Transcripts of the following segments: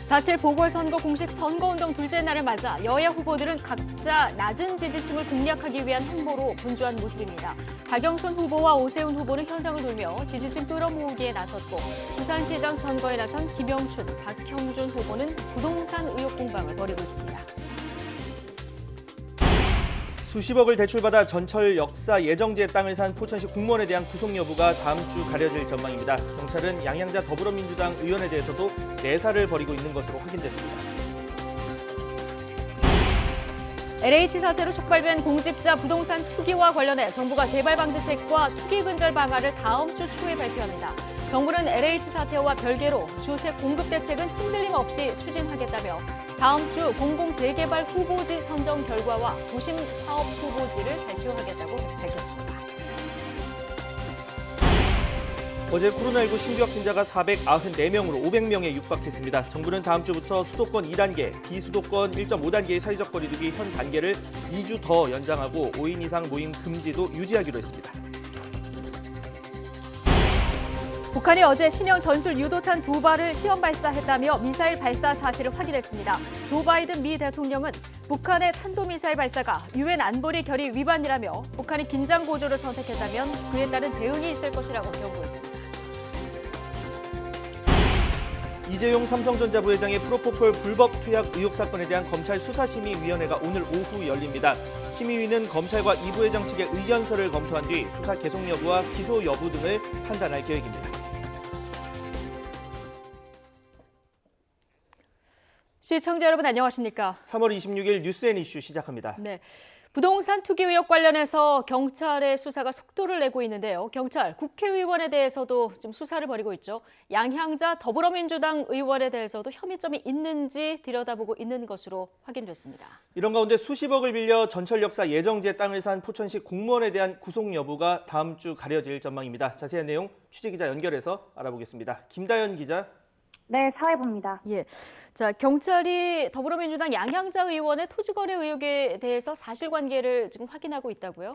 4.7 보궐선거 공식 선거운동 둘째 날을 맞아 여야 후보들은 각자 낮은 지지층을 공략하기 위한 행보로 분주한 모습입니다. 박영선 후보와 오세훈 후보는 현장을 돌며 지지층 끌어모으기에 나섰고 부산시장 선거에 나선 김영춘, 박형준 후보는 부동산 의혹 공방을 벌이고 있습니다. 수십억을 대출받아 전철 역사 예정지의 땅을 산 포천시 공무원에 대한 구속 여부가 다음 주 가려질 전망입니다. 경찰은 양양자 더불어민주당 의원에 대해서도 내사를 벌이고 있는 것으로 확인됐습니다. LH 사태로 촉발된 공직자 부동산 투기와 관련해 정부가 재발방지책과 투기 근절 방안을 다음 주 초에 발표합니다. 정부는 LH 사태와 별개로 주택 공급 대책은 흔들림 없이 추진하겠다며 다음 주 공공재개발 후보지 선정 결과와 도심 사업 후보지를 발표하겠다고 밝혔습니다. 어제 코로나19 신규 확진자가 494명으로 500명에 육박했습니다. 정부는 다음 주부터 수도권 2단계, 비수도권 1.5단계의 사회적 거리 두기 현 단계를 2주 더 연장하고 5인 이상 모임 금지도 유지하기로 했습니다. 북한이 어제 신형 전술 유도탄 2발을 시험 발사했다며 미사일 발사 사실을 확인했습니다. 조 바이든 미 대통령은 북한의 탄도미사일 발사가 유엔 안보리 결의 위반이라며 북한이 긴장 고조를 선택했다면 그에 따른 대응이 있을 것이라고 경고했습니다. 이재용 삼성전자 부회장의 프로포폴 불법 투약 의혹 사건에 대한 검찰 수사심의위원회가 오늘 오후 열립니다. 심의위는 검찰과 이 부회장 측의 의견서를 검토한 뒤 수사 계속 여부와 기소 여부 등을 판단할 계획입니다. 시청자 여러분 안녕하십니까? 3월 26일 뉴스앤이슈 시작합니다. 네, 부동산 투기 의혹 관련해서 경찰의 수사가 속도를 내고 있는데요. 경찰, 국회의원에 대해서도 지금 수사를 벌이고 있죠. 양향자 더불어민주당 의원에 대해서도 혐의점이 있는지 들여다보고 있는 것으로 확인됐습니다. 이런 가운데 수십억을 빌려 전철 역사 예정지의 땅을 산 포천시 공무원에 대한 구속 여부가 다음 주 가려질 전망입니다. 자세한 내용 취재기자 연결해서 알아보겠습니다. 김다연 기자. 네, 사회부입니다. 예, 자 경찰이 더불어민주당 양향자 의원의 토지거래 의혹에 대해서 사실관계를 지금 확인하고 있다고요?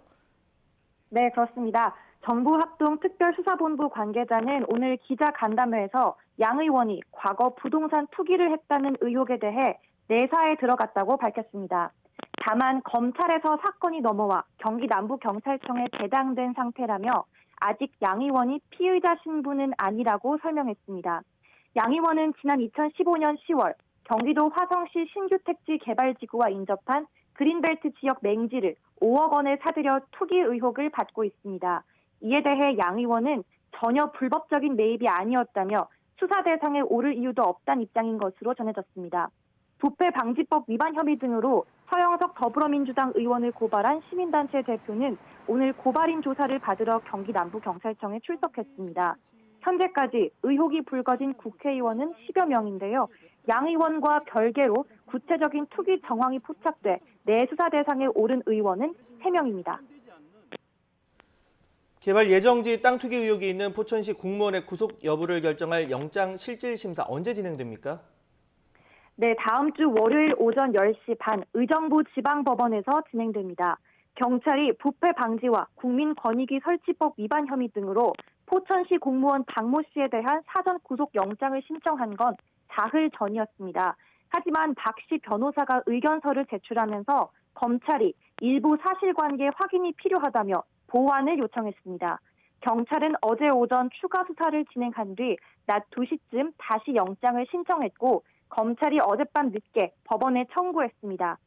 네, 그렇습니다. 정부합동특별수사본부 관계자는 오늘 기자간담회에서 양 의원이 과거 부동산 투기를 했다는 의혹에 대해 내사에 들어갔다고 밝혔습니다. 다만 검찰에서 사건이 넘어와 경기 남부경찰청에 배당된 상태라며 아직 양 의원이 피의자 신분은 아니라고 설명했습니다. 양 의원은 지난 2015년 10월 경기도 화성시 신규 택지 개발지구와 인접한 그린벨트 지역 맹지를 5억 원에 사들여 투기 의혹을 받고 있습니다. 이에 대해 양 의원은 전혀 불법적인 매입이 아니었다며 수사 대상에 오를 이유도 없다는 입장인 것으로 전해졌습니다. 부패방지법 위반 혐의 등으로 서영석 더불어민주당 의원을 고발한 시민단체 대표는 오늘 고발인 조사를 받으러 경기 남부경찰청에 출석했습니다. 현재까지 의혹이 불거진 국회의원은 10여 명인데요. 양 의원과 별개로 구체적인 투기 정황이 포착돼 내수사 대상에 오른 의원은 3명입니다. 개발 예정지 땅 투기 의혹이 있는 포천시 공무원의 구속 여부를 결정할 영장 실질 심사 언제 진행됩니까? 네, 다음 주 월요일 오전 10시 반 의정부 지방법원에서 진행됩니다. 경찰이 부패 방지와 국민권익위 설치법 위반 혐의 등으로 포천시 공무원 박모 씨에 대한 사전 구속 영장을 신청한 건 사흘 전이었습니다. 하지만 박 씨 변호사가 의견서를 제출하면서 검찰이 일부 사실관계 확인이 필요하다며 보완을 요청했습니다. 경찰은 어제 오전 추가 수사를 진행한 뒤 낮 2시쯤 다시 영장을 신청했고 검찰이 어젯밤 늦게 법원에 청구했습니다.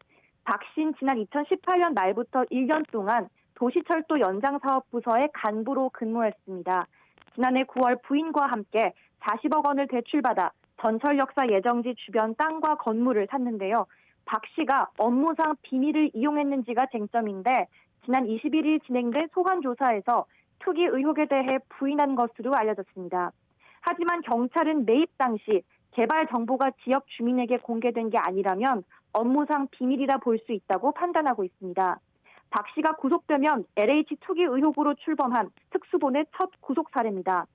박 씨는 지난 2018년 말부터 1년 동안 도시철도 연장사업부서의 간부로 근무했습니다. 지난해 9월 부인과 함께 40억 원을 대출받아 전철 역사 예정지 주변 땅과 건물을 샀는데요. 박 씨가 업무상 비밀을 이용했는지가 쟁점인데 지난 21일 진행된 소환 조사에서 투기 의혹에 대해 부인한 것으로 알려졌습니다. 하지만 경찰은 매입 당시 개발 정보가 지역 주민에게 공개된 게 아니라면 업무상 비밀이라 볼 수 있다고 판단하고 있습니다. 박 씨가 구속되면 LH 투기 의혹으로 출범한 특수본의 첫 구속 사례입니다.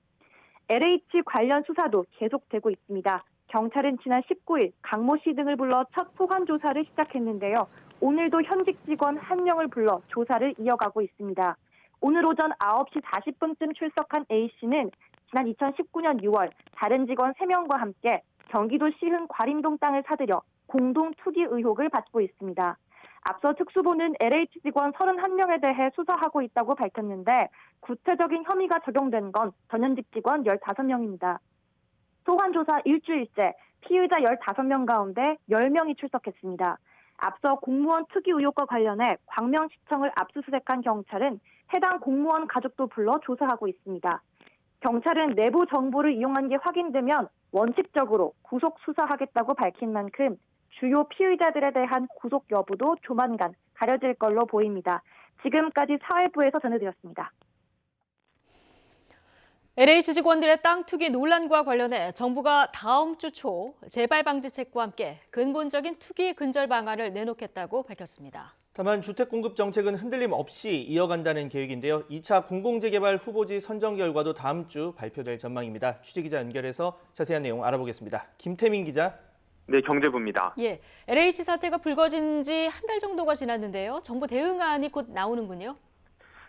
LH 관련 수사도 계속되고 있습니다. 경찰은 지난 19일 강모 씨 등을 불러 첫 소환 조사를 시작했는데요. 오늘도 현직 직원 1명을 불러 조사를 이어가고 있습니다. 오늘 오전 9시 40분쯤 출석한 A씨는 지난 2019년 6월 다른 직원 3명과 함께 경기도 시흥 과림동 땅을 사들여 공동 투기 의혹을 받고 있습니다. 앞서 특수부는 LH 직원 31명에 대해 수사하고 있다고 밝혔는데 구체적인 혐의가 적용된 건 전현직 직원 15명입니다. 소환 조사 일주일째 피의자 15명 가운데 10명이 출석했습니다. 앞서 공무원 투기 의혹과 관련해 광명시청을 압수수색한 경찰은 해당 공무원 가족도 불러 조사하고 있습니다. 경찰은 내부 정보를 이용한 게 확인되면 원칙적으로 구속 수사하겠다고 밝힌 만큼 주요 피의자들에 대한 구속 여부도 조만간 가려질 걸로 보입니다. 지금까지 사회부에서 전해드렸습니다. LH 직원들의 땅 투기 논란과 관련해 정부가 다음 주 초 재발 방지책과 함께 근본적인 투기 근절 방안을 내놓겠다고 밝혔습니다. 다만 주택 공급 정책은 흔들림 없이 이어간다는 계획인데요. 2차 공공재개발 후보지 선정 결과도 다음 주 발표될 전망입니다. 취재기자 연결해서 자세한 내용 알아보겠습니다. 김태민 기자. 네, 경제부입니다. LH 사태가 불거진 지 한 달 정도가 지났는데요. 정부 대응안이 곧 나오는군요.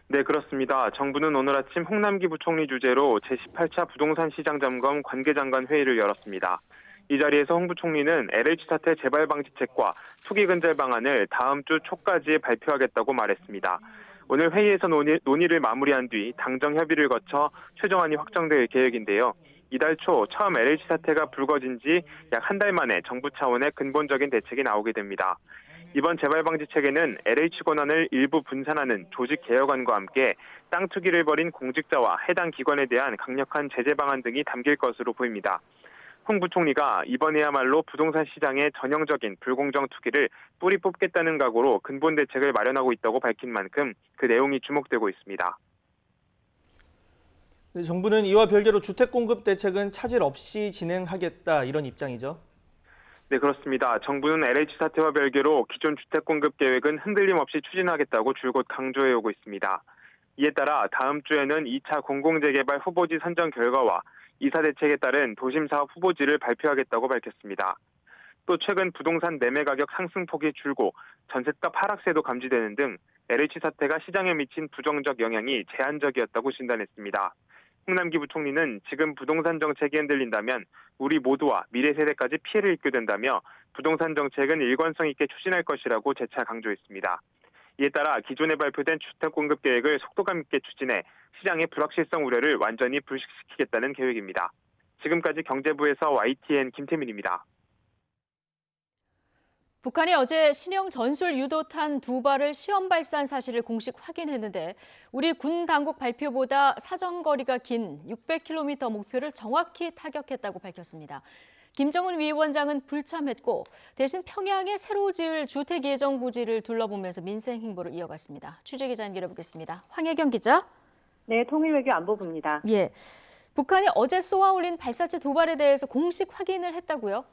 네, 그렇습니다. 정부는 오늘 아침 홍남기 부총리 주재로 제18차 부동산 시장 점검 관계장관 회의를 열었습니다. 이 자리에서 홍 부총리는 LH 사태 재발 방지책과 투기 근절 방안을 다음 주 초까지 발표하겠다고 말했습니다. 오늘 회의에서 논의를 마무리한 뒤 당정 협의를 거쳐 최종안이 확정될 계획인데요. 이달 초 처음 LH 사태가 불거진 지 약 한 달 만에 정부 차원의 근본적인 대책이 나오게 됩니다. 이번 재발방지책에는 LH 권한을 일부 분산하는 조직 개혁안과 함께 땅 투기를 벌인 공직자와 해당 기관에 대한 강력한 제재 방안 등이 담길 것으로 보입니다. 홍 부총리가 이번에야말로 부동산 시장의 전형적인 불공정 투기를 뿌리 뽑겠다는 각오로 근본 대책을 마련하고 있다고 밝힌 만큼 그 내용이 주목되고 있습니다. 정부는 이와 별개로 주택 공급 대책은 차질 없이 진행하겠다 이런 입장이죠. 네, 그렇습니다. 정부는 LH 사태와 별개로 기존 주택 공급 계획은 흔들림 없이 추진하겠다고 줄곧 강조해오고 있습니다. 이에 따라 다음 주에는 2차 공공재개발 후보지 선정 결과와 이사 대책에 따른 도심사업 후보지를 발표하겠다고 밝혔습니다. 또 최근 부동산 매매 가격 상승폭이 줄고 전셋값 하락세도 감지되는 등 LH 사태가 시장에 미친 부정적 영향이 제한적이었다고 진단했습니다. 홍남기 부총리는 지금 부동산 정책이 흔들린다면 우리 모두와 미래 세대까지 피해를 입게 된다며 부동산 정책은 일관성 있게 추진할 것이라고 재차 강조했습니다. 이에 따라 기존에 발표된 주택 공급 계획을 속도감 있게 추진해 시장의 불확실성 우려를 완전히 불식시키겠다는 계획입니다. 지금까지 경제부에서 YTN 김태민입니다. 북한이 어제 신형 전술 유도탄 2발을 시험 발사한 사실을 공식 확인했는데 우리 군 당국 발표보다 사정거리가 긴 600km 목표를 정확히 타격했다고 밝혔습니다. 김정은 위원장은 불참했고 대신 평양에 새로 지을 주택 예정 부지를 둘러보면서 민생 행보를 이어갔습니다. 취재기자 연결해보겠습니다. 황혜경 기자. 네, 통일외교 안보부입니다. 북한이 어제 쏘아 올린 발사체 2발에 대해서 공식 확인을 했다고요?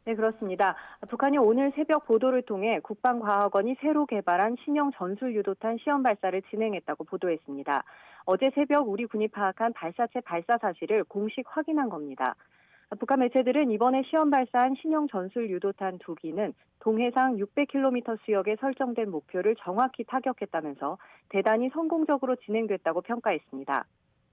네, 그렇습니다. 북한이 오늘 새벽 보도를 통해 국방과학원이 새로 개발한 신형 전술유도탄 시험 발사를 진행했다고 보도했습니다. 어제 새벽 우리 군이 파악한 발사체 발사 사실을 공식 확인한 겁니다. 북한 매체들은 이번에 시험 발사한 신형 전술유도탄 2기는 동해상 600km 수역에 설정된 목표를 정확히 타격했다면서 대단히 성공적으로 진행됐다고 평가했습니다.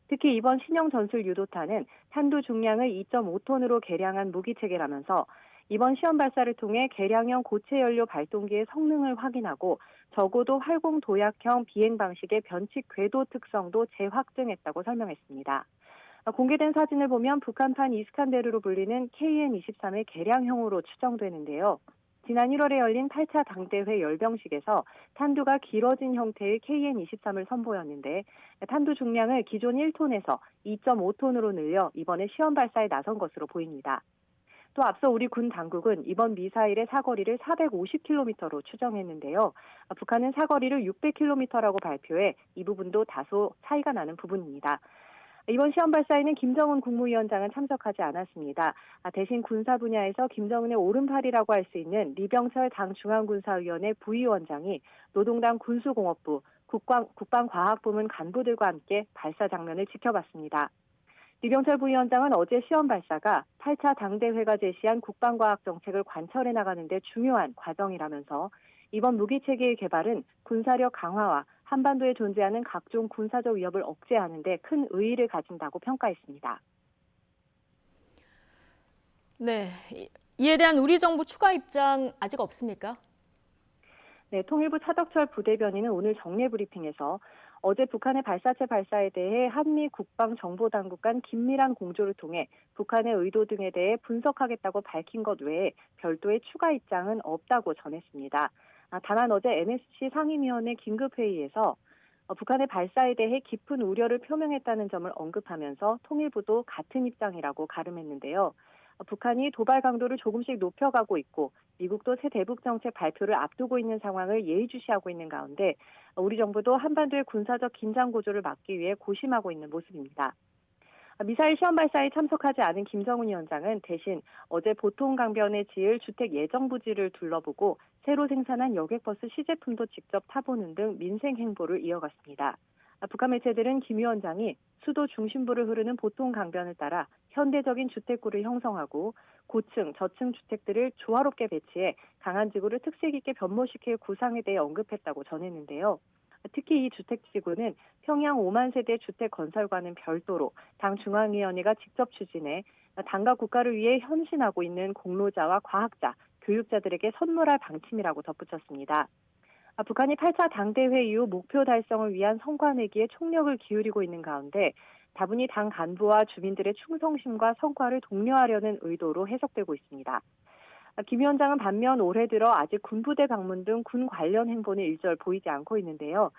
특히 이번 신형 전술유도탄은 탄두 중량을 2.5톤으로 개량한 무기체계라면서 이번 시험 발사를 통해 개량형 고체 연료 발동기의 성능을 확인하고 적어도 활공 도약형 비행 방식의 변칙 궤도 특성도 재확증했다고 설명했습니다. 공개된 사진을 보면 북한판 이스칸데르로 불리는 KN-23의 개량형으로 추정되는데요. 지난 1월에 열린 8차 당대회 열병식에서 탄두가 길어진 형태의 KN-23을 선보였는데 탄두 중량을 기존 1톤에서 2.5톤으로 늘려 이번에 시험 발사에 나선 것으로 보입니다. 또 앞서 우리 군 당국은 이번 미사일의 사거리를 450km로 추정했는데요. 북한은 사거리를 600km라고 발표해 이 부분도 다소 차이가 나는 부분입니다. 이번 시험 발사에는 김정은 국무위원장은 참석하지 않았습니다. 대신 군사 분야에서 김정은의 오른팔이라고 할 수 있는 리병철 당 중앙군사위원회 부위원장이 노동당 군수공업부, 국방과학부문 간부들과 함께 발사 장면을 지켜봤습니다. 리병철 부위원장은 어제 시험 발사가 8차 당대회가 제시한 국방과학 정책을 관철해 나가는 데 중요한 과정이라면서 이번 무기체계의 개발은 군사력 강화와 한반도에 존재하는 각종 군사적 위협을 억제하는 데 큰 의의를 가진다고 평가했습니다. 네, 이에 대한 우리 정부 추가 입장 아직 없습니까? 네, 통일부 차덕철 부대변인은 오늘 정례 브리핑에서 어제 북한의 발사체 발사에 대해 한미 국방정보당국 간 긴밀한 공조를 통해 북한의 의도 등에 대해 분석하겠다고 밝힌 것 외에 별도의 추가 입장은 없다고 전했습니다. 다만 어제 NSC 상임위원회 긴급회의에서 북한의 발사에 대해 깊은 우려를 표명했다는 점을 언급하면서 통일부도 같은 입장이라고 가름했는데요. 북한이 도발 강도를 조금씩 높여가고 있고 미국도 새 대북 정책 발표를 앞두고 있는 상황을 예의주시하고 있는 가운데 우리 정부도 한반도의 군사적 긴장 고조를 막기 위해 고심하고 있는 모습입니다. 미사일 시험 발사에 참석하지 않은 김정은 위원장은 대신 어제 보통 강변에 지을 주택 예정 부지를 둘러보고 새로 생산한 여객버스 시제품도 직접 타보는 등 민생 행보를 이어갔습니다. 북한 매체들은 김 위원장이 수도 중심부를 흐르는 보통 강변을 따라 현대적인 주택구를 형성하고 고층, 저층 주택들을 조화롭게 배치해 강한 지구를 특색 있게 변모시킬 구상에 대해 언급했다고 전했는데요. 특히 이 주택지구는 평양 5만 세대 주택 건설과는 별도로 당 중앙위원회가 직접 추진해 당과 국가를 위해 헌신하고 있는 공로자와 과학자, 교육자들에게 선물할 방침이라고 덧붙였습니다. 북한이 8차 당대회 이후 목표 달성을 위한 성과 내기에 총력을 기울이고 있는 가운데 다분히 당 간부와 주민들의 충성심과 성과를 독려하려는 의도로 해석되고 있습니다. 김 위원장은 반면 올해 들어 아직 군부대 방문 등 군 관련 행보는 일절 보이지 않고 있는데요.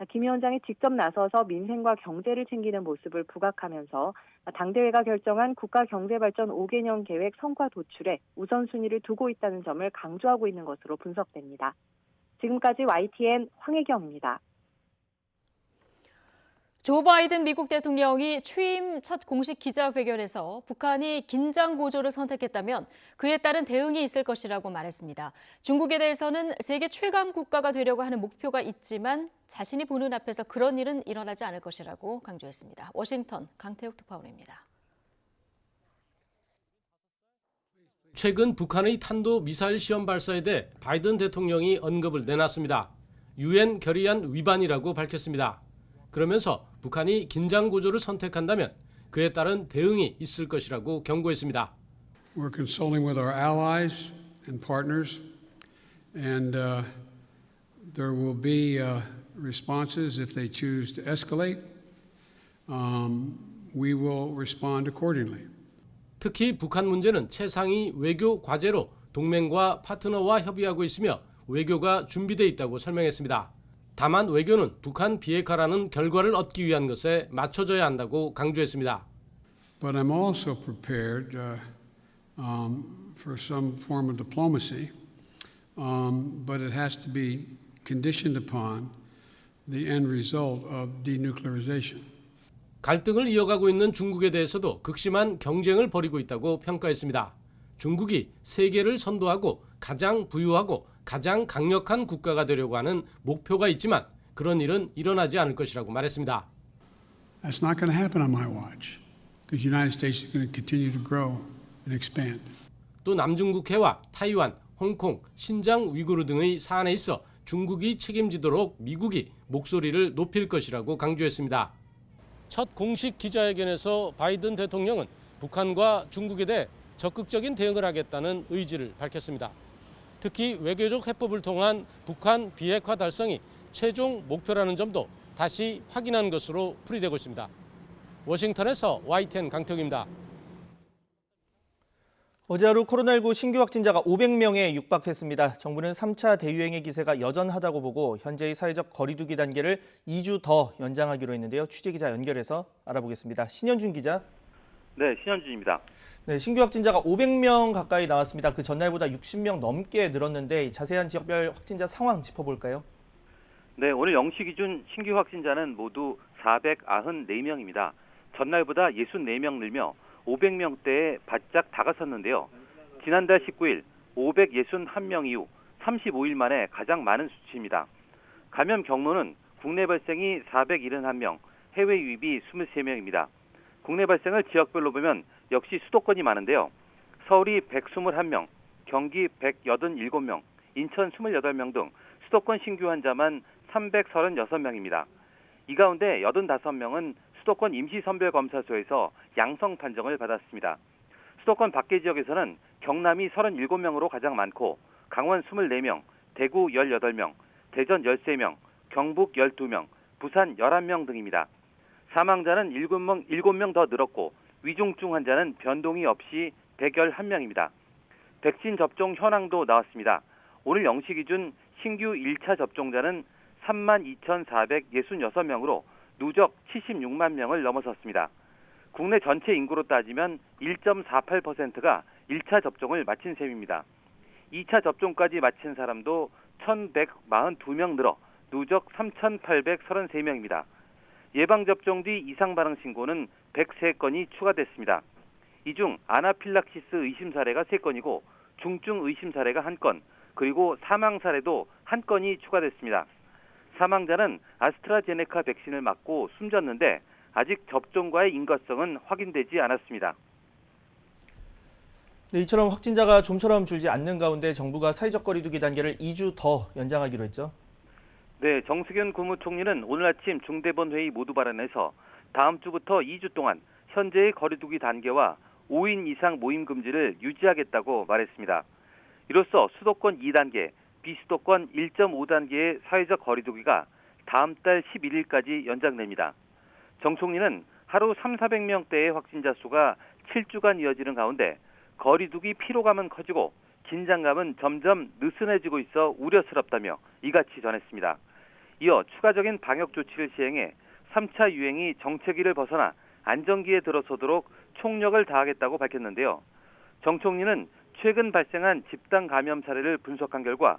김 위원장이 직접 나서서 민생과 경제를 챙기는 모습을 부각하면서 당대회가 결정한 국가경제발전 5개년 계획 성과 도출에 우선순위를 두고 있다는 점을 강조하고 있는 것으로 분석됩니다. 지금까지 YTN 황혜경입니다. 조 바이든 미국 대통령이 취임 첫 공식 기자회견에서 북한이 긴장 고조를 선택했다면 그에 따른 대응이 있을 것이라고 말했습니다. 중국에 대해서는 세계 최강 국가가 되려고 하는 목표가 있지만 자신이 보는 앞에서 그런 일은 일어나지 않을 것이라고 강조했습니다. 워싱턴 강태욱 특파원입니다. 최근 북한의 탄도 미사일 시험 발사에 대해 바이든 대통령이 언급을 내놨습니다. 유엔 결의안 위반이라고 밝혔습니다. 그러면서 북한이 긴장 고조를 선택한다면 그에 따른 대응이 있을 것이라고 경고했습니다. We're consulting with our allies and partners, and there will be responses if they choose to escalate. We will respond accordingly. 특히 북한 문제는 최상위 외교 과제로 동맹과 파트너와 협의하고 있으며 외교가 준비되어 있다고 설명했습니다. 다만 외교는 북한 비핵화라는 결과를 얻기 위한 것에 맞춰져야 한다고 강조했습니다. But I'm also prepared for some form of diplomacy, but it has to be conditioned upon the end result of denuclearization. 갈등을 이어가고 있는 중국에 대해서도 극심한 경쟁을 벌이고 있다고 평가했습니다. 중국이 세계를 선도하고 가장 부유하고 가장 강력한 국가가 되려고 하는 목표가 있지만 그런 일은 일어나지 않을 것이라고 말했습니다. That's not going to happen on my watch, because the United States is going to continue to grow and expand. 또 남중국해와 타이완, 홍콩, 신장 위구르 등의 사안에 있어 중국이 책임지도록 미국이 목소리를 높일 것이라고 강조했습니다. 첫 공식 기자회견에서 바이든 대통령은 북한과 중국에 대해 적극적인 대응을 하겠다는 의지를 밝혔습니다. 특히 외교적 해법을 통한 북한 비핵화 달성이 최종 목표라는 점도 다시 확인한 것으로 풀이되고 있습니다. 워싱턴에서 YTN 강태욱입니다. 어제 하루 코로나19 신규 확진자가 500명에 육박했습니다. 정부는 3차 대유행의 기세가 여전하다고 보고 현재의 사회적 거리 두기 단계를 2주 더 연장하기로 했는데요. 취재기자 연결해서 알아보겠습니다. 신현준 기자. 네, 신현준입니다. 네, 신규 확진자가 500명 가까이 나왔습니다. 그 전날보다 60명 넘게 늘었는데 자세한 지역별 확진자 상황 짚어볼까요? 네, 오늘 0시 기준 신규 확진자는 모두 494명입니다. 전날보다 64명 늘며 500명대에 바짝 다가섰는데요. 지난달 19일 561명 이후 35일 만에 가장 많은 수치입니다. 감염 경로는 국내 발생이 471명, 해외 유입이 23명입니다. 국내 발생을 지역별로 보면 역시 수도권이 많은데요. 서울이 121명, 경기 187명, 인천 28명 등 수도권 신규 환자만 336명입니다. 이 가운데 85명은 수도권 임시선별검사소에서 양성 판정을 받았습니다. 수도권 밖의 지역에서는 경남이 37명으로 가장 많고 강원 24명, 대구 18명, 대전 13명, 경북 12명, 부산 11명 등입니다. 사망자는 7명 더 늘었고 위중증 환자는 변동이 없이 111명입니다. 백신 접종 현황도 나왔습니다. 오늘 0시 기준 신규 1차 접종자는 32,466명으로 누적 76만 명을 넘어섰습니다. 국내 전체 인구로 따지면 1.48%가 1차 접종을 마친 셈입니다. 2차 접종까지 마친 사람도 1,142명 늘어 누적 3,833명입니다. 예방접종 뒤 이상 반응 신고는 103건이 추가됐습니다. 이 중 아나필락시스 의심 사례가 3건이고 중증 의심 사례가 1건, 그리고 사망 사례도 1건이 추가됐습니다. 사망자는 아스트라제네카 백신을 맞고 숨졌는데 아직 접종과의 인과성은 확인되지 않았습니다. 네, 이처럼 확진자가 좀처럼 줄지 않는 가운데 정부가 사회적 거리 두기 단계를 2주 더 연장하기로 했죠. 네, 정세균 국무총리는 오늘 아침 중대본 회의 모두 발언에서 다음 주부터 2주 동안 현재의 거리 두기 단계와 5인 이상 모임 금지를 유지하겠다고 말했습니다. 이로써 수도권 2단계, 비수도권 1.5단계의 사회적 거리 두기가 다음 달 11일까지 연장됩니다. 정 총리는 하루 3,400명대의 확진자 수가 7주간 이어지는 가운데 거리 두기 피로감은 커지고 긴장감은 점점 느슨해지고 있어 우려스럽다며 이같이 전했습니다. 이어 추가적인 방역 조치를 시행해 3차 유행이 정체기를 벗어나 안정기에 들어서도록 총력을 다하겠다고 밝혔는데요. 정 총리는 최근 발생한 집단 감염 사례를 분석한 결과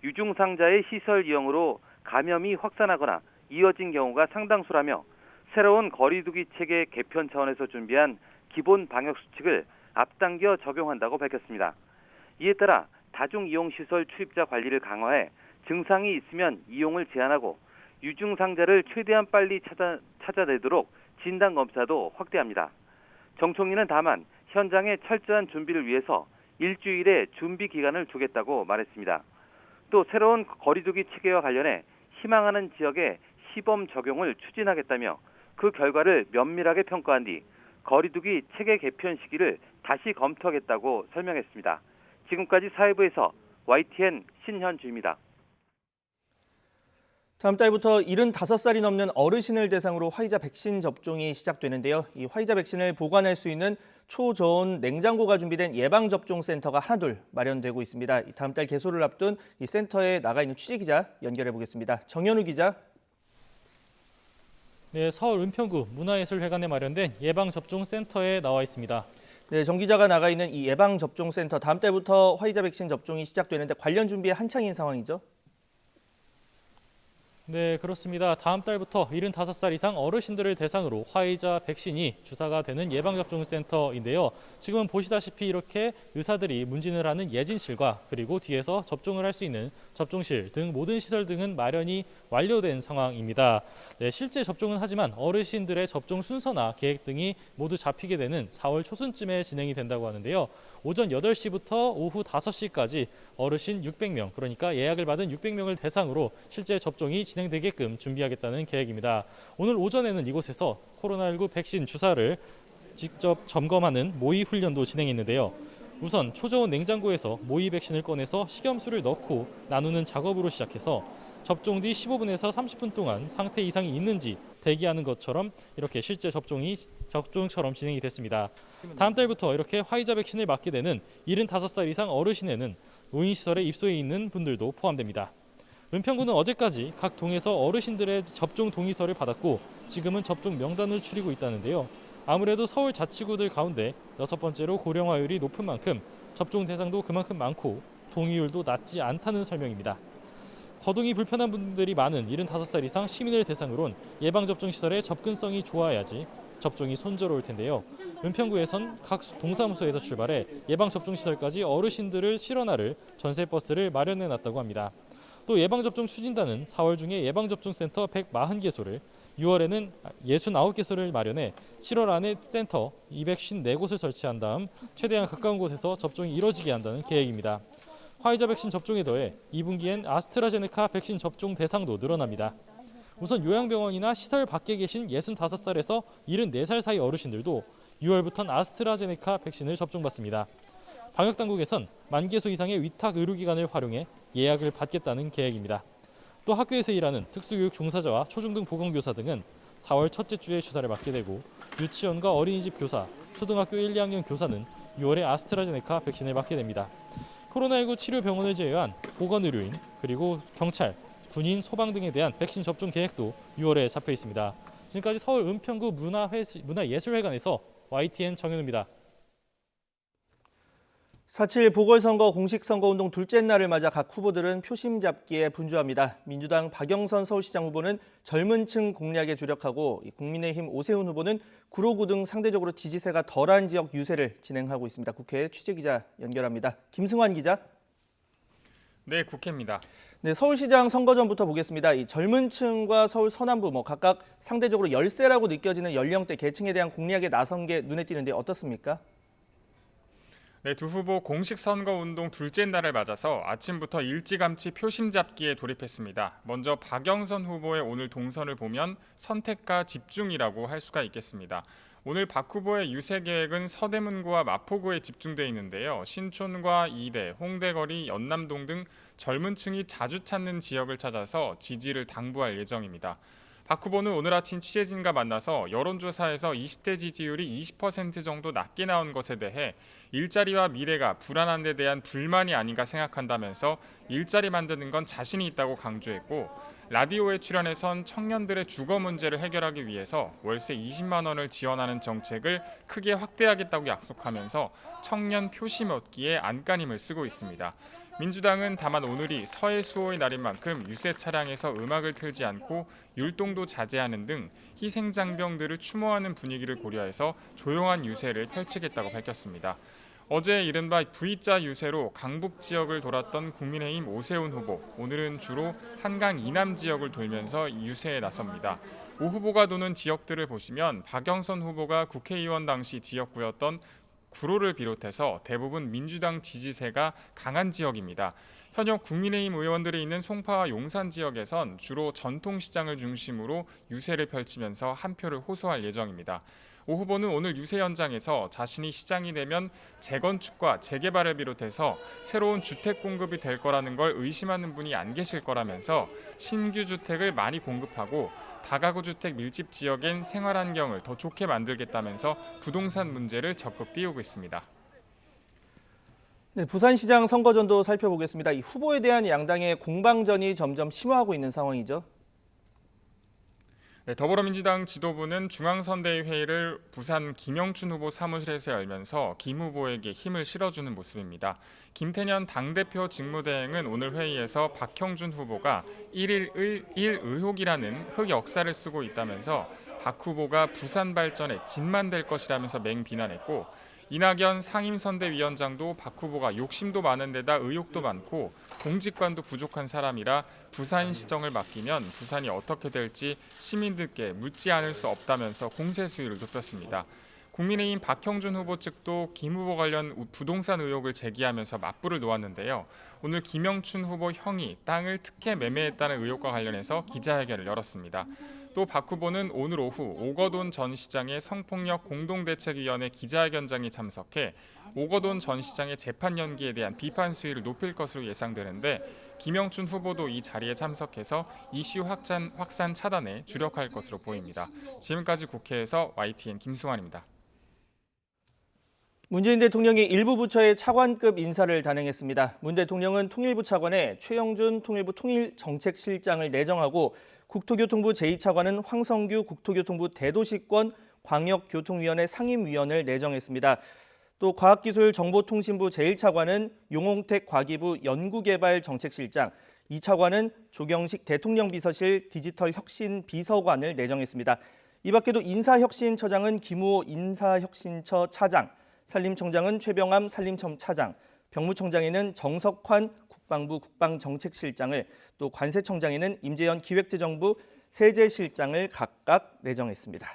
유증상자의 시설 이용으로 감염이 확산하거나 이어진 경우가 상당수라며 새로운 거리두기 체계 개편 차원에서 준비한 기본 방역 수칙을 앞당겨 적용한다고 밝혔습니다. 이에 따라 다중이용시설 출입자 관리를 강화해 증상이 있으면 이용을 제한하고 유증상자를 최대한 빨리 찾아내도록 진단검사도 확대합니다. 정 총리는 다만 현장의 철저한 준비를 위해서 일주일의 준비 기간을 주겠다고 말했습니다. 또 새로운 거리두기 체계와 관련해 희망하는 지역에 시범 적용을 추진하겠다며 그 결과를 면밀하게 평가한 뒤 거리두기 체계 개편 시기를 다시 검토하겠다고 설명했습니다. 지금까지 사회부에서 YTN 신현주입니다. 다음 달부터 75살이 넘는 어르신을 대상으로 화이자 백신 접종이 시작되는데요. 이 화이자 백신을 보관할 수 있는 초저온 냉장고가 준비된 예방접종센터가 하나둘 마련되고 있습니다. 다음 달 개소를 앞둔 이 센터에 나가 있는 취재기자 연결해 보겠습니다. 정현우 기자. 네, 서울 은평구 문화예술회관에 마련된 예방접종센터에 나와 있습니다. 네, 정 기자가 나가 있는 이 예방접종센터 다음 달부터 화이자 백신 접종이 시작되는데 관련 준비에 한창인 상황이죠? 네, 그렇습니다. 다음 달부터 75살 이상 어르신들을 대상으로 화이자 백신이 주사가 되는 예방접종센터인데요. 지금은 보시다시피 이렇게 의사들이 문진을 하는 예진실과 그리고 뒤에서 접종을 할 수 있는 접종실 등 모든 시설 등은 마련이 완료된 상황입니다. 네, 실제 접종은 하지만 어르신들의 접종 순서나 계획 등이 모두 잡히게 되는 4월 초순쯤에 진행이 된다고 하는데요. 오전 8시부터 오후 5시까지 어르신 600명, 그러니까 예약을 받은 600명을 대상으로 실제 접종이 진행되게끔 준비하겠다는 계획입니다. 오늘 오전에는 이곳에서 코로나19 백신 주사를 직접 점검하는 모의 훈련도 진행했는데요. 우선 초저온 냉장고에서 모의 백신을 꺼내서 식염수를 넣고 나누는 작업으로 시작해서 접종 뒤 15분에서 30분 동안 상태 이상이 있는지 대기하는 것처럼 이렇게 실제 접종처럼 진행이 됐습니다. 다음 달부터 이렇게 화이자 백신을 맞게 되는 75살 이상 어르신에는 노인시설에 입소해 있는 분들도 포함됩니다. 은평구는 어제까지 각 동에서 어르신들의 접종 동의서를 받았고 지금은 접종 명단을 추리고 있다는데요. 아무래도 서울 자치구들 가운데 6번째로 고령화율이 높은 만큼 접종 대상도 그만큼 많고 동의율도 낮지 않다는 설명입니다. 거동이 불편한 분들이 많은 75살 이상 시민을 대상으론 예방접종시설의 접근성이 좋아야지 접종이 손저로울 텐데요. 은평구에선 각 동사무소에서 출발해 예방접종시설까지 어르신들을 실어나를 전세버스를 마련해놨다고 합니다. 또 예방접종 추진단은 4월 중에 예방접종센터 140개소를 6월에는 69개소를 마련해 7월 안에 센터 254곳을 설치한 다음 최대한 가까운 곳에서 접종이 이뤄지게 한다는 계획입니다. 화이자 백신 접종에 더해 2분기엔 아스트라제네카 백신 접종 대상도 늘어납니다. 우선 요양병원이나 시설 밖에 계신 65살에서 74살 사이 어르신들도 6월부터는 아스트라제네카 백신을 접종받습니다. 방역당국에선 만 개소 이상의 위탁 의료기관을 활용해 예약을 받겠다는 계획입니다. 또 학교에서 일하는 특수교육 종사자와 초중등 보건교사 등은 4월 첫째 주에 주사를 맞게 되고 유치원과 어린이집 교사, 초등학교 1, 2학년 교사는 6월에 아스트라제네카 백신을 맞게 됩니다. 코로나19 치료 병원을 제외한 보건의료인, 그리고 경찰, 군인, 소방 등에 대한 백신 접종 계획도 6월에 잡혀 있습니다. 지금까지 서울 은평구 문화예술회관에서 YTN 정현우입니다. 4.7 보궐선거 공식선거운동 둘째 날을 맞아 각 후보들은 표심 잡기에 분주합니다. 민주당 박영선 서울시장 후보는 젊은 층 공략에 주력하고 국민의힘 오세훈 후보는 구로구 등 상대적으로 지지세가 덜한 지역 유세를 진행하고 있습니다. 국회 취재기자 연결합니다. 김승환 기자. 네, 국회입니다. 네, 서울시장 선거 전부터 보겠습니다. 이 젊은 층과 서울 서남부 각각 상대적으로 열세라고 느껴지는 연령대 계층에 대한 공략에 나선 게 눈에 띄는데 어떻습니까? 네, 두 후보 공식 선거운동 둘째 날을 맞아서 아침부터 일찌감치 표심 잡기에 돌입했습니다. 먼저 박영선 후보의 오늘 동선을 보면 선택과 집중이라고 할 수가 있겠습니다. 오늘 박 후보의 유세 계획은 서대문구와 마포구에 집중돼 있는데요. 신촌과 이대, 홍대거리, 연남동 등 젊은 층이 자주 찾는 지역을 찾아서 지지를 당부할 예정입니다. 박 후보는 오늘 아침 취재진과 만나서 여론조사에서 20대 지지율이 20% 정도 낮게 나온 것에 대해 일자리와 미래가 불안한 데 대한 불만이 아닌가 생각한다면서 일자리 만드는 건 자신이 있다고 강조했고, 라디오에 출연해선 청년들의 주거 문제를 해결하기 위해서 월세 20만 원을 지원하는 정책을 크게 확대하겠다고 약속하면서 청년 표심 얻기에 안간힘을 쓰고 있습니다. 민주당은 다만 오늘이 서해 수호의 날인 만큼 유세 차량에서 음악을 틀지 않고 율동도 자제하는 등 희생장병들을 추모하는 분위기를 고려해서 조용한 유세를 펼치겠다고 밝혔습니다. 어제 이른바 V자 유세로 강북 지역을 돌았던 국민의힘 오세훈 후보, 오늘은 주로 한강 이남 지역을 돌면서 유세에 나섭니다. 오 후보가 도는 지역들을 보시면 박영선 후보가 국회의원 당시 지역구였던 구로를 비롯해서 대부분 민주당 지지세가 강한 지역입니다. 현역 국민의힘 의원들이 있는 송파와 용산 지역에선 주로 전통시장을 중심으로 유세를 펼치면서 한 표를 호소할 예정입니다. 오 후보는 오늘 유세 현장에서 자신이 시장이 되면 재건축과 재개발을 비롯해서 새로운 주택 공급이 될 거라는 걸 의심하는 분이 안 계실 거라면서 신규 주택을 많이 공급하고 다가구 주택 밀집 지역엔 생활 환경을 더 좋게 만들겠다면서 부동산 문제를 적극 띄우고 있습니다. 네, 부산시장 선거전도 살펴보겠습니다. 이 후보에 대한 양당의 공방전이 점점 심화하고 있는 상황이죠. 네, 더불어민주당 지도부는 중앙선대위 회의를 부산 김영춘 후보 사무실에서 열면서 김 후보에게 힘을 실어주는 모습입니다. 김태년 당대표 직무대행은 오늘 회의에서 박형준 후보가 1일 1 의혹이라는 흑역사를 쓰고 있다면서 박 후보가 부산 발전에 진만 될 것이라면서 맹비난했고, 이낙연 상임선대위원장도 박 후보가 욕심도 많은 데다 의욕도 많고 공직관도 부족한 사람이라 부산시정을 맡기면 부산이 어떻게 될지 시민들께 묻지 않을 수 없다면서 공세 수위를 높였습니다. 국민의힘 박형준 후보 측도 김 후보 관련 부동산 의혹을 제기하면서 맞불을 놓았는데요. 오늘 김영춘 후보 형이 땅을 특혜 매매했다는 의혹과 관련해서 기자회견을 열었습니다. 또 박 후보는 오늘 오후 오거돈 전 시장의 성폭력 공동대책위원회 기자회견장에 참석해 오거돈 전 시장의 재판 연기에 대한 비판 수위를 높일 것으로 예상되는데, 김영춘 후보도 이 자리에 참석해서 이슈 확산 차단에 주력할 것으로 보입니다. 지금까지 국회에서 YTN 김승환입니다. 문재인 대통령이 일부 부처의 차관급 인사를 단행했습니다. 문 대통령은 통일부 차관에 최영준 통일부 통일정책실장을 내정하고 국토교통부 제2차관은 황성규 국토교통부 대도시권 광역교통위원회 상임위원을 내정했습니다. 또 과학기술정보통신부 제1차관은 용홍택 과기부 연구개발정책실장, 2차관은 조경식 대통령 비서실 디지털혁신비서관을 내정했습니다. 이 밖에도 인사혁신처장은 김우호 인사혁신처 차장, 산림청장은 최병암 산림청 차장, 병무청장에는 정석환 국방부 국방정책실장을, 또 관세청장에는 임재현 기획재정부 세제실장을 각각 내정했습니다.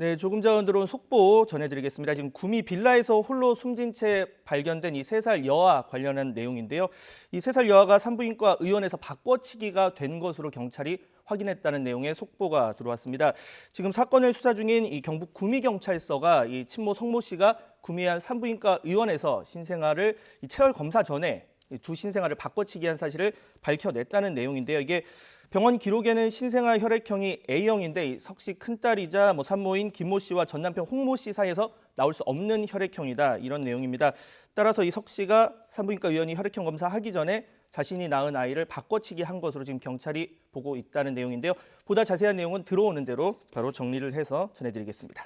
네, 조금 전 들어온 속보 전해드리겠습니다. 지금 구미 빌라에서 홀로 숨진 채 발견된 이 3살 여아 관련한 내용인데요. 이 3살 여아가 산부인과 의원에서 바꿔치기가 된 것으로 경찰이 확인했다는 내용의 속보가 들어왔습니다. 지금 사건을 수사 중인 이 경북 구미경찰서가 이 친모 성모 씨가 구미한 산부인과 의원에서 신생아를 체열 검사 전에 두 신생아를 바꿔치기 한 사실을 밝혀냈다는 내용인데요. 이게 병원 기록에는 신생아 혈액형이 A형인데 석 씨 큰딸이자 산모인 김모 씨와 전 남편 홍모 씨 사이에서 나올 수 없는 혈액형이다, 이런 내용입니다. 따라서 이 석 씨가 산부인과 의원이 혈액형 검사하기 전에 자신이 낳은 아이를 바꿔치기 한 것으로 지금 경찰이 보고 있다는 내용인데요. 보다 자세한 내용은 들어오는 대로 바로 정리를 해서 전해드리겠습니다.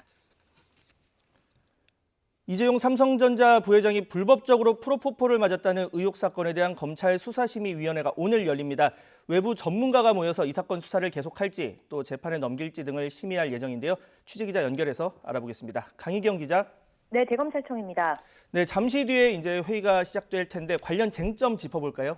이재용 삼성전자 부회장이 불법적으로 프로포폴을 맞았다는 의혹 사건에 대한 검찰 수사심의위원회가 오늘 열립니다. 외부 전문가가 모여서 이 사건 수사를 계속할지 또 재판에 넘길지 등을 심의할 예정인데요. 취재기자 연결해서 알아보겠습니다. 강희경 기자. 네, 대검찰청입니다. 네, 잠시 뒤에 이제 회의가 시작될 텐데 관련 쟁점 짚어볼까요?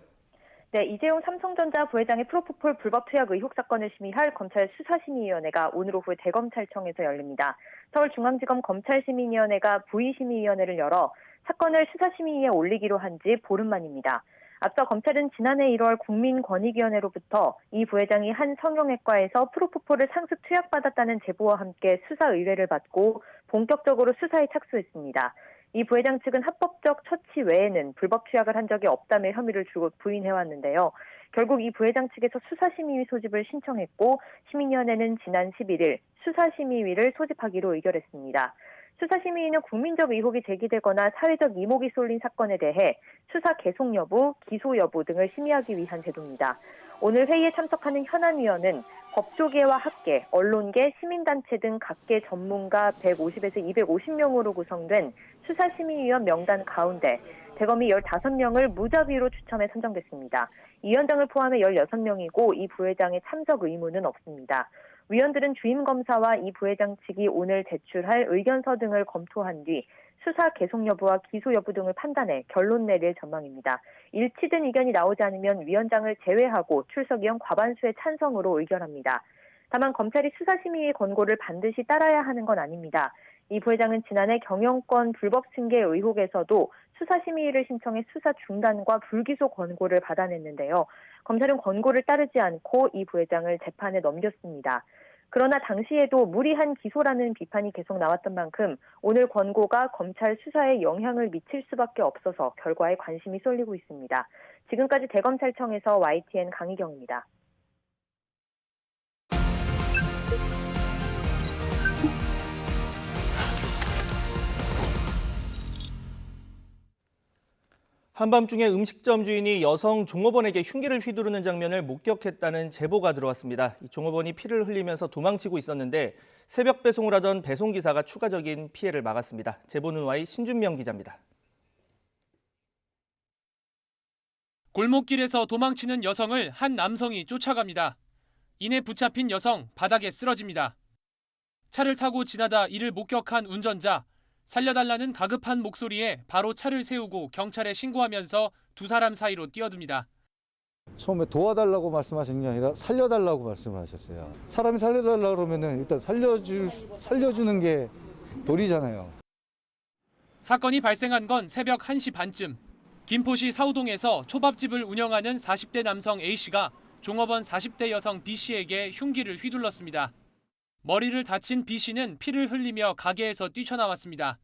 네, 이재용 삼성전자 부회장의 프로포폴 불법 투약 의혹 사건을 심의할 검찰 수사심의위원회가 오늘 오후 대검찰청에서 열립니다. 서울중앙지검 검찰심의위원회가 부의심의위원회를 열어 사건을 수사심의위에 올리기로 한 지 보름 만입니다. 앞서 검찰은 지난해 1월 국민권익위원회로부터 이 부회장이 한 성형외과에서 프로포폴을 상습 투약받았다는 제보와 함께 수사 의뢰를 받고 본격적으로 수사에 착수했습니다. 이 부회장 측은 합법적 처치 외에는 불법 투약을 한 적이 없다며 혐의를 줄곧 부인해왔는데요. 결국 이 부회장 측에서 수사심의위 소집을 신청했고 심의위원회는 지난 11일 수사심의위를 소집하기로 의결했습니다. 수사심의위는 국민적 의혹이 제기되거나 사회적 이목이 쏠린 사건에 대해 수사 계속 여부, 기소 여부 등을 심의하기 위한 제도입니다. 오늘 회의에 참석하는 현안위원은 법조계와 학계, 언론계, 시민단체 등 각계 전문가 150에서 250명으로 구성된 수사심의위원 명단 가운데 대검이 15명을 무작위로 추첨해 선정됐습니다. 이 위원장을 포함해 16명이고 이 부회장의 참석 의무는 없습니다. 위원들은 주임 검사와 이 부회장 측이 오늘 제출할 의견서 등을 검토한 뒤 수사 계속 여부와 기소 여부 등을 판단해 결론 내릴 전망입니다. 일치된 의견이 나오지 않으면 위원장을 제외하고 출석위원 과반수의 찬성으로 의결합니다. 다만 검찰이 수사심의의 권고를 반드시 따라야 하는 건 아닙니다. 이 부회장은 지난해 경영권 불법 승계 의혹에서도 수사심의를 신청해 수사 중단과 불기소 권고를 받아냈는데요. 검찰은 권고를 따르지 않고 이 부회장을 재판에 넘겼습니다. 그러나 당시에도 무리한 기소라는 비판이 계속 나왔던 만큼 오늘 권고가 검찰 수사에 영향을 미칠 수밖에 없어서 결과에 관심이 쏠리고 있습니다. 지금까지 대검찰청에서 YTN 강희경입니다. 한밤중에 음식점 주인이 여성 종업원에게 흉기를 휘두르는 장면을 목격했다는 제보가 들어왔습니다. 이 종업원이 피를 흘리면서 도망치고 있었는데 새벽 배송을 하던 배송기사가 추가적인 피해를 막았습니다. 제보는 Y 신준명 기자입니다. 골목길에서 도망치는 여성을 한 남성이 쫓아갑니다. 이내 붙잡힌 여성 바닥에 쓰러집니다. 차를 타고 지나다 이를 목격한 운전자. 살려달라는 다급한 목소리에 바로 차를 세우고 경찰에 신고하면서 두 사람 사이로 뛰어듭니다. 처음에 도와달라고 말씀하신 게 아니라 살려달라고 말씀을 하셨어요. 사람이 살려달라고 그러면은 일단 살려주는 게 도리잖아요. 사건이 발생한 건 새벽 1시 반쯤. 김포시 사우동에서 초밥집을 운영하는 40대 남성 A씨가 종업원 40대 여성 B씨에게 흉기를 휘둘렀습니다. 머리를 다친 B씨는 피를 흘리며 가게에서 뛰쳐나왔습니다.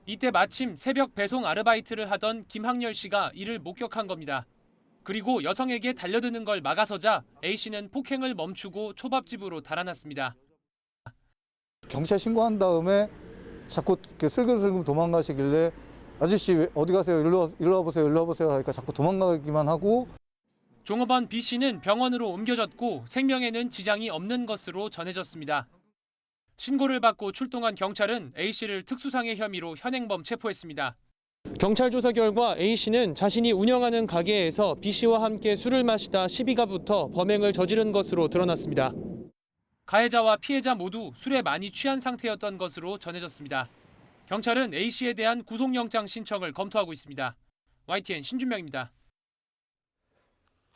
이때 마침 새벽 배송 아르바이트를 하던 김학열 씨가 이를 목격한 겁니다. 그리고 여성에게 달려드는 걸 막아서자 A씨는 폭행을 멈추고 초밥집으로 달아났습니다. 경찰 신고한 다음에 자꾸 슬금슬금 도망가시길래 아저씨 어디 가세요? 일로 와보세요. 일로 와보세요. 하니까 자꾸 도망가기만 하고 종업원 B씨는 병원으로 옮겨졌고 생명에는 지장이 없는 것으로 전해졌습니다. 신고를 받고 출동한 경찰은 A씨를 특수상해 혐의로 현행범 체포했습니다. 경찰 조사 결과 A씨는 자신이 운영하는 가게에서 B씨와 함께 술을 마시다 시비가 붙어 범행을 저지른 것으로 드러났습니다. 가해자와 피해자 모두 술에 많이 취한 상태였던 것으로 전해졌습니다. 경찰은 A씨에 대한 구속영장 신청을 검토하고 있습니다. YTN 신준명입니다.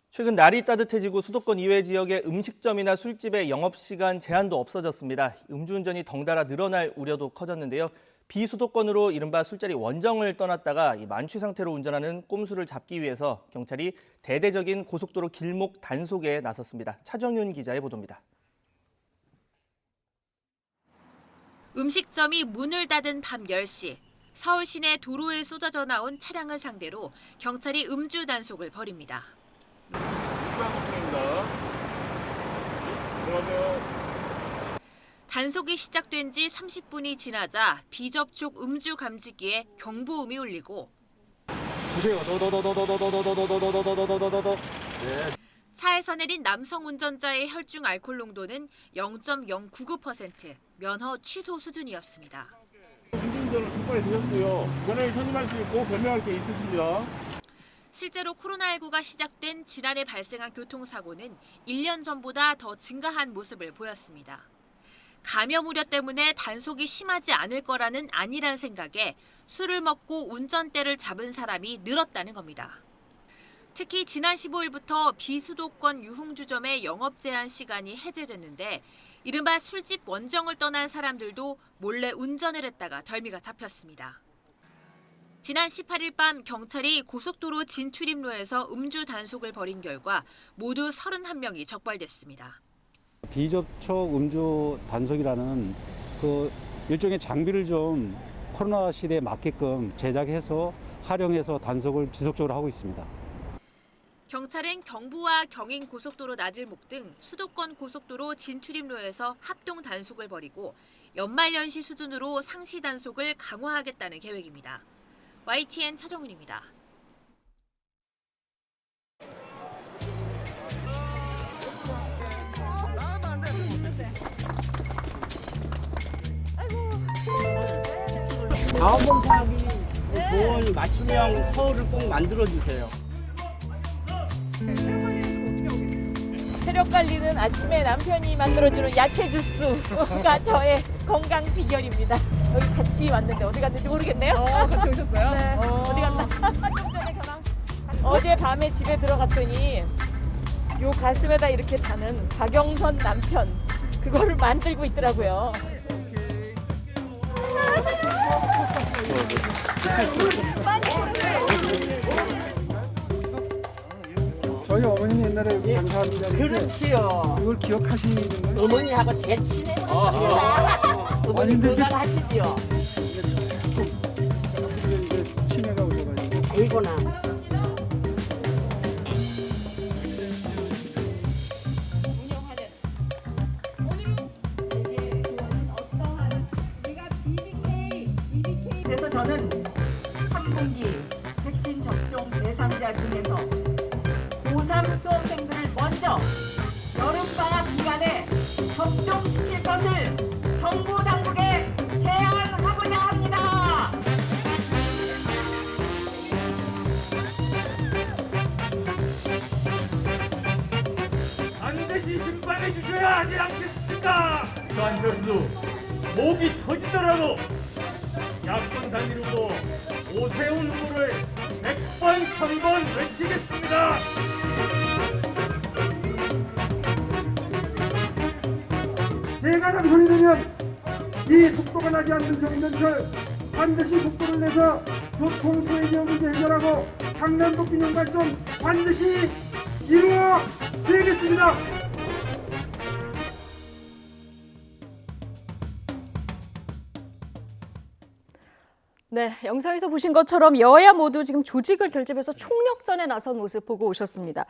최근 날이 따뜻해지고 수도권 이외 지역의 음식점이나 술집의 영업시간 제한도 없어졌습니다. 음주운전이 덩달아 늘어날 우려도 커졌는데요. 비수도권으로 이른바 술자리 원정을 떠났다가 만취 상태로 운전하는 꼼수를 잡기 위해서 경찰이 대대적인 고속도로 길목 단속에 나섰습니다. 차정윤 기자의 보도입니다. 음식점이 문을 닫은 밤 10시, 서울 시내 도로에 쏟아져 나온 차량을 상대로 경찰이 음주 단속을 벌입니다. 단속이 시작된 지 30분이 지나자 비접촉 음주 감지기에 경보음이 울리고 차에서 내린 남성 운전자의 혈중 알코올 농도는 0.099%, 면허 취소 수준이었습니다. 운전자를 똑바로 드셨고요. 면허를 선임할 수 있고 변명할 게 있으십니다. 실제로 코로나19가 시작된 지난해 발생한 교통사고는 1년 전보다 더 증가한 모습을 보였습니다. 감염 우려 때문에 단속이 심하지 않을 거라는 안일한 생각에 술을 먹고 운전대를 잡은 사람이 늘었다는 겁니다. 특히 지난 15일부터 비수도권 유흥주점의 영업 제한 시간이 해제됐는데 이른바 술집 원정을 떠난 사람들도 몰래 운전을 했다가 덜미가 잡혔습니다. 지난 18일 밤 경찰이 고속도로 진출입로에서 음주 단속을 벌인 결과 모두 31명이 적발됐습니다. 비접촉 음주 단속이라는 그 일종의 장비를 좀 코로나 시대에 맞게끔 제작해서 활용해서 단속을 지속적으로 하고 있습니다. 경찰은 경부와 경인 고속도로 나들목 등 수도권 고속도로 진출입로에서 합동 단속을 벌이고 연말연시 수준으로 상시 단속을 강화하겠다는 계획입니다. YTN 차정은입니다. 자원봉 파악이 좋은 맞춤형 서울을 꼭 만들어주세요. 체력 관리는 아침에 남편이 만들어주는 야채 주스가 저의 건강 비결입니다. 여기 같이 왔는데 어디 갔는지 모르겠네요. 같이 오셨어요? 네. 어디 갔나? 좀 전에 저랑 어제 밤에 집에 들어갔더니 요 가슴에다 이렇게 다는 박영선 남편 그거를 만들고 있더라고요. 저희 어머님 옛날에 여기 장사합니다. 그렇지요. 이걸 기억하시는 거예요? 어머니하고 제일 친해요. 어머니 건강하시지요? 이제 치매가 오셔가지고. 아이고나. 그래서 저는 3분기 백신 접종 대상자 중에서 고3 수험생들을 먼저 여름방학 기간에 접종시킬 것을 정부 당국에 제안하고자 합니다. 반드시 심판해 주셔야 하지 않겠습니까? 안철수 목이 터지더라도 야권 단일 후보 오세훈 후보를 100번 1000번 외치겠습니다. 제가 당선이 되면 이 속도가 나지 않는 정전철 반드시 속도를 내서 교통 소외 지역 문제 해결하고 강남도 균형 발전 반드시 이루어 드리겠습니다. 네, 영상에서 보신 것처럼 여야 모두 지금 조직을 결집해서 총력전에 나선 모습 보고 오셨습니다.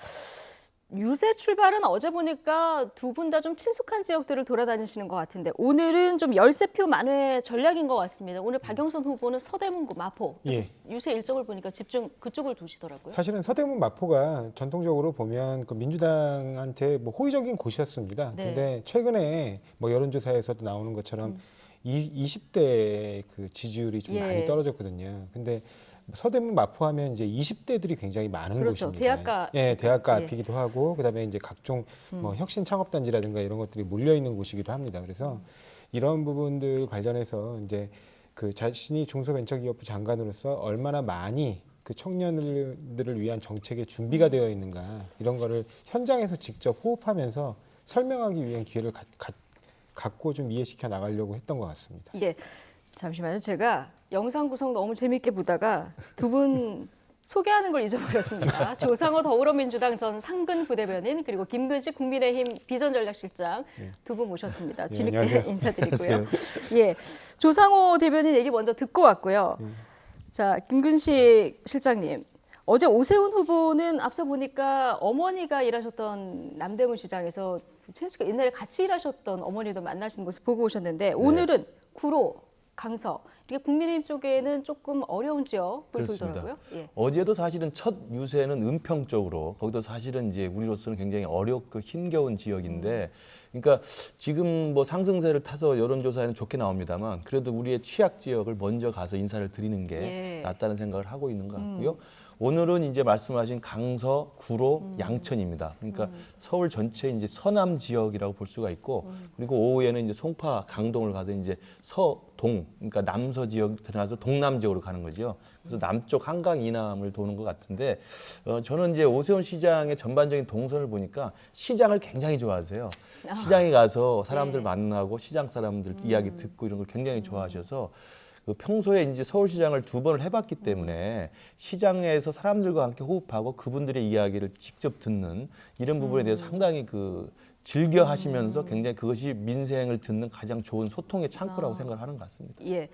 유세 출발은 어제 보니까 두 분 다 좀 친숙한 지역들을 돌아다니시는 것 같은데 오늘은 좀 열세표 만회 전략인 것 같습니다. 오늘 박영선 후보는 서대문구 마포 유세 일정을 보니까 집중 그쪽을 두시더라고요. 사실은 서대문 마포가 전통적으로 보면 그 민주당한테 뭐 호의적인 곳이었습니다. 네. 근데 최근에 뭐 여론조사에서도 나오는 것처럼 20대 그 지지율이 좀 많이 떨어졌거든요. 근데 서대문 마포하면 이제 20대들이 굉장히 많은 그렇죠. 곳입니다. 대학가. 대학가 앞이기도 하고 그다음에 이제 각종 뭐 혁신 창업단지라든가 이런 것들이 몰려 있는 곳이기도 합니다. 그래서 이런 부분들 관련해서 이제 그 자신이 중소벤처기업부 장관으로서 얼마나 많이 그 청년들을 위한 정책에 준비가 되어 있는가 이런 거를 현장에서 직접 호흡하면서 설명하기 위한 기회를 갖고 좀 이해시켜 나가려고 했던 것 같습니다. 예. 잠시만요. 제가 영상 구성 너무 재밌게 보다가 두 분 소개하는 걸 잊어버렸습니다. 조상호 더불어민주당 전 상근 부대변인 그리고 김근식 국민의힘 비전전략실장 두 분 모셨습니다. 뒤늦게 인사드리고요. 예, 조상호 대변인 얘기 먼저 듣고 왔고요. 자, 김근식 실장님. 어제 오세훈 후보는 앞서 보니까 어머니가 일하셨던 남대문 시장에서 친숙하게 옛날에 같이 일하셨던 어머니도 만나시는 모습 보고 오셨는데 오늘은 구로, 강서 이게 국민의힘 쪽에는 조금 어려운 지역을 돌더라고요. 예. 어제도 사실은 첫 유세는 은평 쪽으로 거기도 사실은 이제 우리로서는 굉장히 어렵고 힘겨운 지역인데 그러니까 지금 뭐 상승세를 타서 여론조사에는 좋게 나옵니다만 그래도 우리의 취약 지역을 먼저 가서 인사를 드리는 게 낫다는 생각을 하고 있는 것 같고요. 오늘은 이제 말씀하신 강서, 구로, 양천입니다. 그러니까 서울 전체 이제 서남 지역이라고 볼 수가 있고 그리고 오후에는 이제 송파, 강동을 가서 이제 서동, 그러니까 남서 지역 들어가서 동남 지역으로 가는 거죠. 그래서 남쪽 한강 이남을 도는 것 같은데 저는 이제 오세훈 시장의 전반적인 동선을 보니까 시장을 굉장히 좋아하세요. 시장에 가서 사람들 만나고 시장 사람들 이야기 듣고 이런 걸 굉장히 좋아하셔서 평소에 이제 서울시장을 2번을 해봤기 때문에 시장에서 사람들과 함께 호흡하고 그분들의 이야기를 직접 듣는 이런 부분에 대해서 상당히 즐겨 하시면서 굉장히 그것이 민생을 듣는 가장 좋은 소통의 창구라고 생각을 하는 것 같습니다. 예.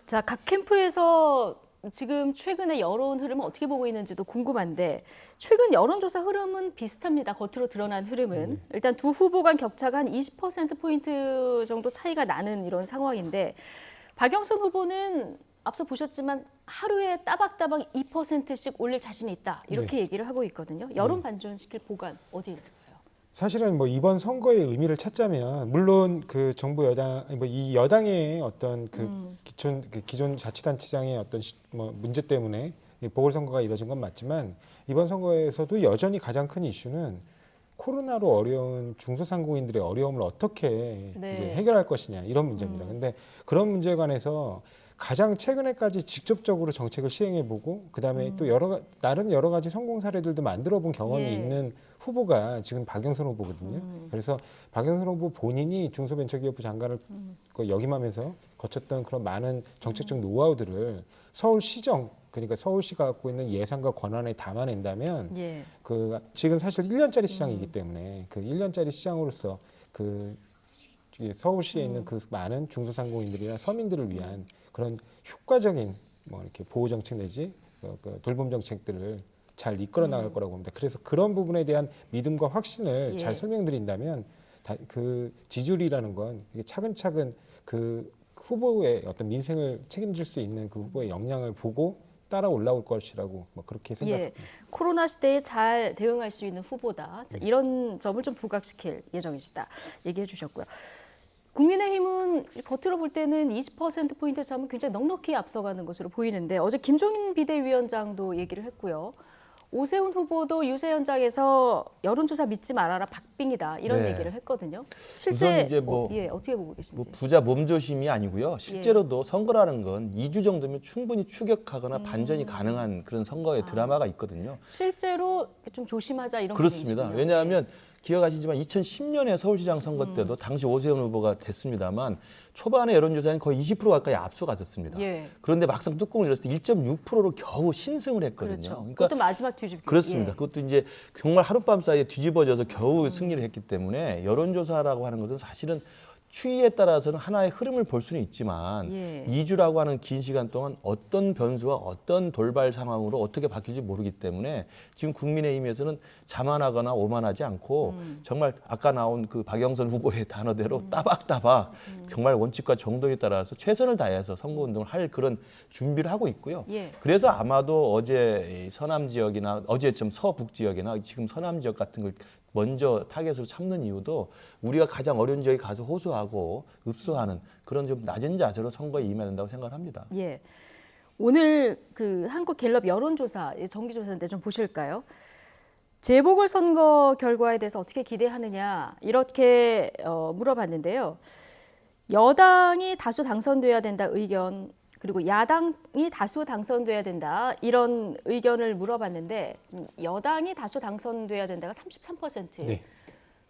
자, 각 캠프에서 지금 최근의 여론 흐름을 어떻게 보고 있는지도 궁금한데 최근 여론조사 흐름은 비슷합니다. 겉으로 드러난 흐름은. 일단 두 후보 간 격차가 한 20%포인트 정도 차이가 나는 이런 상황인데 박영선 후보는 앞서 보셨지만 하루에 따박따박 2%씩 올릴 자신이 있다. 이렇게 얘기를 하고 있거든요. 여론 반전시킬 보관 어디에 있을까요? 사실은 뭐 이번 선거의 의미를 찾자면 물론 그 정부 여당 이 여당의 어떤 기존 자치단체장의 어떤 뭐 문제 때문에 보궐선거가 이뤄진 건 맞지만 이번 선거에서도 여전히 가장 큰 이슈는 코로나로 어려운 중소상공인들의 어려움을 어떻게 이제 해결할 것이냐 이런 문제입니다. 근데 그런 문제에 관해서 가장 최근에까지 직접적으로 정책을 시행해보고 그다음에 또 나름 여러 가지 성공 사례들도 만들어본 경험이 있는 후보가 지금 박영선 후보거든요. 그래서 박영선 후보 본인이 중소벤처기업부 장관을 역임하면서 거쳤던 그런 많은 정책적 노하우들을 서울시정 그러니까 서울시가 갖고 있는 예산과 권한에 담아낸다면 지금 사실 1년짜리 시장이기 때문에 그 1년짜리 시장으로서 서울시에 있는 그 많은 중소상공인들이나 서민들을 위한 그런 효과적인 뭐 이렇게 보호 정책 내지 돌봄 정책들을 잘 이끌어 나갈 거라고 봅니다. 그래서 그런 부분에 대한 믿음과 확신을 잘 설명드린다면 그 지지율이라는 건 차근차근 그 후보의 어떤 민생을 책임질 수 있는 그 후보의 역량을 보고 따라 올라올 것이라고 뭐 그렇게 생각합니다. 코로나 시대에 잘 대응할 수 있는 후보다. 이런 점을 좀 부각시킬 예정이시다. 얘기해 주셨고요. 국민의힘은 겉으로 볼 때는 20%포인트 차면 굉장히 넉넉히 앞서가는 것으로 보이는데 어제 김종인 비대위원장도 얘기를 했고요. 오세훈 후보도 유세 현장에서 여론조사 믿지 말아라 박빙이다 이런 얘기를 했거든요. 실제 이제 어떻게 보고 계신지. 부자 몸조심이 아니고요. 실제로도 선거라는 건 2주 정도면 충분히 추격하거나 반전이 가능한 그런 선거의 드라마가 있거든요. 실제로 좀 조심하자 이런 그렇습니다. 분위기군요. 왜냐하면 기억하시지만 2010년에 서울시장 선거 때도 당시 오세훈 후보가 됐습니다만 초반에 여론조사는 거의 20% 가까이 앞서갔었습니다. 그런데 막상 뚜껑을 열었을 때 1.6%로 겨우 신승을 했거든요. 그렇죠. 그러니까 그것도 마지막 뒤집기. 그렇습니다. 그것도 이제 정말 하룻밤 사이에 뒤집어져서 겨우 승리를 했기 때문에 여론조사라고 하는 것은 사실은 추이에 따라서는 하나의 흐름을 볼 수는 있지만 2주라고 하는 긴 시간 동안 어떤 변수와 어떤 돌발 상황으로 어떻게 바뀔지 모르기 때문에 지금 국민의힘에서는 자만하거나 오만하지 않고 정말 아까 나온 그 박영선 후보의 단어대로 따박따박 정말 원칙과 정도에 따라서 최선을 다해서 선거운동을 할 그런 준비를 하고 있고요. 그래서 아마도 어제 서남 지역이나 어제쯤 서북 지역이나 지금 서남 지역 같은 걸 먼저 타겟으로 삼는 이유도 우리가 가장 어려운 지역에 가서 호소하고 읍소하는 그런 좀 낮은 자세로 선거에 임해야 된다고 생각을 합니다. 오늘 그 한국갤럽 여론조사 정기조사인데 좀 보실까요? 재보궐선거 결과에 대해서 어떻게 기대하느냐 이렇게 물어봤는데요. 여당이 다수 당선돼야 된다 의견 그리고 야당이 다수 당선돼야 된다 이런 의견을 물어봤는데 여당이 다수 당선돼야 된다가 33%,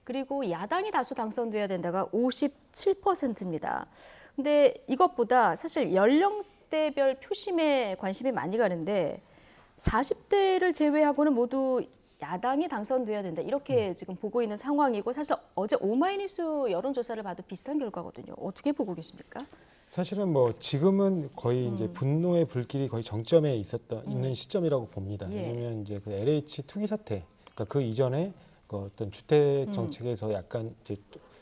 그리고 야당이 다수 당선돼야 된다가 57%입니다. 근데 이것보다 사실 연령대별 표심에 관심이 많이 가는데 40대를 제외하고는 모두 야당이 당선돼야 된다. 이렇게 지금 보고 있는 상황이고 사실 어제 오마이뉴스 여론조사를 봐도 비슷한 결과거든요. 어떻게 보고 계십니까? 사실은 뭐 지금은 거의 이제 분노의 불길이 거의 정점에 있는 시점이라고 봅니다. 예. 왜냐하면 이제 그 LH 투기 사태, 그러니까 그 이전에 그 어떤 주택 정책에서 약간 이제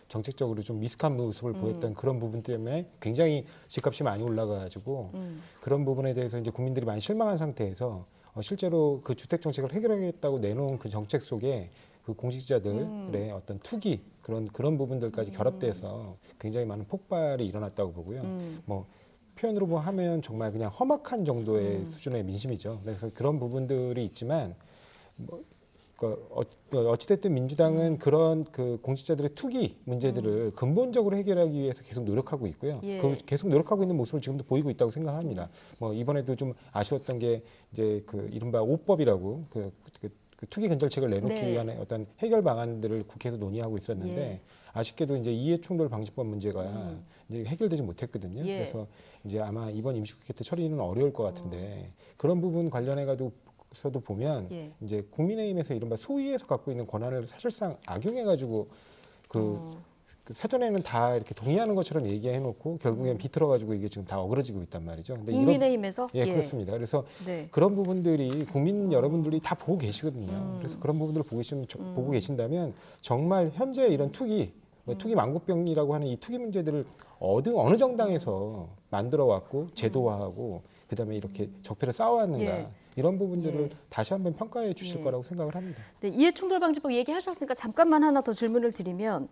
정책적으로 좀 미숙한 모습을 보였던 그런 부분 때문에 굉장히 집값이 많이 올라가가지고 그런 부분에 대해서 이제 국민들이 많이 실망한 상태에서 실제로 그 주택 정책을 해결하겠다고 내놓은 그 정책 속에 그 공직자들의 어떤 투기 그런 부분들까지 결합돼서 굉장히 많은 폭발이 일어났다고 보고요. 뭐 표현으로 하면 정말 그냥 험악한 정도의 수준의 민심이죠. 그래서 그런 부분들이 있지만 뭐 어찌됐든 민주당은 그런 그 공직자들의 투기 문제들을 근본적으로 해결하기 위해서 계속 노력하고 있고요. 예. 그 계속 노력하고 있는 모습을 지금도 보이고 있다고 생각합니다. 뭐 이번에도 좀 아쉬웠던 게 이제 그 이른바 5법이라고 그 투기 근절책을 내놓기 네. 위한 어떤 해결 방안들을 국회에서 논의하고 있었는데 예. 아쉽게도 이제 이해충돌 방지법 문제가 이제 해결되지 못했거든요. 예. 그래서 이제 아마 이번 임시국회 때 처리는 어려울 것 같은데 그런 부분 관련해가지고 서도 보면 예. 이제 국민의힘에서 이른바 소위에서 갖고 있는 권한을 사실상 악용해가지고 그 사전에는 다 이렇게 동의하는 것처럼 얘기해놓고 결국엔 비틀어가지고 이게 지금 다 어그러지고 있단 말이죠. 근데 국민의힘에서? 예, 그렇습니다. 그래서 네. 그런 부분들이 국민 여러분들이 다 보고 계시거든요. 그래서 그런 부분들을 보고 계신다면 정말 현재 이런 투기, 투기 망국병이라고 하는 이 투기 문제들을 어느 정당에서 만들어 왔고 제도화하고 그다음에 이렇게 적폐를 쌓아왔는가. 예. 이런 부분들을 다시 한번 평가해 주실 거라고 생각을 합니다. 네, 이해충돌방지법 얘기하셨으니까 잠깐만 하나 더 질문을 드리면,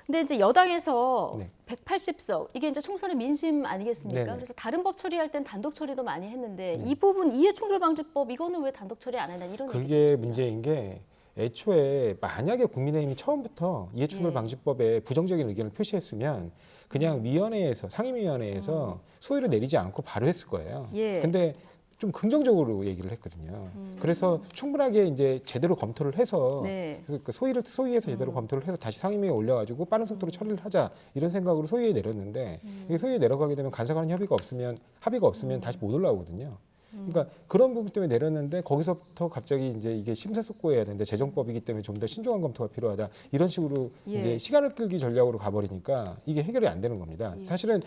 근데 이제 여당에서 180석 이게 이제 총선의 민심 아니겠습니까? 네네. 그래서 다른 법 처리할 땐 단독 처리도 많이 했는데 이 부분 이해충돌방지법 이거는 왜 단독 처리 안 했나 이런 그게 문제인 게 애초에 만약에 국민의힘이 처음부터 이해충돌방지법에 부정적인 의견을 표시했으면 그냥 위원회에서 상임위원회에서 소위를 내리지 않고 바로 했을 거예요. 예. 근데 좀 긍정적으로 얘기를 했거든요. 그래서 충분하게 이제 제대로 검토를 해서 그 소위에서 제대로 검토를 해서 다시 상임위에 올려가지고 빠른 속도로 처리를 하자 이런 생각으로 소위에 내렸는데 이게 소위에 내려가게 되면 간사간 합의가 없으면 다시 못 올라오거든요. 그러니까 그런 부분 때문에 내렸는데 거기서부터 갑자기 이제 이게 심사숙고해야 되는데 재정법이기 때문에 좀 더 신중한 검토가 필요하다 이런 식으로 이제 시간을 끌기 전략으로 가버리니까 이게 해결이 안 되는 겁니다. 사실은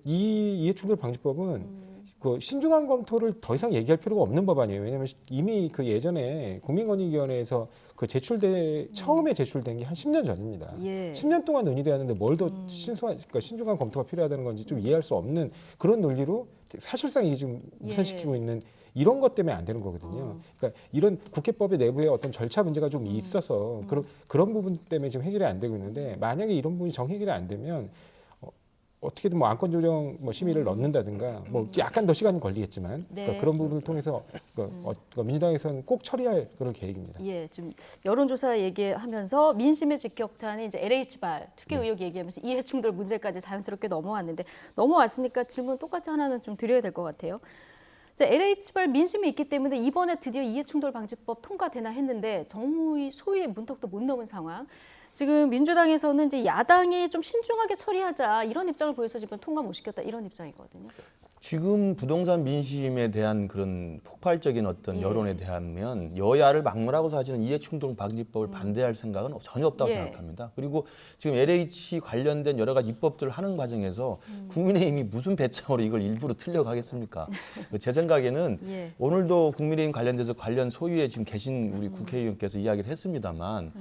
이 이해충돌 방지법은 그 신중한 검토를 더 이상 얘기할 필요가 없는 법안이에요. 왜냐하면 이미 그 예전에 국민권익위원회에서 그 처음에 제출된 게 한 10년 전입니다. 10년 동안 논의되었는데 뭘 더 신중한 검토가 필요하다는 건지 좀 이해할 수 없는 그런 논리로 사실상 이게 지금 우선시키고 있는 이런 것 때문에 안 되는 거거든요. 그러니까 이런 국회법의 내부에 어떤 절차 문제가 좀 있어서 그런 부분 때문에 지금 해결이 안 되고 있는데 만약에 이런 부분이 정해결이 안 되면 어떻게든 뭐 안건 조정 심의를 넣는다든가 뭐 약간 더 시간은 걸리겠지만 그러니까 그런 부분을 통해서 민주당에서는 꼭 처리할 그런 계획입니다. 예, 좀 여론조사 얘기하면서 민심의 직격탄이 이제 LH발 투기 의혹 얘기하면서 이해충돌 문제까지 자연스럽게 넘어왔으니까 질문 똑같이 하나는 좀 드려야 될 것 같아요. LH발 민심이 있기 때문에 이번에 드디어 이해충돌 방지법 통과되나 했는데 정무위 소위의 문턱도 못 넘은 상황. 지금 민주당에서는 이제 야당이 좀 신중하게 처리하자 이런 입장을 보여서 지금 통과 못 시켰다 이런 입장이거든요. 지금 부동산 민심에 대한 그런 폭발적인 어떤 여론에 대하면 여야를 막론하고 사실은 이해충돌 방지법을 반대할 생각은 전혀 없다고 생각합니다. 그리고 지금 LH 관련된 여러 가지 입법들을 하는 과정에서 국민의힘이 무슨 배짱으로 이걸 일부러 틀려고 하겠습니까? 제 생각에는 오늘도 국민의힘 관련돼서 관련 소위에 지금 계신 우리 국회의원께서 이야기를 했습니다만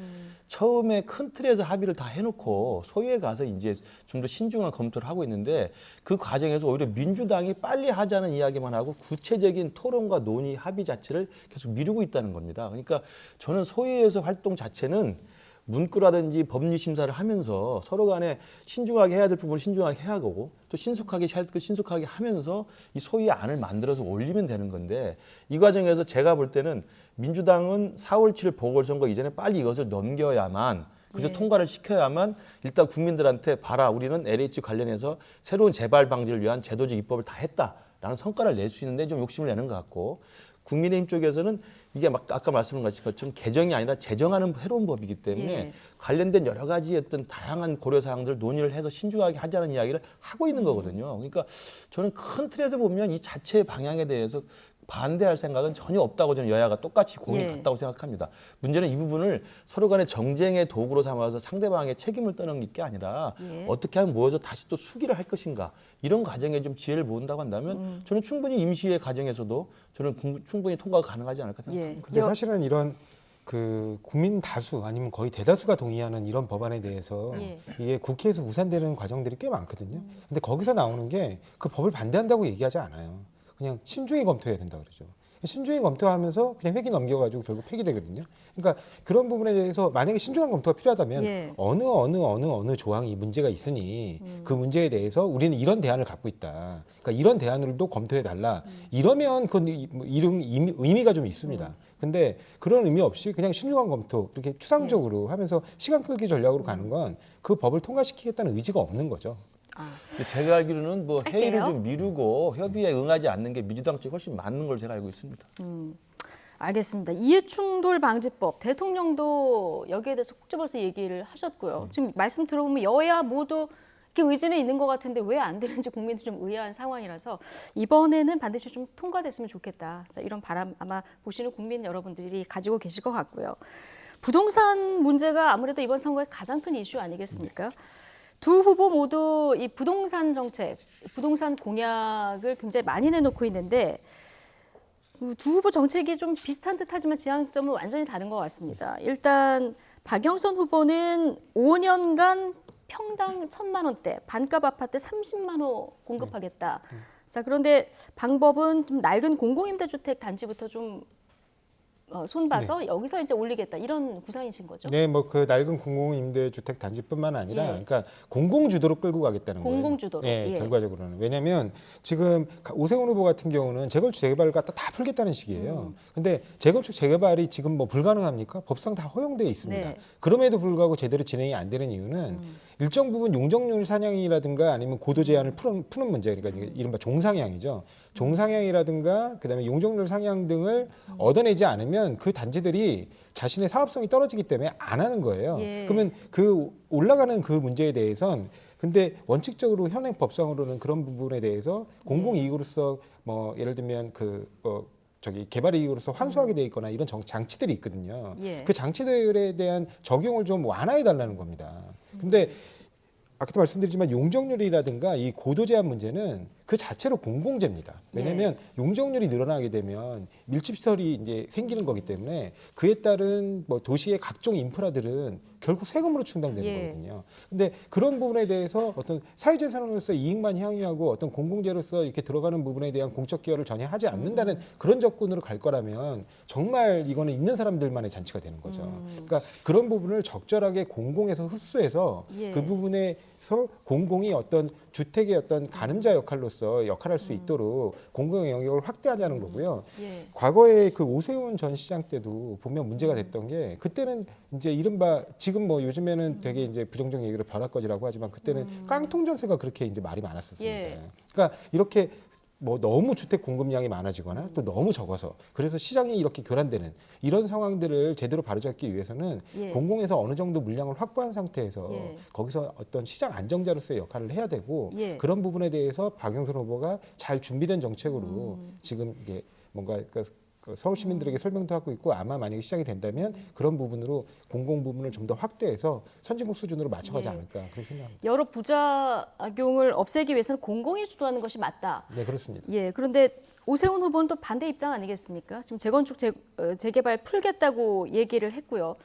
처음에 큰 틀에서 합의를 다 해놓고 소위에 가서 이제 좀 더 신중한 검토를 하고 있는데 그 과정에서 오히려 민주당이 빨리 하자는 이야기만 하고 구체적인 토론과 논의 합의 자체를 계속 미루고 있다는 겁니다. 그러니까 저는 소위에서 활동 자체는 문구라든지 법리 심사를 하면서 서로 간에 신중하게 해야 될 부분을 신중하게 해야 하고 또 신속하게 할 것 신속하게 하면서 이 소위의 안을 만들어서 올리면 되는 건데 이 과정에서 제가 볼 때는 민주당은 4월 7일 보궐선거 이전에 빨리 이것을 넘겨야만 그래서 통과를 시켜야만 일단 국민들한테 봐라 우리는 LH 관련해서 새로운 재발 방지를 위한 제도적 입법을 다 했다라는 성과를 낼 수 있는데 좀 욕심을 내는 것 같고 국민의힘 쪽에서는 이게 막 아까 말씀하신 것처럼 개정이 아니라 제정하는 새로운 법이기 때문에 예. 관련된 여러 가지 어떤 다양한 고려 사항들을 논의를 해서 신중하게 하자는 이야기를 하고 있는 거거든요. 그러니까 저는 큰 틀에서 보면 이 자체의 방향에 대해서 반대할 생각은 전혀 없다고 저는 여야가 똑같이 공이 예. 같다고 생각합니다. 문제는 이 부분을 서로 간의 정쟁의 도구로 삼아서 상대방의 책임을 떠넘길 게 아니라 예. 어떻게 하면 모여서 다시 또 수기를 할 것인가 이런 과정에 좀 지혜를 모은다고 한다면 저는 충분히 임시의 과정에서도 저는 충분히 통과가 가능하지 않을까 생각합니다. 근데 사실은 이런 그 국민 다수 아니면 거의 대다수가 동의하는 이런 법안에 대해서 예. 이게 국회에서 무산되는 과정들이 꽤 많거든요. 근데 거기서 나오는 게 그 법을 반대한다고 얘기하지 않아요. 그냥 신중히 검토해야 된다고 그러죠. 신중히 검토하면서 그냥 회기 넘겨가지고 결국 폐기되거든요. 그러니까 그런 부분에 대해서 만약에 신중한 검토가 필요하다면 예. 어느 조항이 문제가 있으니 그 문제에 대해서 우리는 이런 대안을 갖고 있다. 그러니까 이런 대안을도 검토해 달라. 이러면 그건 이런 의미가 좀 있습니다. 근데 그런 의미 없이 그냥 신중한 검토 이렇게 추상적으로 하면서 시간 끌기 전략으로 가는 건 그 법을 통과시키겠다는 의지가 없는 거죠. 제가 알기로는 뭐 짧게요. 회의를 좀 미루고 협의에 응하지 않는 게 민주당 쪽이 훨씬 맞는 걸로 제가 알고 있습니다. 알겠습니다. 이해충돌 방지법 대통령도 여기에 대해서 콕 집어서 얘기를 하셨고요. 지금 말씀 들어보면 여야 모두 이렇게 의지는 있는 것 같은데 왜 안 되는지 국민도 좀 의아한 상황이라서 이번에는 반드시 좀 통과됐으면 좋겠다. 자, 이런 바람 아마 보시는 국민 여러분들이 가지고 계실 것 같고요. 부동산 문제가 아무래도 이번 선거의 가장 큰 이슈 아니겠습니까? 두 후보 모두 이 부동산 정책, 부동산 공약을 굉장히 많이 내놓고 있는데 두 후보 정책이 좀 비슷한 듯하지만 지향점은 완전히 다른 것 같습니다. 일단 박영선 후보는 5년간 평당 1,000만 원대, 반값 아파트 30만 호 공급하겠다. 자, 그런데 방법은 좀 낡은 공공임대주택 단지부터 좀 손봐서 여기서 이제 올리겠다 이런 구상이신 거죠? 네, 뭐 그 낡은 공공임대주택 단지뿐만 아니라, 예. 그러니까 공공주도로 끌고 가겠다는 거예요. 공공주도로. 예, 예. 결과적으로는. 왜냐하면 지금 오세훈 후보 같은 경우는 재건축 재개발을 갖다 다 풀겠다는 식이에요. 근데 재건축 재개발이 지금 뭐 불가능합니까? 법상 다 허용되어 있습니다. 네. 그럼에도 불구하고 제대로 진행이 안 되는 이유는 일정 부분 용적률 사냥이라든가 아니면 고도 제한을 푸는 문제, 그러니까 이른바 종상향이죠. 종상향이라든가 그다음에 용적률 상향 등을 얻어내지 않으면 그 단지들이 자신의 사업성이 떨어지기 때문에 안 하는 거예요. 예. 그러면 그 올라가는 그 문제에 대해선 근데 원칙적으로 현행 법상으로는 그런 부분에 대해서 공공이익으로서 뭐 예를 들면 개발 이익으로서 환수하게 돼 있거나 이런 장치들이 있거든요. 예. 그 장치들에 대한 적용을 좀 완화해 달라는 겁니다. 근데 아까도 말씀드리지만 용적률이라든가 이 고도 제한 문제는 그 자체로 공공재입니다. 왜냐하면 용적률이 늘어나게 되면 밀집시설이 이제 생기는 거기 때문에 그에 따른 뭐 도시의 각종 인프라들은 결국 세금으로 충당되는 예. 거거든요. 근데 그런 부분에 대해서 어떤 사회재산으로서 이익만 향유하고 어떤 공공재로서 이렇게 들어가는 부분에 대한 공적 기여를 전혀 하지 않는다는 그런 접근으로 갈 거라면 정말 이거는 있는 사람들만의 잔치가 되는 거죠. 그러니까 그런 부분을 적절하게 공공에서 흡수해서 예. 그 부분에서 공공이 어떤 주택의 어떤 가늠자 역할로서 역할할 수 있도록 공공의 영역을 확대하자는 거고요. 예. 과거에 그 오세훈 전 시장 때도 보면 문제가 됐던 게 그때는 이제 이른바 지금 뭐 요즘에는 되게 이제 부정적 얘기를 벼락거지라고 하지만 그때는 깡통 전세가 그렇게 이제 말이 많았었습니다. 예. 그러니까 이렇게 뭐 너무 주택 공급량이 많아지거나 또 너무 적어서 그래서 시장이 이렇게 교란되는 이런 상황들을 제대로 바로잡기 위해서는 예. 공공에서 어느 정도 물량을 확보한 상태에서 예. 거기서 어떤 시장 안정자로서의 역할을 해야 되고 예. 그런 부분에 대해서 박영선 후보가 잘 준비된 정책으로 지금 이게 뭔가 그 서울 시민들에게 설명도 하고 있고 아마 만약에 시작이 된다면 그런 부분으로 공공 부분을 좀 더 확대해서 선진국 수준으로 맞춰가지 예. 않을까 그렇게 생각합니다. 여러 부작용을 없애기 위해서는 공공이 주도하는 것이 맞다. 네, 그렇습니다. 예, 그런데 오세훈 후보는 또 반대 입장 아니겠습니까? 지금 재건축 재개발 풀겠다고 얘기를 했고요.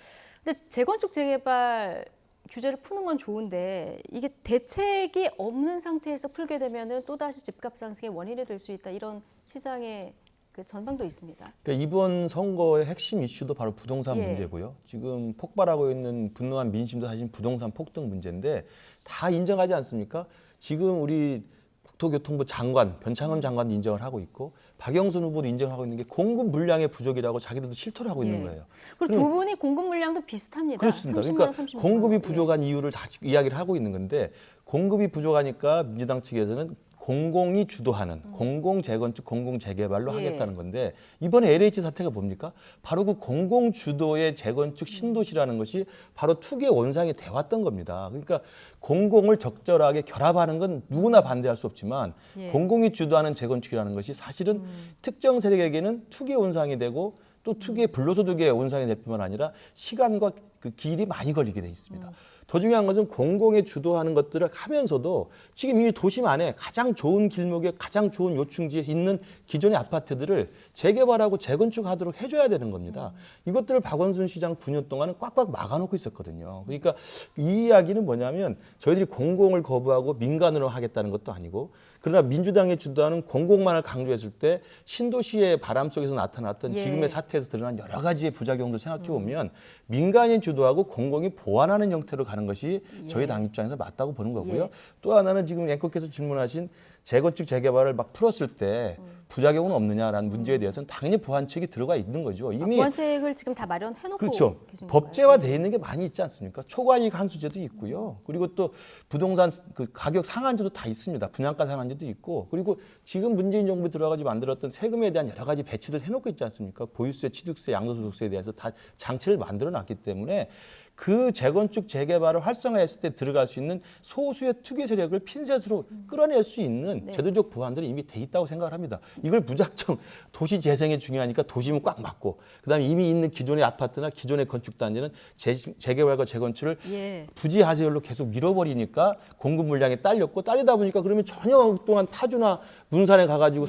근데 재건축 재개발 규제를 푸는 건 좋은데 이게 대책이 없는 상태에서 풀게 되면은 또다시 집값 상승의 원인이 될 수 있다. 이런 시장의 그 전망도 있습니다. 그러니까 이번 선거의 핵심 이슈도 바로 부동산 예. 문제고요. 지금 폭발하고 있는 분노한 민심도 사실 부동산 폭등 문제인데 다 인정하지 않습니까? 지금 우리 국토교통부 장관, 변창흠 장관도 인정을 하고 있고 박영선 후보도 인정하고 있는 게 공급 물량의 부족이라고 자기들도 실토를 하고 있는 거예요. 그리고 두 분이 공급 물량도 비슷합니다. 그렇습니다. 30만 그러니까 원, 36만 공급이 원. 부족한 이유를 다 이야기를 하고 있는 건데 공급이 부족하니까 민주당 측에서는 공공이 주도하는 공공 재건축, 공공 재개발로 예. 하겠다는 건데 이번에 LH 사태가 뭡니까? 바로 그 공공 주도의 재건축 신도시라는 것이 바로 투기의 원상이 돼왔던 겁니다. 그러니까 공공을 적절하게 결합하는 건 누구나 반대할 수 없지만 예. 공공이 주도하는 재건축이라는 것이 사실은 특정 세력에게는 투기의 원상이 되고 또 투기의 불로소득의 원상이 될 뿐만 아니라 시간과 그 길이 많이 걸리게 돼 있습니다. 더 중요한 것은 공공에 주도하는 것들을 하면서도 지금 이미 도심 안에 가장 좋은 길목에 가장 좋은 요충지에 있는 기존의 아파트들을 재개발하고 재건축하도록 해줘야 되는 겁니다. 이것들을 박원순 시장 9년 동안은 꽉꽉 막아놓고 있었거든요. 그러니까 이 이야기는 뭐냐면 저희들이 공공을 거부하고 민간으로 하겠다는 것도 아니고 그러나 민주당이 주도하는 공공만을 강조했을 때 신도시의 바람 속에서 나타났던 예. 지금의 사태에서 드러난 여러 가지의 부작용도 생각해 보면 민간이 주도하고 공공이 보완하는 형태로 가는 것이 저희 당 입장에서 맞다고 보는 거고요. 예. 또 하나는 지금 앵커께서 질문하신 재건축 재개발을 막 풀었을 때 부작용은 없느냐라는 문제에 대해서는 당연히 보완책이 들어가 있는 거죠. 이미 보완책을 지금 다 마련해놓고 그렇죠. 계신 건가요? 법제화되어 있는 게 많이 있지 않습니까? 초과이익 환수제도 있고요. 그리고 또 부동산 그 가격 상한제도 다 있습니다. 분양가 상한제도 있고 그리고 지금 문재인 정부 들어가지고 만들었던 세금에 대한 여러 가지 배치들 해놓고 있지 않습니까? 보유세, 취득세, 양도소득세에 대해서 다 장치를 만들어놨기 때문에 그 재건축 재개발을 활성화했을 때 들어갈 수 있는 소수의 투기 세력을 핀셋으로 끌어낼 수 있는 제도적 보완들이 이미 돼 있다고 생각을 합니다. 이걸 무작정 도시 재생이 중요하니까 도심은 꽉 막고 그다음에 이미 있는 기존의 아파트나 기존의 건축 단지는 재개발과 재건축을 예. 부지하세열로 계속 밀어버리니까 공급 물량이 딸리다 보니까 그러면 전혀 동안 파주나 문산에 가가지고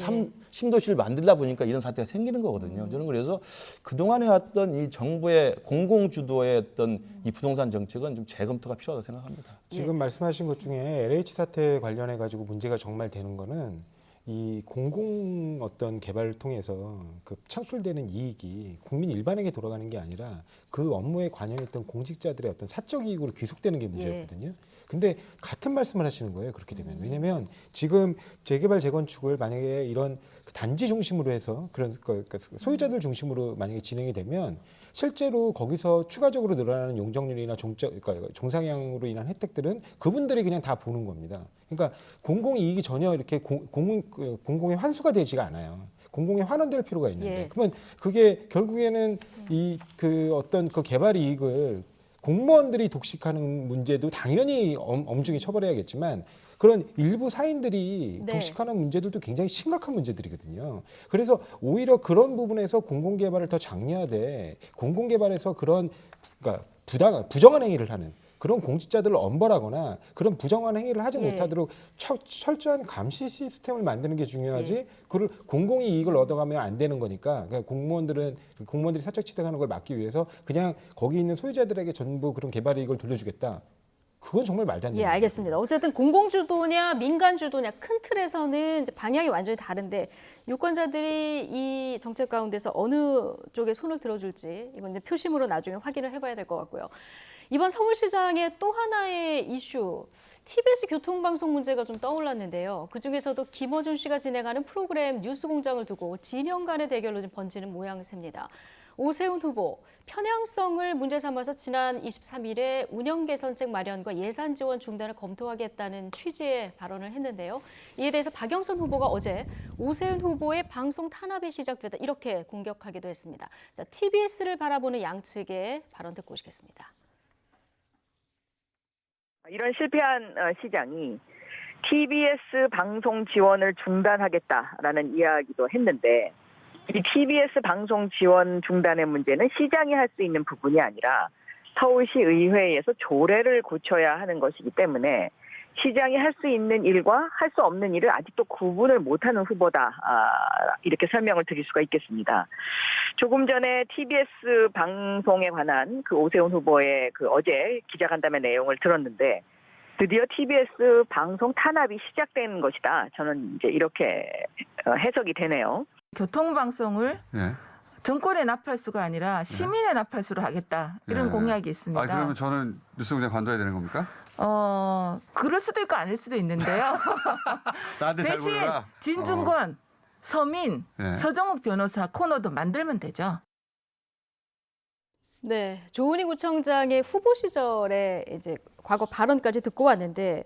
신도시를 만들다 보니까 이런 사태가 생기는 거거든요. 저는 그래서 그동안 해왔던 이 정부의 공공주도의 어떤 이 부동산 정책은 좀 재검토가 필요하다고 생각합니다. 지금 말씀하신 것 중에 LH 사태 관련해 가지고 문제가 정말 되는 거는 이 공공 어떤 개발을 통해서 그 창출되는 이익이 국민 일반에게 돌아가는 게 아니라 그 업무에 관여했던 공직자들의 어떤 사적 이익으로 귀속되는 게 문제였거든요. 근데 같은 말씀을 하시는 거예요. 그렇게 되면. 왜냐하면 지금 재개발 재건축을 만약에 이런 단지 중심으로 해서 그런 그러니까 소유자들 중심으로 만약에 진행이 되면 실제로 거기서 추가적으로 늘어나는 용적률이나 그러니까 종상향으로 인한 혜택들은 그분들이 그냥 다 보는 겁니다. 그러니까 공공 이익이 전혀 이렇게 공공의 환수가 되지가 않아요. 공공에 환원될 필요가 있는데 예. 그러면 그게 결국에는 이 그 어떤 그 개발 이익을 공무원들이 독식하는 문제도 당연히 엄중히 처벌해야겠지만 그런 일부 사인들이 네. 독식하는 문제들도 굉장히 심각한 문제들이거든요. 그래서 오히려 그런 부분에서 공공개발을 더 장려하되 공공개발에서 그런 그러니까 부정한 행위를 하는 그런 공직자들을 엄벌하거나 그런 부정한 행위를 하지 예. 못하도록 철저한 감시 시스템을 만드는 게 중요하지 예. 그걸 공공이 이익을 얻어가면 안 되는 거니까 그러니까 공무원들이 사적 취득하는 걸 막기 위해서 그냥 거기 있는 소유자들에게 전부 그런 개발 이익을 돌려주겠다. 그건 정말 말도 안 되는 예, 알겠습니다. 어쨌든 공공주도냐 민간주도냐 큰 틀에서는 이제 방향이 완전히 다른데 유권자들이 이 정책 가운데서 어느 쪽에 손을 들어줄지 이건 이제 표심으로 나중에 확인을 해봐야 될 것 같고요. 이번 서울시장의 또 하나의 이슈, TBS 교통방송 문제가 좀 떠올랐는데요. 그중에서도 김어준 씨가 진행하는 프로그램 뉴스공장을 두고 진영 간의 대결로 좀 번지는 모양새입니다. 오세훈 후보, 편향성을 문제 삼아서 지난 23일에 운영 개선책 마련과 예산 지원 중단을 검토하겠다는 취지의 발언을 했는데요. 이에 대해서 박영선 후보가 어제 오세훈 후보의 방송 탄압이 시작되다 이렇게 공격하기도 했습니다. 자, TBS를 바라보는 양측의 발언 듣고 오시겠습니다. 이런 실패한 시장이 TBS 방송 지원을 중단하겠다라는 이야기도 했는데 이 TBS 방송 지원 중단의 문제는 시장이 할 수 있는 부분이 아니라 서울시 의회에서 조례를 고쳐야 하는 것이기 때문에 시장이 할 수 있는 일과 할 수 없는 일을 아직도 구분을 못하는 후보다 이렇게 설명을 드릴 수가 있겠습니다. 조금 전에 TBS 방송에 관한 그 오세훈 후보의 그 어제 기자간담회 내용을 들었는데 드디어 TBS 방송 탄압이 시작된 것이다. 저는 이제 이렇게 해석이 되네요. 교통방송을 정권의 나팔수가 아니라 시민의 나팔수로 하겠다. 이런 공약이 있습니다. 그러면 저는 뉴스공장 관둬야 되는 겁니까? 그럴 수도 있고 아닐 수도 있는데요. 대신 진중권, 서민, 서정욱 변호사 코너도 만들면 되죠. 네, 조은희 구청장의 후보 시절에 이제 과거 발언까지 듣고 왔는데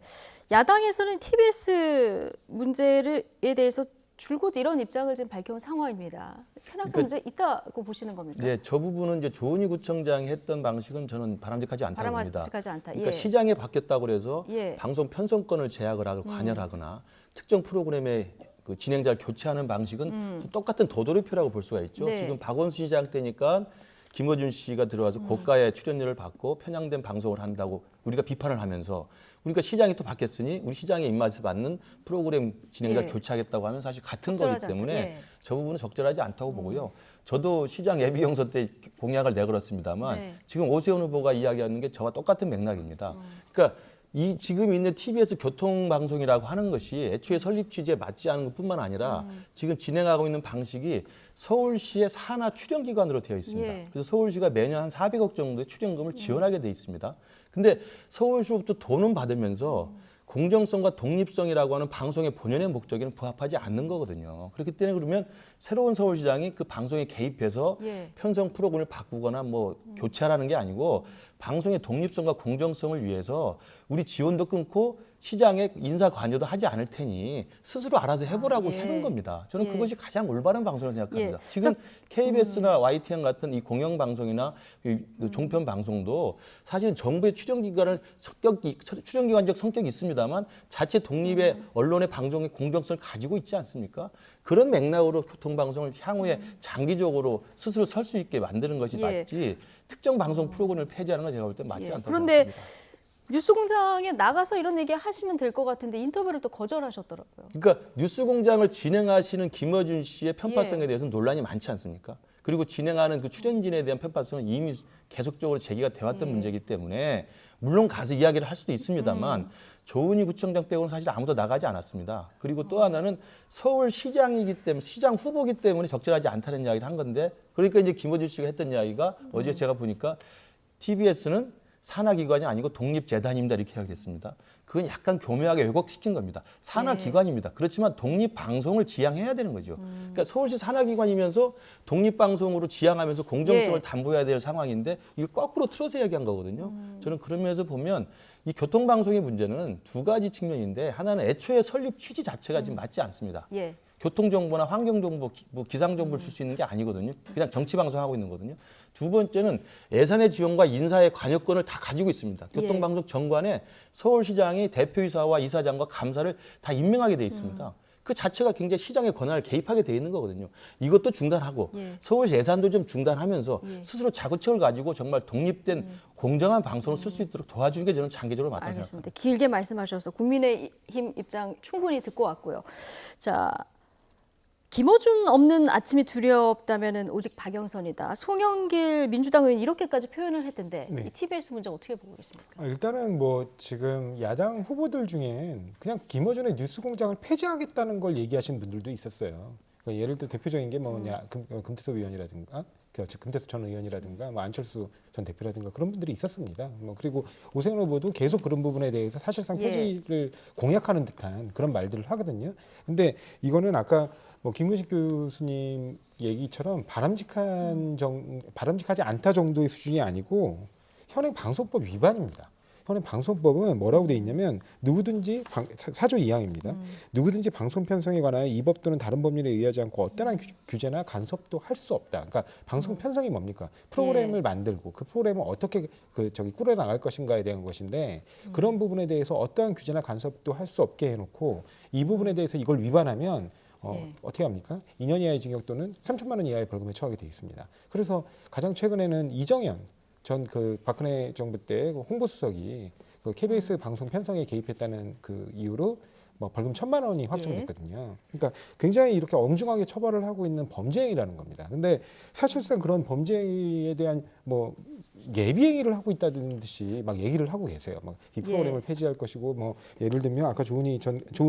야당에서는 TBS 문제에 대해서 줄곧 이런 입장을 지금 밝혀온 상황입니다. 편향성 문제 있다고 보시는 겁니까? 네, 저 부분은 이제 조은희 구청장이 했던 방식은 저는 바람직하지 않다고 봅니다. 바람직하지 않다. 그러니까 예. 시장에 바뀌었다고 해서 예. 방송 편성권을 제약을 하거나 관여를 하거나 특정 프로그램의 그 진행자를 교체하는 방식은 똑같은 도돌이표라고 볼 수가 있죠. 네. 지금 박원순 시장 때니까 김어준 씨가 들어와서 고가의 출연료를 받고 편향된 방송을 한다고 우리가 비판을 하면서 우리가 시장이 또 바뀌었으니 우리 시장의 입맛에 맞는 프로그램 진행자 예. 교체하겠다고 하면 사실 같은 거기 적절하지 때문에 않다. 예. 저 부분은 적절하지 않다고 보고요. 저도 시장 예비 경선 때 공약을 내걸었습니다만 네. 지금 오세훈 후보가 이야기하는 게 저와 똑같은 맥락입니다. 그러니까 이 지금 있는 TBS 교통방송이라고 하는 것이 애초에 설립 취지에 맞지 않은 것뿐만 아니라 지금 진행하고 있는 방식이 서울시의 산하 출연기관으로 되어 있습니다. 예. 그래서 서울시가 매년 한 400억 정도의 출연금을 지원하게 돼 있습니다. 근데 서울시로부터 돈은 받으면서 공정성과 독립성이라고 하는 방송의 본연의 목적에는 부합하지 않는 거거든요. 그렇기 때문에 그러면 새로운 서울시장이 그 방송에 개입해서 예. 편성 프로그램을 바꾸거나 뭐 교체하라는 게 아니고 방송의 독립성과 공정성을 위해서 우리 지원도 끊고 시장의 인사 관여도 하지 않을 테니 스스로 알아서 해보라고 예. 하는 겁니다. 저는 예. 그것이 가장 올바른 방송이라고 생각합니다. 예. 지금 KBS나 YTN 같은 이 공영방송이나 이 종편 방송도 사실은 정부의 출연기관적 성격이 있습니다만 자체 독립의 언론의 방송의 공정성을 가지고 있지 않습니까? 그런 맥락으로 교통방송을 향후에 장기적으로 스스로 설 수 있게 만드는 것이 예. 맞지 특정 방송 프로그램을 폐지하는 건 제가 볼 때 맞지 예. 않다고 그런데 생각합니다. 뉴스공장에 나가서 이런 얘기 하시면 될 것 같은데 인터뷰를 또 거절하셨더라고요. 그러니까 뉴스공장을 진행하시는 김어준 씨의 편파성에 예. 대해서는 논란이 많지 않습니까? 그리고 진행하는 그 출연진에 대한 편파성은 이미 계속적으로 제기가 되어왔던 문제이기 때문에 물론 가서 이야기를 할 수도 있습니다만 조은희 구청장 빼고는 사실 아무도 나가지 않았습니다. 그리고 또 하나는 서울시장이기 때문에 시장 후보기 때문에 적절하지 않다는 이야기를 한 건데 그러니까 이제 김어준 씨가 했던 이야기가 어제 제가 보니까 TBS는 산하기관이 아니고 독립재단입니다 이렇게 이야기했습니다. 그건 약간 교묘하게 왜곡시킨 겁니다. 산하기관입니다. 그렇지만 독립방송을 지향해야 되는 거죠. 그러니까 서울시 산하기관이면서 독립방송으로 지향하면서 공정성을 예. 담보해야 될 상황인데 이걸 거꾸로 틀어서 이야기한 거거든요. 저는 그런 면에서 보면 이 교통방송의 문제는 두 가지 측면인데 하나는 애초에 설립 취지 자체가 지금 맞지 않습니다. 예. 교통정보나 환경정보, 뭐 기상정보를 줄 수 있는 게 아니거든요. 그냥 정치방송하고 있는 거거든요. 두 번째는 예산의 지원과 인사의 관여권을 다 가지고 있습니다. 교통방송 정관에 서울시장이 대표이사와 이사장과 감사를 다 임명하게 돼 있습니다. 그 자체가 굉장히 시장의 권한을 개입하게 돼 있는 거거든요. 이것도 중단하고 서울시 예산도 좀 중단하면서 스스로 자구책을 가지고 정말 독립된 공정한 방송을 쓸 수 있도록 도와주는 게 저는 장기적으로 맞다고 생각합니다. 알겠습니다. 길게 말씀하셔서 국민의힘 입장 충분히 듣고 왔고요. 자, 김어준 없는 아침이 두렵다면은 오직 박영선이다. 송영길 민주당 의원이 이렇게까지 표현을 했던데 네. 이 TBS 문제 어떻게 보고 계십니까? 일단은 뭐 지금 야당 후보들 중엔 그냥 김어준의 뉴스공장을 폐지하겠다는 걸 얘기하신 분들도 있었어요. 그러니까 예를 들어 대표적인 게 뭐냐 금태섭 의원이라든가 금태섭 전 의원이라든가 뭐 안철수 전 대표라든가 그런 분들이 있었습니다. 뭐 그리고 오세훈 후보도 계속 그런 부분에 대해서 사실상 폐지를 공약하는 듯한 그런 말들을 하거든요. 근데 이거는 아까 뭐 김근식 교수님 얘기처럼 바람직하지 않다 정도의 수준이 아니고 현행 방송법 위반입니다. 현행 방송법은 뭐라고 돼 있냐면 누구든지 4조 2항입니다. 누구든지 방송 편성에 관하여 이 법 또는 다른 법률에 의하지 않고 어떠한 규제나 간섭도 할 수 없다. 그러니까 방송 편성이 뭡니까? 프로그램을 만들고 그 프로그램을 어떻게 꾸려 나갈 것인가에 대한 것인데 그런 부분에 대해서 어떠한 규제나 간섭도 할 수 없게 해놓고 이 부분에 대해서 이걸 위반하면 어떻게 합니까? 2년 이하의 징역 또는 3천만 원 이하의 벌금에 처하게 돼 있습니다. 그래서 가장 최근에는 이정현 전 그 박근혜 정부 때 홍보수석이 그 KBS 방송 편성에 개입했다는 그 이유로 뭐 벌금 1,000만 원이 확정됐거든요. 그러니까 굉장히 이렇게 엄중하게 처벌을 하고 있는 범죄행위라는 겁니다. 근데 사실상 그런 범죄에 대한 뭐 예비 행위를 하고 있다는 듯이 막 얘기를 하고 계세요. 막 이 프로그램을 폐지할 것이고 뭐 예를 들면 아까 조은희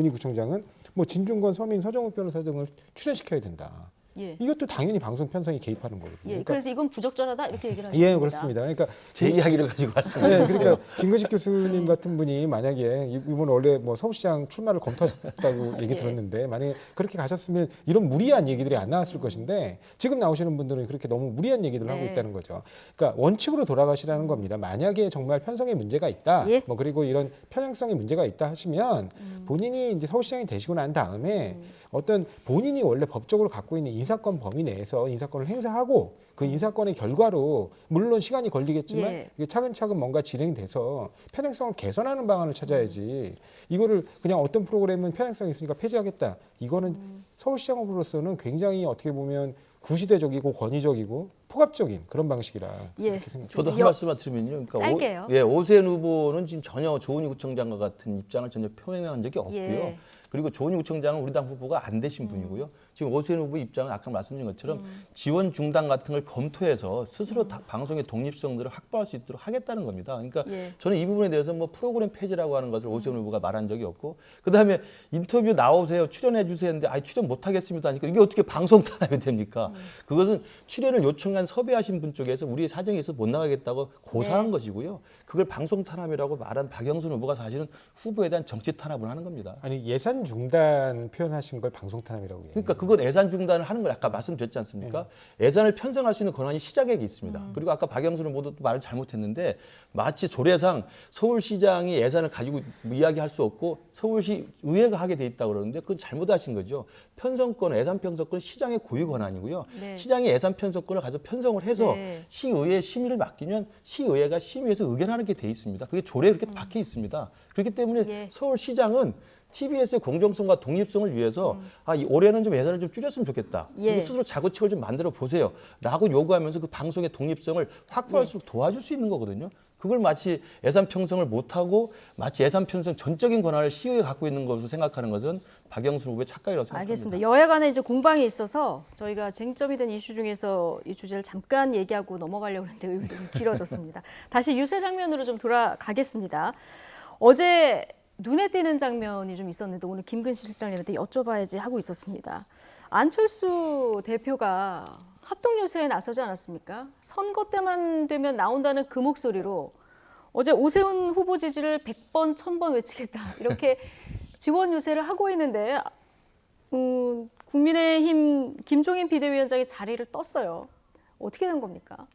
구청장은 뭐 진중권, 서민, 서정욱 변호사 등을 출연시켜야 된다. 예. 이것도 당연히 방송 편성이 개입하는 거거든요. 예, 그러니까 그래서 이건 부적절하다 이렇게 얘기를 하셨습니다. 예, 그렇습니다. 그러니까 제 이야기를 가지고 말씀하셨어요. 네, 그러니까 김근식 교수님 같은 분이 만약에 이분 원래 뭐 서울시장 출마를 검토하셨다고 얘기 들었는데 만약에 그렇게 가셨으면 이런 무리한 얘기들이 안 나왔을 것인데 지금 나오시는 분들은 그렇게 너무 무리한 얘기들을 하고 있다는 거죠. 그러니까 원칙으로 돌아가시라는 겁니다. 만약에 정말 편성에 문제가 있다, 뭐 그리고 이런 편향성에 문제가 있다 하시면 본인이 이제 서울시장이 되시고 난 다음에 어떤 본인이 원래 법적으로 갖고 있는 인사권 범위 내에서 인사권을 행사하고 그 인사권의 결과로 물론 시간이 걸리겠지만 이게 차근차근 뭔가 진행돼서 편향성을 개선하는 방안을 찾아야지 이거를 그냥 어떤 프로그램은 편향성이 있으니까 폐지하겠다. 이거는 서울시장 후보로서는 굉장히 어떻게 보면 구시대적이고 권위적이고 포갑적인 그런 방식이라 이렇게 생각합니다. 저도 한 말씀만 드리면요. 그러니까 짧게요. 오세훈 후보는 지금 전혀 조은희 구청장과 같은 입장을 전혀 표명한 적이 없고요. 예. 그리고 조은희 구청장은 우리 당 후보가 안 되신 분이고요. 지금 오세훈 후보 입장은 아까 말씀드린 것처럼 지원 중단 같은 걸 검토해서 스스로 방송의 독립성들을 확보할 수 있도록 하겠다는 겁니다. 그러니까 저는 이 부분에 대해서 뭐 프로그램 폐지라고 하는 것을 오세훈 후보가 말한 적이 없고 그다음에 인터뷰 나오세요. 출연해 주세요 했는데 출연 못 하겠습니다 하니까 이게 어떻게 방송 탄압이 됩니까? 그것은 출연을 요청한 섭외하신 분 쪽에서 우리의 사정이 있어서 못 나가겠다고 고사한 것이고요. 그걸 방송 탄압이라고 말한 박영선 후보가 사실은 후보에 대한 정치 탄압을 하는 겁니다. 아니 예산 중단 표현하신 걸 방송 탄압이라고 얘기해요. 그러니까 그건 예산 중단을 하는 걸 아까 말씀드렸지 않습니까? 예산을 편성할 수 있는 권한이 시장에게 있습니다. 그리고 아까 박영선 후보도 말을 잘못했는데 마치 조례상 서울시장이 예산을 가지고 이야기할 수 없고 서울시 의회가 하게 돼 있다고 그러는데 그건 잘못하신 거죠. 편성권, 예산 편성권은 시장의 고유 권한이고요. 시장이 예산 편성권을 가서 편성을 해서 시의회 심의를 맡기면 시의회가 심의해서 의견하는 게 돼 있습니다. 그게 조례에 그렇게 박혀 있습니다. 그렇기 때문에 서울시장은 TBS의 공정성과 독립성을 위해서 올해는 좀 예산을 좀 줄였으면 좋겠다. 그리고 스스로 자구책을 좀 만들어 보세요. 라고 요구하면서 그 방송의 독립성을 확보할수록 도와줄 수 있는 거거든요. 그걸 마치 예산 편성을 못하고 마치 예산 편성 전적인 권한을 시의회가 갖고 있는 것으로 생각하는 것은 박영선 후보의 착각이라고 생각합니다. 알겠습니다. 여야 간에 이제 공방이 있어서 저희가 쟁점이 된 이슈 중에서 이 주제를 잠깐 얘기하고 넘어가려고 했는데 의외로 길어졌습니다. 다시 유세 장면으로 좀 돌아가겠습니다. 어제 눈에 띄는 장면이 좀 있었는데 오늘 김근식 실장님한테 여쭤봐야지 하고 있었습니다. 안철수 대표가 합동유세에 나서지 않았습니까? 선거 때만 되면 나온다는 그 목소리로 어제 오세훈 후보 지지를 100번, 1000번 외치겠다 이렇게 지원 유세를 하고 있는데 국민의힘 김종인 비대위원장이 자리를 떴어요. 어떻게 된 겁니까?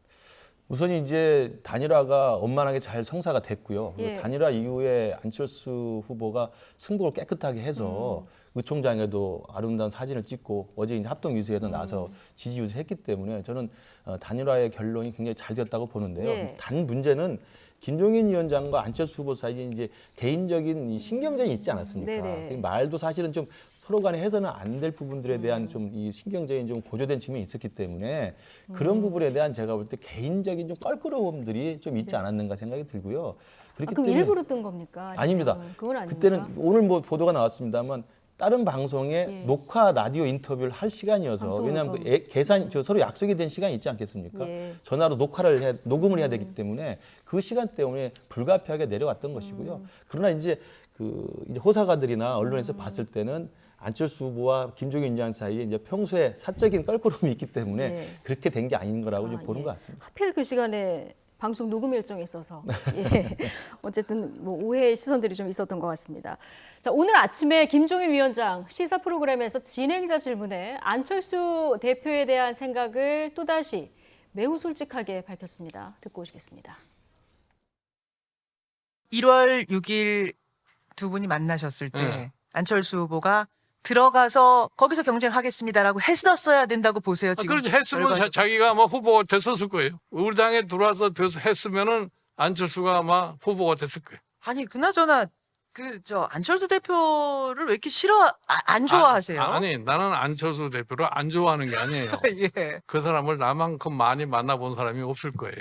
우선 이제 단일화가 원만하게 잘 성사가 됐고요. 단일화 이후에 안철수 후보가 승복을 깨끗하게 해서 의총장에도 아름다운 사진을 찍고 어제 이제 합동 유세에도 나서 지지 유세했기 때문에 저는 단일화의 결론이 굉장히 잘 됐다고 보는데요. 단 문제는 김종인 위원장과 안철수 후보 사이에 이제 개인적인 이 신경전이 있지 않았습니까? 말도 사실은 좀 서로 간에 해서는 안 될 부분들에 대한 좀 이 신경전이 좀 고조된 측면이 있었기 때문에 그런 부분에 대한 제가 볼 때 개인적인 좀 껄끄러움들이 좀 있지 않았는가 생각이 들고요. 그렇기 그럼 때문에 일부러 뜬 겁니까? 아닙니다. 그건 아닙니까? 그때는 오늘 뭐 보도가 나왔습니다만 다른 방송에 녹화 라디오 인터뷰를 할 시간이어서 왜냐하면 그 서로 약속이 된 시간이 있지 않겠습니까? 전화로 녹음을 해야 되기 때문에 그 시간 때문에 불가피하게 내려왔던 것이고요. 그러나 이제 이제 호사가들이나 언론에서 봤을 때는 안철수 후보와 김종인 위원장 사이에 이제 평소에 사적인 껄끄러움이 있기 때문에 그렇게 된 게 아닌 거라고 좀 보는 것 같습니다. 하필 그 시간에 방송 녹음 일정이 있어서 어쨌든 뭐 오해의 시선들이 좀 있었던 것 같습니다. 자, 오늘 아침에 김종인 위원장 시사 프로그램에서 진행자 질문에 안철수 대표에 대한 생각을 또다시 매우 솔직하게 밝혔습니다. 듣고 오시겠습니다. 1월 6일 두 분이 만나셨을 때 안철수 후보가 들어가서 거기서 경쟁하겠습니다라고 했었어야 된다고 보세요. 지금 그렇지 했으면 자기가 아마 후보가 됐었을 거예요. 우리 당에 들어와서 했으면은 안철수가 아마 후보가 됐을 거예요. 아니 그나저나 안철수 대표를 왜 이렇게 안 좋아하세요? 아니 나는 안철수 대표를 안 좋아하는 게 아니에요. 그 사람을 나만큼 많이 만나본 사람이 없을 거예요.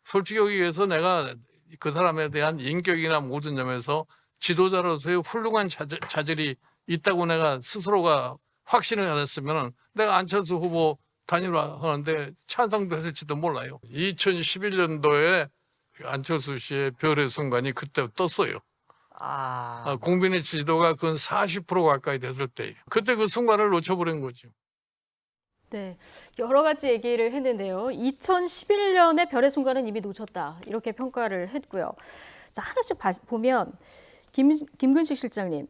솔직히 여기에서 내가 그 사람에 대한 인격이나 모든 점에서 지도자로서의 훌륭한 자질이 있다고 내가 스스로가 확신을 가졌으면 내가 안철수 후보 단일화하는데 찬성도 했을지도 몰라요. 2011년도에 안철수 씨의 별의 순간이 그때 떴어요. 국민의 지지도가 그 40% 가까이 됐을 때예요. 그때 그 순간을 놓쳐버린 거죠. 네, 여러 가지 얘기를 했는데요. 2011년에 별의 순간은 이미 놓쳤다 이렇게 평가를 했고요. 자, 하나씩 보면 김근식 실장님,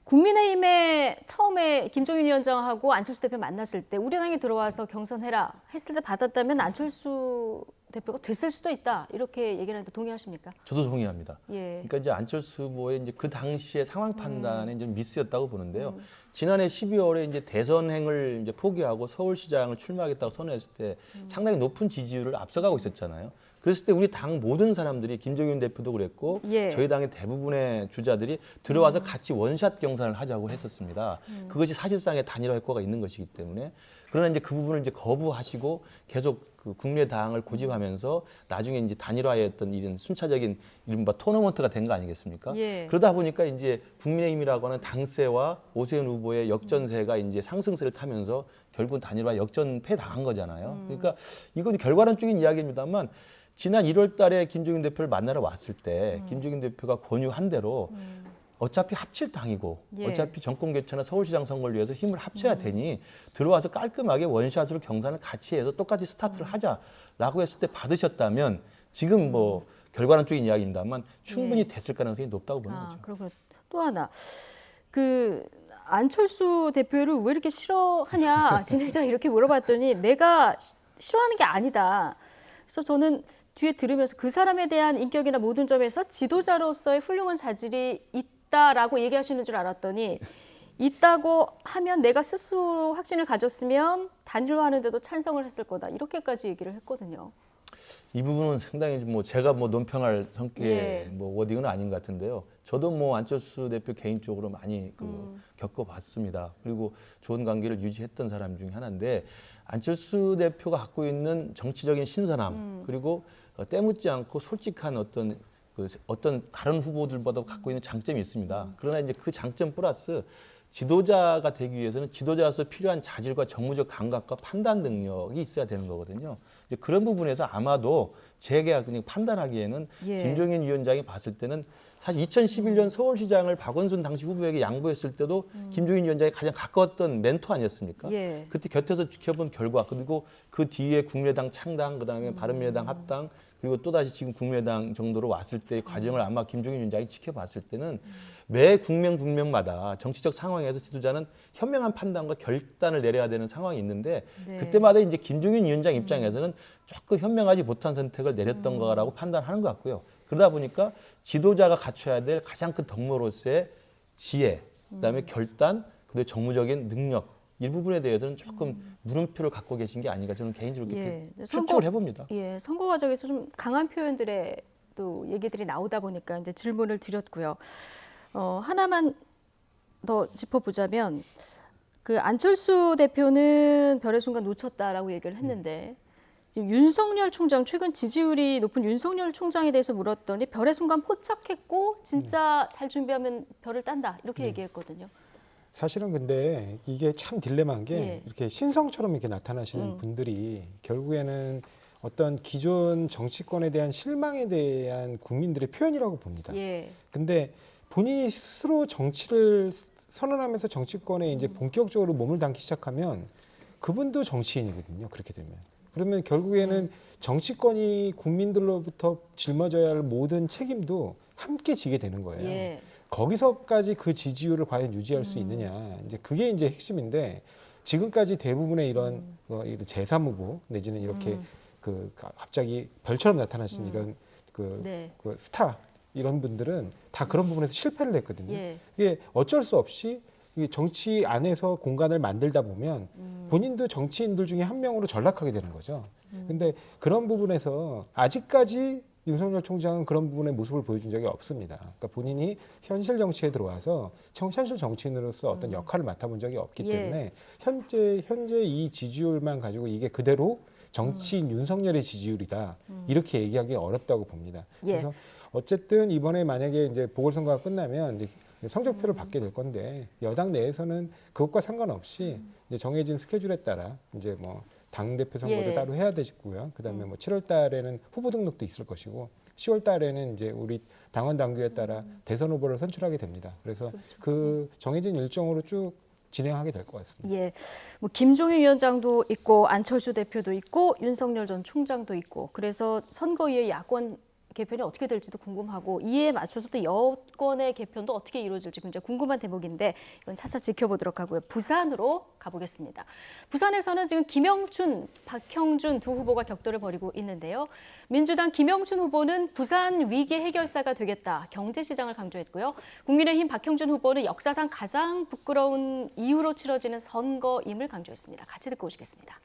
국민의힘에 처음에 김종인 위원장하고 안철수 대표 만났을 때 우리 당에 들어와서 경선해라 했을 때 받았다면 안철수 대표가 됐을 수도 있다 이렇게 얘기를 하는데 동의하십니까? 저도 동의합니다. 예. 그러니까 이제 안철수 후보의 이제 그 당시의 상황 판단에 이제 미스였다고 보는데요. 지난해 12월에 이제 대선행을 이제 포기하고 서울시장을 출마하겠다고 선언했을 때 상당히 높은 지지율을 앞서가고 있었잖아요. 그랬을 때 우리 당 모든 사람들이 김종인 대표도 그랬고 예. 저희 당의 대부분의 주자들이 들어와서 같이 원샷 경선을 하자고 했었습니다. 그것이 사실상의 단일화 효과가 있는 것이기 때문에 그러나 이제 그 부분을 이제 거부하시고 계속 그 국민의당을 고집하면서 나중에 이제 단일화의 어떤 이런 순차적인 이른바 토너먼트가 된 거 아니겠습니까? 예. 그러다 보니까 이제 국민의힘이라고 하는 당세와 오세훈 후보의 역전세가 이제 상승세를 타면서 결국은 단일화 역전패 당한 거잖아요. 그러니까 이건 결과론적인 이야기입니다만 지난 1월 달에 김종인 대표를 만나러 왔을 때 김종인 대표가 권유한 대로 어차피 합칠 당이고 예. 어차피 정권 교체나 서울시장 선거를 위해서 힘을 합쳐야 되니 들어와서 깔끔하게 원샷으로 경선을 같이 해서 똑같이 스타트를 하자라고 했을 때 받으셨다면 지금 뭐 결과론적인 이야기입니다만 충분히 됐을 가능성이 높다고 보는 거죠. 그리고 또 하나, 그 안철수 대표를 왜 이렇게 싫어하냐 진행자가 이렇게 물어봤더니 내가 싫어하는 게 아니다. 그래서 저는 뒤에 들으면서 그 사람에 대한 인격이나 모든 점에서 지도자로서의 훌륭한 자질이 있다라고 얘기하시는 줄 알았더니 있다고 하면 내가 스스로 확신을 가졌으면 단일화하는데도 찬성을 했을 거다. 이렇게까지 얘기를 했거든요. 이 부분은 상당히 뭐 제가 뭐 논평할 성격의 예. 뭐 워딩은 아닌 것 같은데요. 저도 뭐 안철수 대표 개인적으로 많이 겪어봤습니다. 그리고 좋은 관계를 유지했던 사람 중에 하나인데 안철수 대표가 갖고 있는 정치적인 신선함 그리고 때묻지 않고 솔직한 어떤 다른 후보들보다 갖고 있는 장점이 있습니다. 그러나 이제 그 장점 플러스 지도자가 되기 위해서는 지도자로서 필요한 자질과 정무적 감각과 판단 능력이 있어야 되는 거거든요. 이제 그런 부분에서 아마도 제가 그냥 판단하기에는 예. 김종인 위원장이 봤을 때는 사실 2011년 서울시장을 박원순 당시 후보에게 양보했을 때도 김종인 위원장이 가장 가까웠던 멘토 아니었습니까? 예. 그때 곁에서 지켜본 결과 그리고 그 뒤에 국민의당 창당 그다음에 바른미래당 합당 그리고 또다시 지금 국민의당 정도로 왔을 때의 과정을 아마 김종인 위원장이 지켜봤을 때는 매 국면마다 정치적 상황에서 지도자는 현명한 판단과 결단을 내려야 되는 상황이 있는데 네. 그때마다 이제 김종인 위원장 입장에서는 조금 현명하지 못한 선택을 내렸던 거라고 판단하는 것 같고요. 그러다 보니까 지도자가 갖춰야 될 가장 큰 덕목으로서의 지혜, 그다음에 결단, 그리고 정무적인 능력 이 부분에 대해서는 조금 물음표를 갖고 계신 게 아닌가 저는 개인적으로 그렇게 추측을 해봅니다. 예, 선거 과정에서 좀 강한 표현들의 또 얘기들이 나오다 보니까 이제 질문을 드렸고요. 하나만 더 짚어보자면 그 안철수 대표는 별의 순간 놓쳤다라고 얘기를 했는데 지금 윤석열 총장 최근 지지율이 높은 윤석열 총장에 대해서 물었더니 별의 순간 포착했고 진짜 잘 준비하면 별을 딴다 이렇게 얘기했거든요. 사실은 근데 이게 참 딜레마인 게 예. 이렇게 신성처럼 이렇게 나타나시는 분들이 결국에는 어떤 기존 정치권에 대한 실망에 대한 국민들의 표현이라고 봅니다. 예. 근데 본인이 스스로 정치를 선언하면서 정치권에 이제 본격적으로 몸을 담기 시작하면 그분도 정치인이거든요. 그렇게 되면. 그러면 결국에는 정치권이 국민들로부터 짊어져야 할 모든 책임도 함께 지게 되는 거예요. 예. 거기서까지 그 지지율을 과연 유지할 수 있느냐. 이제 그게 이제 핵심인데 지금까지 대부분의 이런 제3 후보 내지는 이렇게 그 갑자기 별처럼 나타나신 이런 그 스타 이런 분들은 다 그런 부분에서 실패를 했거든요. 예. 이게 어쩔 수 없이 정치 안에서 공간을 만들다 보면 본인도 정치인들 중에 한 명으로 전락하게 되는 거죠. 근데 그런 부분에서 아직까지 윤석열 총장은 그런 부분의 모습을 보여준 적이 없습니다. 그러니까 본인이 현실 정치에 들어와서 현실 정치인으로서 어떤 역할을 맡아본 적이 없기 때문에 현재 이 지지율만 가지고 이게 그대로 정치인 윤석열의 지지율이다 이렇게 얘기하기 어렵다고 봅니다. 그래서 어쨌든 이번에 만약에 이제 보궐선거가 끝나면 이제 성적표를 받게 될 건데 여당 내에서는 그것과 상관없이 이제 정해진 스케줄에 따라 이제 뭐 당대표 선거도 따로 해야 되고요. 그다음에 뭐 7월 달에는 후보 등록도 있을 것이고 10월 달에는 이제 우리 당원 당규에 따라 대선 후보를 선출하게 됩니다. 그래서 그 정해진 일정으로 쭉 진행하게 될 것 같습니다. 예, 뭐 김종인 위원장도 있고 안철수 대표도 있고 윤석열 전 총장도 있고 그래서 선거위의 야권 개편이 어떻게 될지도 궁금하고 이에 맞춰서 또 여권의 개편도 어떻게 이루어질지 굉장히 궁금한 대목인데 이건 차차 지켜보도록 하고요. 부산으로 가보겠습니다. 부산에서는 지금 김영춘, 박형준 두 후보가 격돌을 벌이고 있는데요. 민주당 김영춘 후보는 부산 위기 해결사가 되겠다, 경제시장을 강조했고요. 국민의힘 박형준 후보는 역사상 가장 부끄러운 이유로 치러지는 선거임을 강조했습니다. 같이 듣고 오시겠습니다.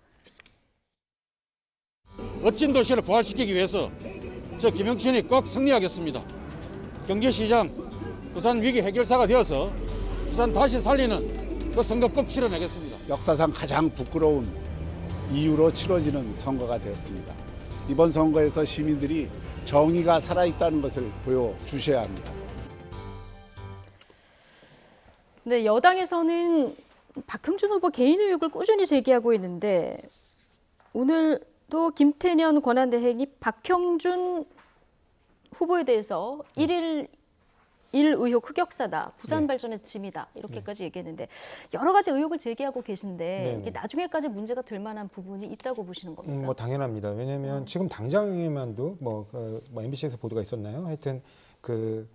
멋진 도시를 부활시키기 위해서 저 김영춘이 꼭 승리하겠습니다. 경제시장, 부산 위기 해결사가 되어서 부산 다시 살리는 그 선거 꼭 치러내겠습니다. 역사상 가장 부끄러운 이유로 치러지는 선거가 되었습니다. 이번 선거에서 시민들이 정의가 살아있다는 것을 보여주셔야 합니다. 네, 여당에서는 박형준 후보 개인 의혹을 꾸준히 제기하고 있는데 오늘도 김태년 권한대행이 박형준 후보에 대해서 일 의혹 흑역사다, 부산 발전의 짐이다 이렇게까지 얘기했는데 여러 가지 의혹을 제기하고 계신데 이게 나중에까지 문제가 될 만한 부분이 있다고 보시는 겁니까? 뭐 당연합니다. 왜냐하면 지금 당장에만도 뭐 MBC에서 보도가 있었나요? 하여튼 그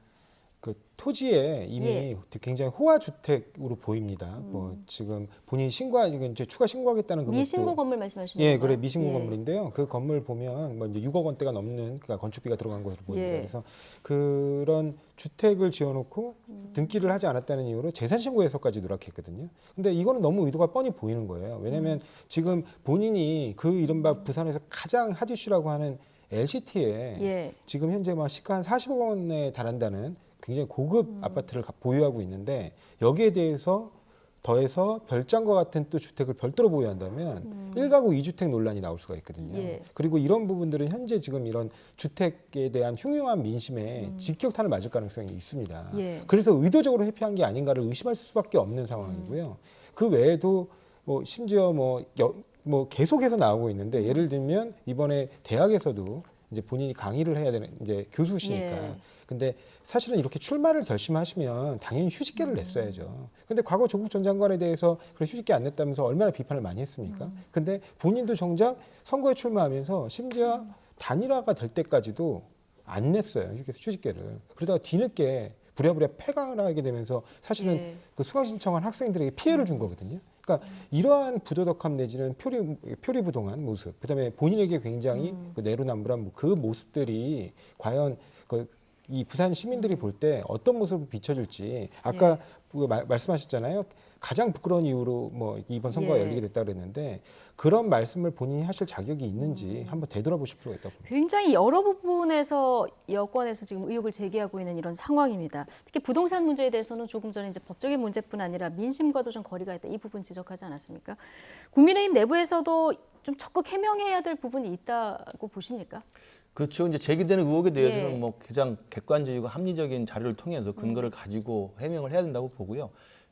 토지에 이미 굉장히 호화 주택으로 보입니다. 뭐 지금 본인이 이제 추가 신고하겠다는 것도 미신고 건물 말씀하시는 거예요? 예, 그래 미신고 건물인데요. 그 건물 보면 뭐 이제 6억 원대가 넘는 그러니까 건축비가 들어간 것으로 보입니다. 그래서 그런 주택을 지어놓고 등기를 하지 않았다는 이유로 재산 신고에서까지 누락했거든요. 근데 이거는 너무 의도가 뻔히 보이는 거예요. 왜냐하면 지금 본인이 그 이른바 부산에서 가장 핫 이슈라고 하는 LCT에 지금 현재 막 시가 한 40억 원에 달한다는 굉장히 고급 아파트를 보유하고 있는데 여기에 대해서 더해서 별장과 같은 또 주택을 별도로 보유한다면 1가구 2주택 논란이 나올 수가 있거든요. 그리고 이런 부분들은 현재 지금 이런 주택에 대한 흉흉한 민심에 직격탄을 맞을 가능성이 있습니다. 그래서 의도적으로 회피한 게 아닌가를 의심할 수밖에 없는 상황이고요. 그 외에도 뭐 심지어 뭐 계속해서 나오고 있는데 예를 들면 이번에 대학에서도 이제 본인이 강의를 해야 되는 이제 교수시니까. 근데 사실은 이렇게 출마를 결심하시면 당연히 휴직계를 냈어야죠. 근데 과거 조국 전 장관에 대해서 그런 휴직계 안 냈다면서 얼마나 비판을 많이 했습니까? 근데 본인도 정작 선거에 출마하면서 심지어 단일화가 될 때까지도 안 냈어요. 휴직계를. 그러다가 뒤늦게 부랴부랴 폐강을 하게 되면서 사실은 그 수강 신청한 학생들에게 피해를 준 거거든요. 그러니까 이러한 부도덕함 내지는 표리부동한 모습, 그다음에 본인에게 굉장히 내로남불한 그 모습들이 과연 이 부산 시민들이 볼 때 어떤 모습을 비춰줄지 아까 말씀하셨잖아요. 가장 부끄러운 이유로 뭐 이번 선거가 열리게 됐다 그랬는데 그런 말씀을 본인이 하실 자격이 있는지 한번 되돌아보실 필요가 있다고 봅니다. 굉장히 여러 부분에서 여권에서 지금 의혹을 제기하고 있는 이런 상황입니다. 특히 부동산 문제에 대해서는 조금 전에 이제 법적인 문제뿐 아니라 민심과도 좀 거리가 있다, 이 부분 지적하지 않았습니까? 국민의힘 내부에서도 좀 적극 해명해야 될 부분이 있다고 보십니까? 그렇죠. 이제 제기되는 의혹에 대해서는 뭐 가장 객관적이고 합리적인 자료를 통해서 근거를 가지고 해명을 해야 된다고 보고요.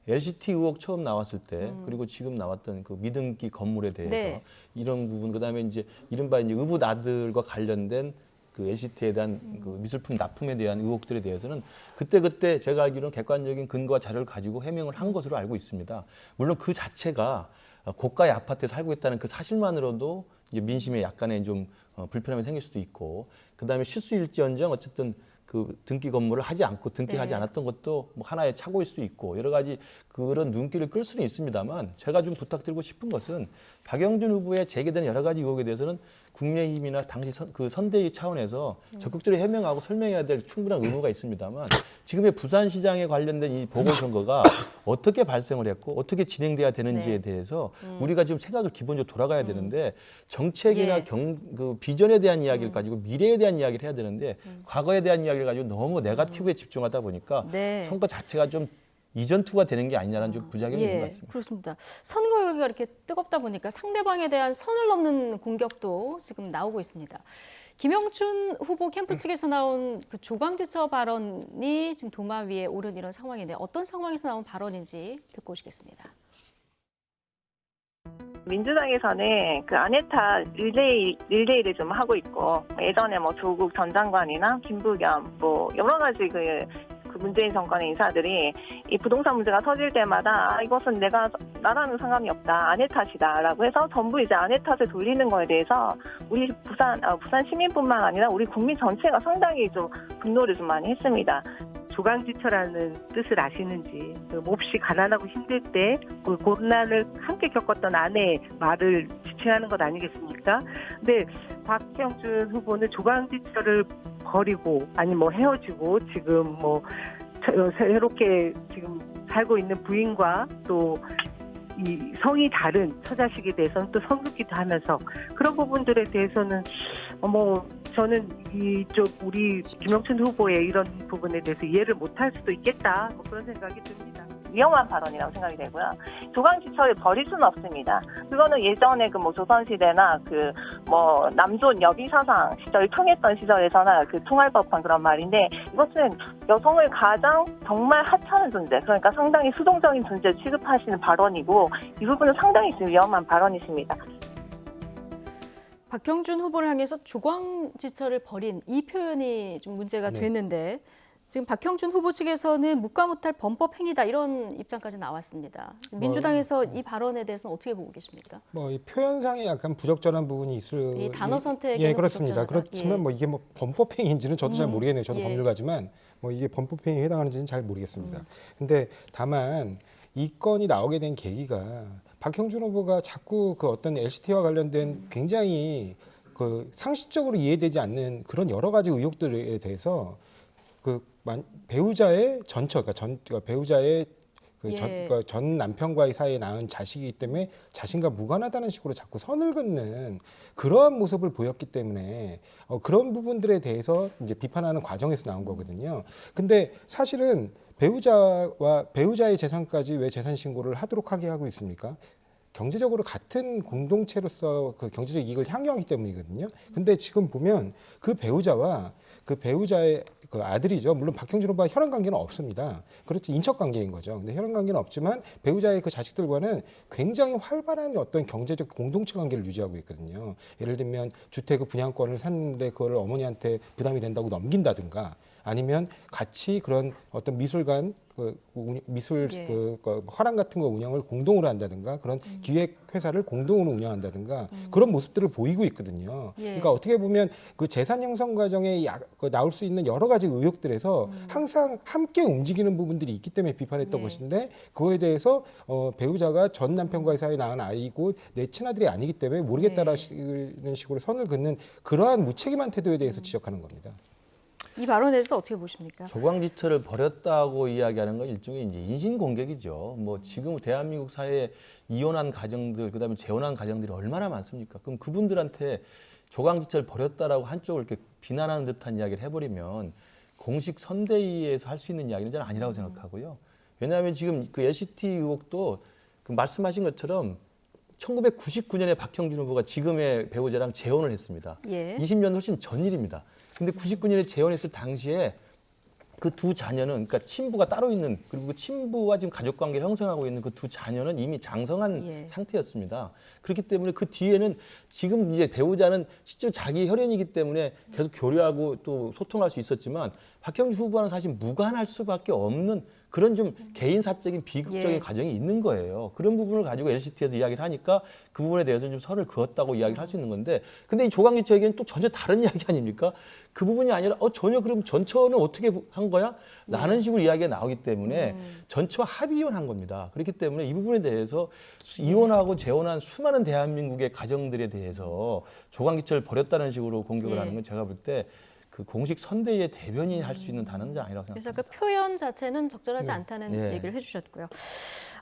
LCT 의혹 처음 나왔을 때 그리고 지금 나왔던 그 미등기 건물에 대해서 이런 부분, 그다음에 이제 이른바 이제 의붓 아들과 관련된 그 LCT에 대한 그 미술품 납품에 대한 의혹들에 대해서는 그때 제가 알기로는 객관적인 근거와 자료를 가지고 해명을 한 것으로 알고 있습니다. 물론 그 자체가 고가의 아파트에 살고 있다는 그 사실만으로도 이제 민심에 약간의 좀 불편함이 생길 수도 있고, 그다음에 실수일지언정 어쨌든 그 등기 건물을 하지 않고 등기하지 않았던 것도 뭐 하나의 착오일 수도 있고 여러 가지 그런 눈길을 끌 수는 있습니다만, 제가 좀 부탁드리고 싶은 것은 박영준 후보의 제기된 여러 가지 의혹에 대해서는 국민의힘이나 당시 그 선대위 차원에서 적극적으로 해명하고 설명해야 될 충분한 의무가 있습니다만, 지금의 부산시장에 관련된 이 보궐선거가 어떻게 발생을 했고 어떻게 진행돼야 되는지에 대해서 우리가 지금 생각을 기본적으로 돌아가야 되는데, 정책이나 그 비전에 대한 이야기를 가지고 미래에 대한 이야기를 해야 되는데 과거에 대한 이야기를 가지고 너무 네거티브에 집중하다 보니까 선거 자체가 좀 이전투가 되는 게 아니냐는 좀 부작용이 있는 것 같습니다. 그렇습니다. 선거 열기가 이렇게 뜨겁다 보니까 상대방에 대한 선을 넘는 공격도 지금 나오고 있습니다. 김영춘 후보 캠프 측에서 나온 그 조광지처 발언이 지금 도마 위에 오른 이런 상황인데 어떤 상황에서 나온 발언인지 듣고 오시겠습니다. 민주당에서는 그 아네타 릴레이를 좀 하고 있고, 예전에 뭐 조국 전 장관이나 김부겸 뭐 여러 가지 그 그 문재인 정권의 인사들이 이 부동산 문제가 터질 때마다 이것은 나라는 상관이 없다, 아내 탓이다라고 해서 전부 이제 아내 탓을 돌리는 거에 대해서 우리 부산 시민뿐만 아니라 우리 국민 전체가 상당히 좀 분노를 좀 많이 했습니다. 조강지처라는 뜻을 아시는지, 몹시 가난하고 힘들 때 그 고난을 함께 겪었던 아내의 말을 지칭하는 것 아니겠습니까? 근데 박형준 후보는 조강지처를 버리고 아니 뭐 헤어지고 지금 뭐 새롭게 지금 살고 있는 부인과 또 이 성이 다른 처자식에 대해서는 또 성급기도 하면서 그런 부분들에 대해서는 저는 이쪽 우리 김영춘 후보의 이런 부분에 대해서 이해를 못할 수도 있겠다, 뭐 그런 생각이 듭니다. 위험한 발언이라고 생각이 되고요. 조강지처를 버릴 수는 없습니다. 그거는 예전에 그 뭐 조선시대나 그 뭐 남존 여비사상 시절 통했던 시절에서나 그 통할법한 그런 말인데, 이것은 여성을 가장 정말 하찮은 존재, 그러니까 상당히 수동적인 존재 취급하시는 발언이고, 이 부분은 상당히 위험한 발언이십니다. 박형준 후보를 향해서 조광지처를 버린 이 표현이 좀 문제가 됐는데 지금 박형준 후보 측에서는 묵과 못할 범법 행위다 이런 입장까지 나왔습니다. 민주당에서 이 발언에 대해서는 어떻게 보고 계십니까? 이 표현상에 약간 부적절한 부분이 있을. 이 단어 선택이 그렇습니다. 그렇지만 이게 범법 행위인지는 저도 잘 모르겠네요. 저도 법률가지만 이게 범법 행위에 해당하는지는 잘 모르겠습니다. 근데 다만 이 건이 나오게 된 계기가 박형준 후보가 자꾸 그 어떤 LCT와 관련된 굉장히 그 상식적으로 이해되지 않는 그런 여러 가지 의혹들에 대해서 배우자의 그러니까 배우자의 전 남편과의 사이에 낳은 자식이기 때문에 자신과 무관하다는 식으로 자꾸 선을 긋는 그러한 모습을 보였기 때문에 그런 부분들에 대해서 이제 비판하는 과정에서 나온 거거든요. 근데 사실은 배우자의 재산까지 왜 재산 신고를 하도록 하게 하고 있습니까? 경제적으로 같은 공동체로서 그 경제적 이익을 향유하기 때문이거든요. 근데 지금 보면 그 배우자와 그 배우자의 그 아들이죠. 물론 박형준 후보와 혈연 관계는 없습니다. 그렇지, 인척 관계인 거죠. 근데 혈연 관계는 없지만 배우자의 그 자식들과는 굉장히 활발한 어떤 경제적 공동체 관계를 유지하고 있거든요. 예를 들면 주택 분양권을 샀는데 그걸 어머니한테 부담이 된다고 넘긴다든가, 아니면 같이 그런 어떤 미술관 미술 화廊 같은 거 운영을 공동으로 한다든가, 그런 기획 회사를 공동으로 운영한다든가 그런 모습들을 보이고 있거든요. 그러니까 어떻게 보면 그 재산 형성 과정에 나올 수 있는 여러 가지 의혹들에서 항상 함께 움직이는 부분들이 있기 때문에 비판했던 것인데, 그거에 대해서 배우자가 전 남편과의 사이에 낳은 아이고 내 친아들이 아니기 때문에 모르겠다라는 식으로 선을 긋는 그러한 무책임한 태도에 대해서 지적하는 겁니다. 이 발언에 대해서 어떻게 보십니까? 조광지처를 버렸다고 이야기하는 건 일종의 이제 인신공격이죠. 지금 대한민국 사회에 이혼한 가정들, 그다음에 재혼한 가정들이 얼마나 많습니까? 그럼 그분들한테 조광지처를 버렸다라고 한쪽을 이렇게 비난하는 듯한 이야기를 해버리면 공식 선대위에서 할 수 있는 이야기는 저는 아니라고 생각하고요. 왜냐하면 지금 그 LCT 의혹도 그 말씀하신 것처럼 1999년에 박형준 후보가 지금의 배우자랑 재혼을 했습니다. 20년 훨씬 전 일입니다. 근데 99년에 재혼했을 당시에 그 두 자녀는, 그러니까 친부가 따로 있는, 그리고 그 친부와 지금 가족 관계를 형성하고 있는 그 두 자녀는 이미 장성한 상태였습니다. 그렇기 때문에 그 뒤에는 지금 이제 배우자는 실제 자기 혈연이기 때문에 계속 교류하고 또 소통할 수 있었지만 박형준 후보와는 사실 무관할 수밖에 없는 그런 좀 개인 사적인 비극적인 과정이 있는 거예요. 그런 부분을 가지고 LCT에서 이야기를 하니까 그 부분에 대해서는 좀 선을 그었다고 이야기를 할 수 있는 건데, 근데 이 조광지처 얘기는 또 전혀 다른 이야기 아닙니까? 그 부분이 아니라 전혀 그럼 전처는 어떻게 한 거야? 라는 식으로 이야기가 나오기 때문에 전처와 합의 이혼한 겁니다. 그렇기 때문에 이 부분에 대해서 이혼하고 재혼한 수많은 대한민국의 가정들에 대해서 조광지처를 버렸다는 식으로 공격을 하는 건 제가 볼 때 그 공식 선대위의 대변인이 할 수 있는 단어는 아니라고 생각합니다. 그래서 그 표현 자체는 적절하지 않다는 얘기를 해주셨고요.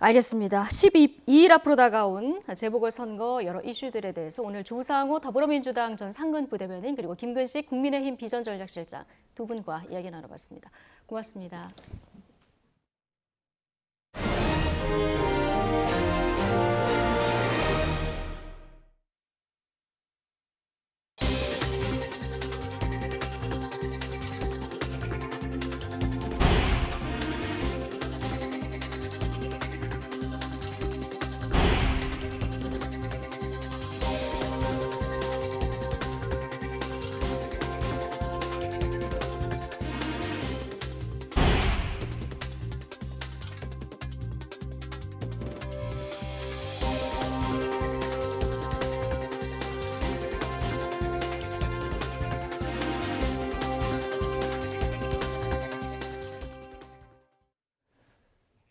알겠습니다. 12일 앞으로 다가온 재보궐선거 여러 이슈들에 대해서 오늘 조상호 더불어민주당 전 상근 부대변인, 그리고 김근식 국민의힘 비전전략실장 두 분과 이야기 나눠봤습니다. 고맙습니다.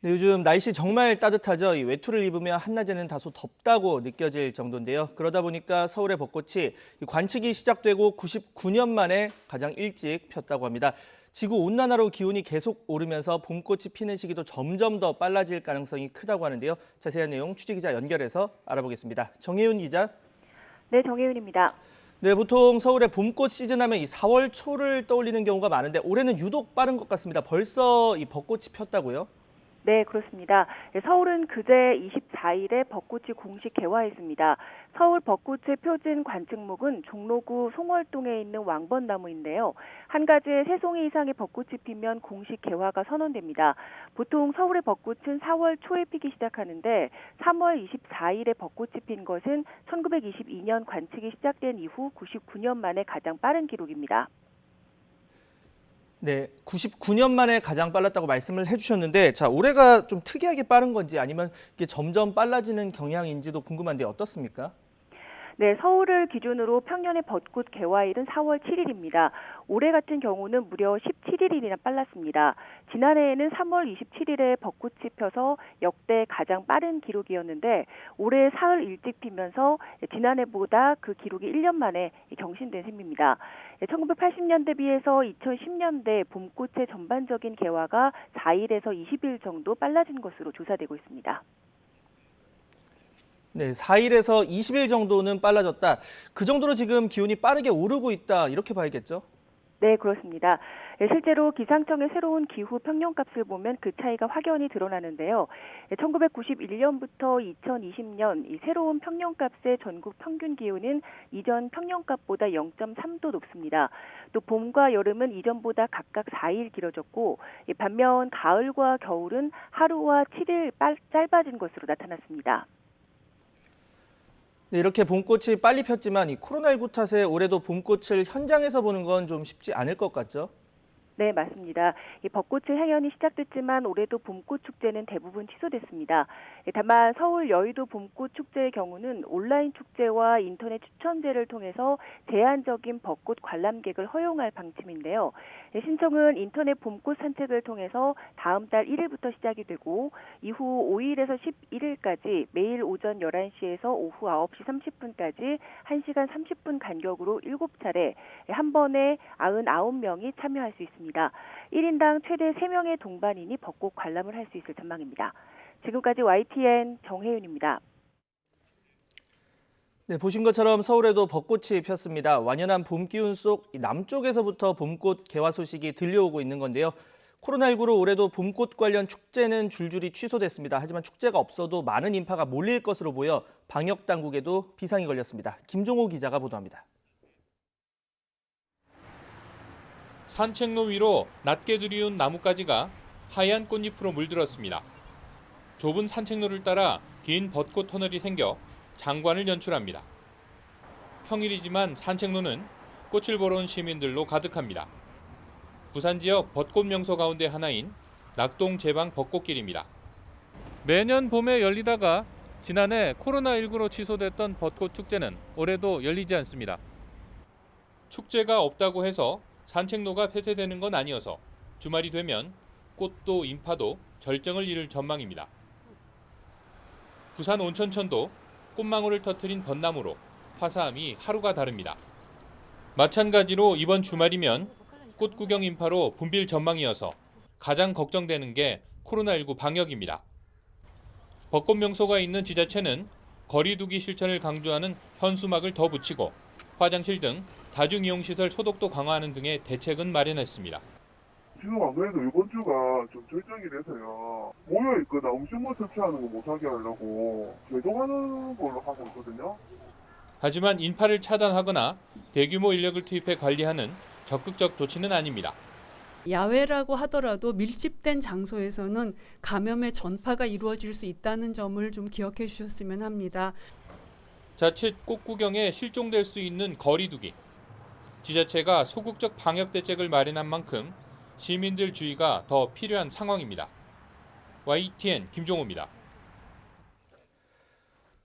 네, 요즘 날씨 정말 따뜻하죠. 이 외투를 입으면 한낮에는 다소 덥다고 느껴질 정도인데요. 그러다 보니까 서울의 벚꽃이 관측이 시작되고 99년 만에 가장 일찍 폈다고 합니다. 지구 온난화로 기온이 계속 오르면서 봄꽃이 피는 시기도 점점 더 빨라질 가능성이 크다고 하는데요. 자세한 내용 취재기자 연결해서 알아보겠습니다. 정혜윤 기자. 네, 정혜윤입니다. 네, 보통 서울의 봄꽃 시즌 하면 이 4월 초를 떠올리는 경우가 많은데 올해는 유독 빠른 것 같습니다. 벌써 이 벚꽃이 폈다고요? 네, 그렇습니다. 서울은 그제 24일에 벚꽃이 공식 개화했습니다. 서울 벚꽃의 표준 관측목은 종로구 송월동에 있는 왕벚나무인데요. 한 가지에 3송이 이상의 벚꽃이 피면 공식 개화가 선언됩니다. 보통 서울의 벚꽃은 4월 초에 피기 시작하는데 3월 24일에 벚꽃이 핀 것은 1922년 관측이 시작된 이후 99년 만에 가장 빠른 기록입니다. 네, 99년 만에 가장 빨랐다고 말씀을 해주셨는데, 자, 올해가 좀 특이하게 빠른 건지 아니면 이게 점점 빨라지는 경향인지도 궁금한데 어떻습니까? 네, 서울을 기준으로 평년의 벚꽃 개화일은 4월 7일입니다. 올해 같은 경우는 무려 17일이나 빨랐습니다. 지난해에는 3월 27일에 벚꽃이 펴서 역대 가장 빠른 기록이었는데 올해 사흘 일찍 피면서 지난해보다 그 기록이 1년 만에 경신된 셈입니다. 1980년대 비해서 2010년대 봄꽃의 전반적인 개화가 4일에서 20일 정도 빨라진 것으로 조사되고 있습니다. 네, 4일에서 20일 정도는 빨라졌다. 그 정도로 지금 기온이 빠르게 오르고 있다. 이렇게 봐야겠죠? 네, 그렇습니다. 실제로 기상청의 새로운 기후 평년값을 보면 그 차이가 확연히 드러나는데요. 1991년부터 2020년 이 새로운 평년값의 전국 평균 기온은 이전 평년값보다 0.3도 높습니다. 또 봄과 여름은 이전보다 각각 4일 길어졌고 반면 가을과 겨울은 하루와 7일 짧아진 것으로 나타났습니다. 네, 이렇게 봄꽃이 빨리 폈지만 이 코로나19 탓에 올해도 봄꽃을 현장에서 보는 건 좀 쉽지 않을 것 같죠? 네, 맞습니다. 이 벚꽃의 행연이 시작됐지만 올해도 봄꽃 축제는 대부분 취소됐습니다. 다만 서울 여의도 봄꽃 축제의 경우는 온라인 축제와 인터넷 추천제를 통해서 제한적인 벚꽃 관람객을 허용할 방침인데요. 신청은 인터넷 봄꽃 산책을 통해서 다음 달 1일부터 시작이 되고 이후 5일에서 11일까지 매일 오전 11시에서 오후 9시 30분까지 1시간 30분 간격으로 7차례 한 번에 99명이 참여할 수 있습니다. 1인당 최대 3명의 동반인이 벚꽃 관람을 할 수 있을 전망입니다. 지금까지 YTN 정혜윤입니다. 네, 보신 것처럼 서울에도 벚꽃이 폈습니다. 완연한 봄 기운 속 남쪽에서부터 봄꽃 개화 소식이 들려오고 있는 건데요. 코로나19로 올해도 봄꽃 관련 축제는 줄줄이 취소됐습니다. 하지만 축제가 없어도 많은 인파가 몰릴 것으로 보여 방역 당국에도 비상이 걸렸습니다. 김종호 기자가 보도합니다. 산책로 위로 낮게 들이운 나뭇가지가 하얀 꽃잎으로 물들었습니다. 좁은 산책로를 따라 긴 벚꽃 터널이 생겨 장관을 연출합니다. 평일이지만 산책로는 꽃을 보러 온 시민들로 가득합니다. 부산 지역 벚꽃 명소 가운데 하나인 낙동 제방 벚꽃길입니다. 매년 봄에 열리다가 지난해 코로나19로 취소됐던 벚꽃 축제는 올해도 열리지 않습니다. 축제가 없다고 해서 산책로가 폐쇄되는 건 아니어서 주말이 되면 꽃도 인파도 절정을 이룰 전망입니다. 부산 온천천도 꽃망울을 터뜨린 벚나무로 화사함이 하루가 다릅니다. 마찬가지로 이번 주말이면 꽃 구경 인파로 붐빌 전망이어서 가장 걱정되는 게 코로나19 방역입니다. 벚꽃 명소가 있는 지자체는 거리 두기 실천을 강조하는 현수막을 더 붙이고 화장실 등 다중이용시설 소독도 강화하는 등의 대책은 마련했습니다. 지금 안 그래도 이번 주가 좀 절정이 돼서요. 모여있거나 음식물 섭취하는 거 못하게 하려고 제동하는 걸로 하고 있거든요. 하지만 인파를 차단하거나 대규모 인력을 투입해 관리하는 적극적 조치는 아닙니다. 야외라고 하더라도 밀집된 장소에서는 감염의 전파가 이루어질 수 있다는 점을 좀 기억해 주셨으면 합니다. 자칫 꽃 구경에 실종될 수 있는 거리 두기. 지자체가 소극적 방역 대책을 마련한 만큼 시민들 주의가 더 필요한 상황입니다. YTN 김종호입니다.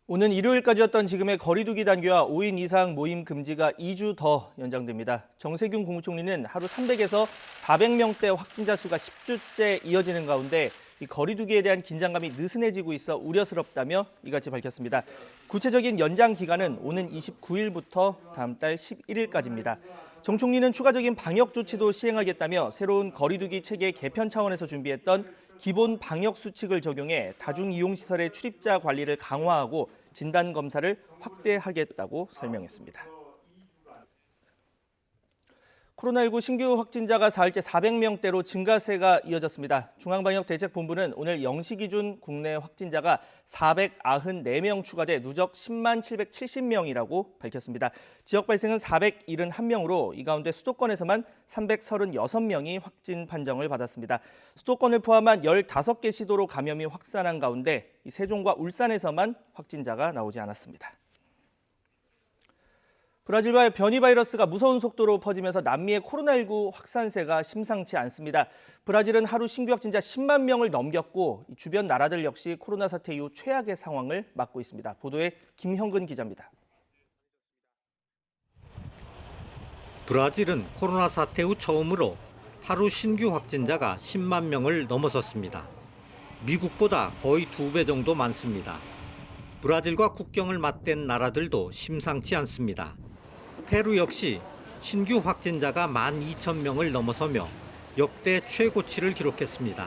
오는 일요일까지였던 지금의 거리두기 단계와 5인 이상 모임 금지가 2주 더 연장됩니다. 정세균 국무총리는 하루 300에서 400명대 확진자 수가 10주째 이어지는 가운데 이 거리 두기에 대한 긴장감이 느슨해지고 있어 우려스럽다며 이같이 밝혔습니다. 구체적인 연장 기간은 오는 29일부터 다음 달 11일까지입니다. 정 총리는 추가적인 방역 조치도 시행하겠다며 새로운 거리 두기 체계 개편 차원에서 준비했던 기본 방역 수칙을 적용해 다중이용시설의 출입자 관리를 강화하고 진단 검사를 확대하겠다고 설명했습니다. 코로나19 신규 확진자가 4일째 400명대로 증가세가 이어졌습니다. 중앙방역대책본부는 오늘 0시 기준 국내 확진자가 494명 추가돼 누적 10만 770명이라고 밝혔습니다. 지역 발생은 471명으로 이 가운데 수도권에서만 336명이 확진 판정을 받았습니다. 수도권을 포함한 15개 시도로 감염이 확산한 가운데 세종과 울산에서만 확진자가 나오지 않았습니다. 브라질발 변이 바이러스가 무서운 속도로 퍼지면서 남미의 코로나19 확산세가 심상치 않습니다. 브라질은 하루 신규 확진자 10만 명을 넘겼고 주변 나라들 역시 코로나 사태 이후 최악의 상황을 맞고 있습니다. 보도에 김형근 기자입니다. 브라질은 코로나 사태 후 처음으로 하루 신규 확진자가 10만 명을 넘어섰습니다. 미국보다 거의 2배 정도 많습니다. 브라질과 국경을 맞댄 나라들도 심상치 않습니다. 페루 역시 신규 확진자가 12,000명을 넘어서며 역대 최고치를 기록했습니다.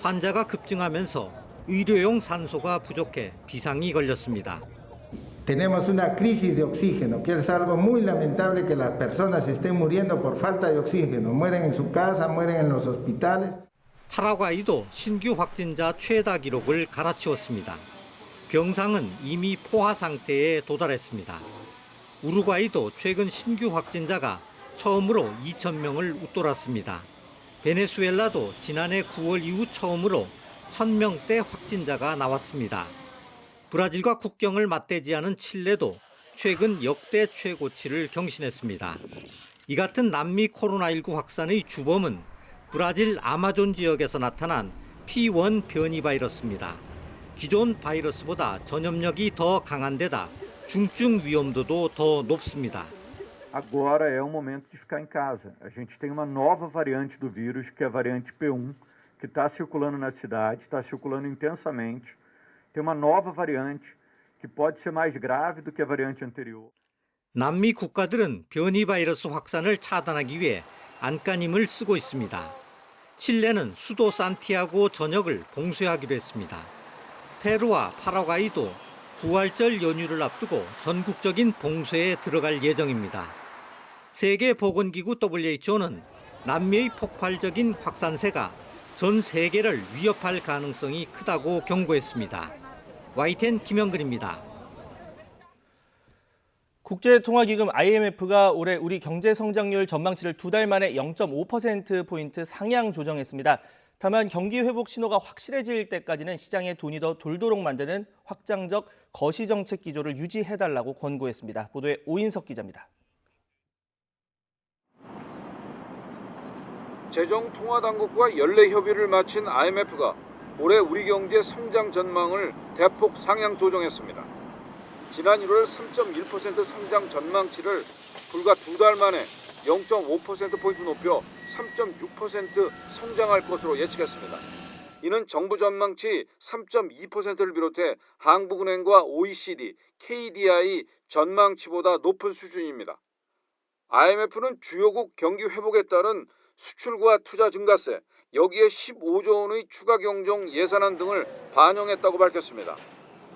환자가 급증하면서 의료용 산소가 부족해 비상이 걸렸습니다. Tenemos una crisis de oxígeno, que es algo muy lamentable que las personas estén muriendo por falta de oxígeno, mueren en su casa, mueren en los hospitales. 파라과이도 신규 확진자 최다 기록을 갈아치웠습니다. 병상은 이미 포화 상태에 도달했습니다. 우루과이도 최근 신규 확진자가 처음으로 2,000명을 웃돌았습니다. 베네수엘라도 지난해 9월 이후 처음으로 1,000명대 확진자가 나왔습니다. 브라질과 국경을 맞대지 않은 칠레도 최근 역대 최고치를 경신했습니다. 이 같은 남미 코로나19 확산의 주범은 브라질 아마존 지역에서 나타난 P1 변이 바이러스입니다. 기존 바이러스보다 전염력이 더 강한 데다 중증 위험도도 더 높습니다. Agora é o momento de ficar em casa. A gente tem uma nova variante do vírus, que é a variante P1, que está circulando na cidade, está circulando intensamente. Tem uma nova variante que pode ser mais grave do que a variante anterior. 남미 국가들은 변이 바이러스 확산을 차단하기 위해 안간힘을 쓰고 있습니다. 칠레는 수도 산티아고 전역을 봉쇄하기로 했습니다. 페루와 파라과이도 부활절 연휴를 앞두고 전국적인 봉쇄에 들어갈 예정입니다. 세계보건기구 WHO는 남미의 폭발적인 확산세가 전 세계를 위협할 가능성이 크다고 경고했습니다. YTN 김영근입니다. 국제통화기금 IMF가 올해 우리 경제 성장률 전망치를 2달 만에 0.5%포인트 상향 조정했습니다. 다만 경기 회복 신호가 확실해질 때까지는 시장에 돈이 더 돌도록 만드는 확장적 거시정책 기조를 유지해달라고 권고했습니다. 보도에 오인석 기자입니다. 재정통화당국과 연례 협의를 마친 IMF가 올해 우리 경제 성장 전망을 대폭 상향 조정했습니다. 지난 1월 3.1% 성장 전망치를 불과 2달 만에 0.5%포인트 높여 3.6% 성장할 것으로 예측했습니다. 이는 정부 전망치 3.2%를 비롯해 한국은행과 OECD, KDI 전망치보다 높은 수준입니다. IMF는 주요국 경기 회복에 따른 수출과 투자 증가세, 여기에 15조 원의 추가 경정 예산안 등을 반영했다고 밝혔습니다.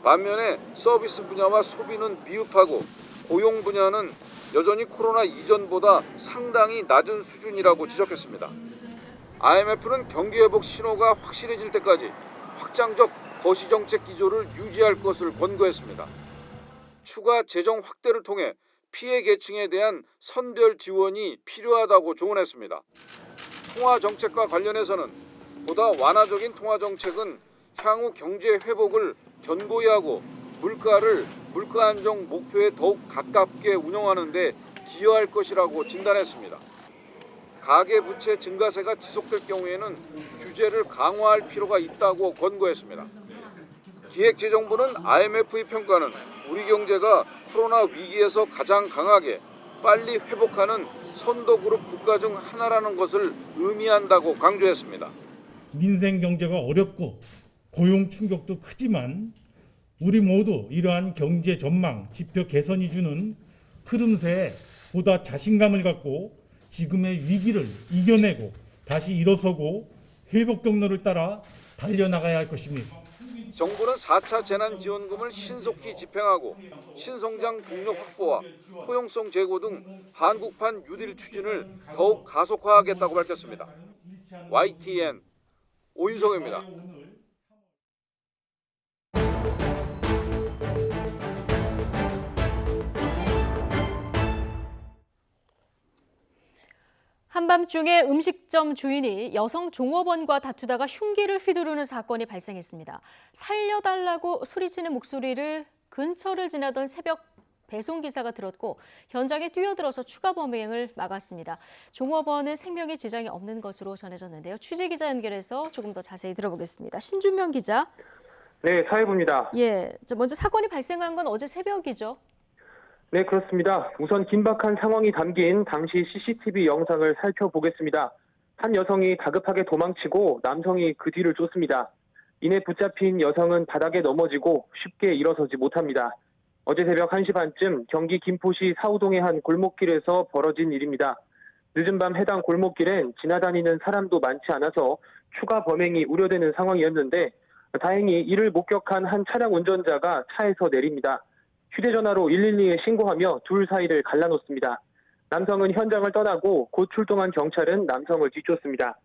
반면에 서비스 분야와 소비는 미흡하고 고용 분야는 여전히 코로나 이전보다 상당히 낮은 수준이라고 지적했습니다. IMF는 경기 회복 신호가 확실해질 때까지 확장적 거시정책 기조를 유지할 것을 권고했습니다. 추가 재정 확대를 통해 피해 계층에 대한 선별 지원이 필요하다고 조언했습니다. 통화 정책과 관련해서는 보다 완화적인 통화 정책은 향후 경제 회복을 견고히 하고 물가 안정 목표에 더욱 가깝게 운영하는 데 기여할 것이라고 진단했습니다. 가계부채 증가세가 지속될 경우에는 규제를 강화할 필요가 있다고 권고했습니다. 기획재정부는 IMF의 평가는 우리 경제가 코로나 위기에서 가장 강하게 빨리 회복하는 선도그룹 국가 중 하나라는 것을 의미한다고 강조했습니다. 민생 경제가 어렵고 고용 충격도 크지만 우리 모두 이러한 경제 전망, 지표 개선이 주는 흐름세에 보다 자신감을 갖고 지금의 위기를 이겨내고 다시 일어서고 회복 경로를 따라 달려나가야 할 것입니다. 정부는 4차 재난지원금을 신속히 집행하고 신성장 동력 확보와 포용성 제고 등 한국판 뉴딜 추진을 더욱 가속화하겠다고 밝혔습니다. YTN 오윤석입니다. 한밤중에 음식점 주인이 여성 종업원과 다투다가 흉기를 휘두르는 사건이 발생했습니다. 살려달라고 소리치는 목소리를 근처를 지나던 새벽 배송기사가 들었고 현장에 뛰어들어서 추가 범행을 막았습니다. 종업원은 생명에 지장이 없는 것으로 전해졌는데요. 취재기자 연결해서 조금 더 자세히 들어보겠습니다. 신준명 기자. 네, 사회부입니다. 예, 먼저 사건이 발생한 건 어제 새벽이죠? 네, 그렇습니다. 우선 긴박한 상황이 담긴 당시 CCTV 영상을 살펴보겠습니다. 한 여성이 다급하게 도망치고 남성이 그 뒤를 쫓습니다. 이내 붙잡힌 여성은 바닥에 넘어지고 쉽게 일어서지 못합니다. 어제 새벽 1시 반쯤 경기 김포시 사우동의 한 골목길에서 벌어진 일입니다. 늦은 밤 해당 골목길엔 지나다니는 사람도 많지 않아서 추가 범행이 우려되는 상황이었는데 다행히 이를 목격한 한 차량 운전자가 차에서 내립니다. 휴대전화로 112에 신고하며 둘 사이를 갈라놓습니다. 남성은 현장을 떠나고 곧 출동한 경찰은 남성을 뒤쫓습니다.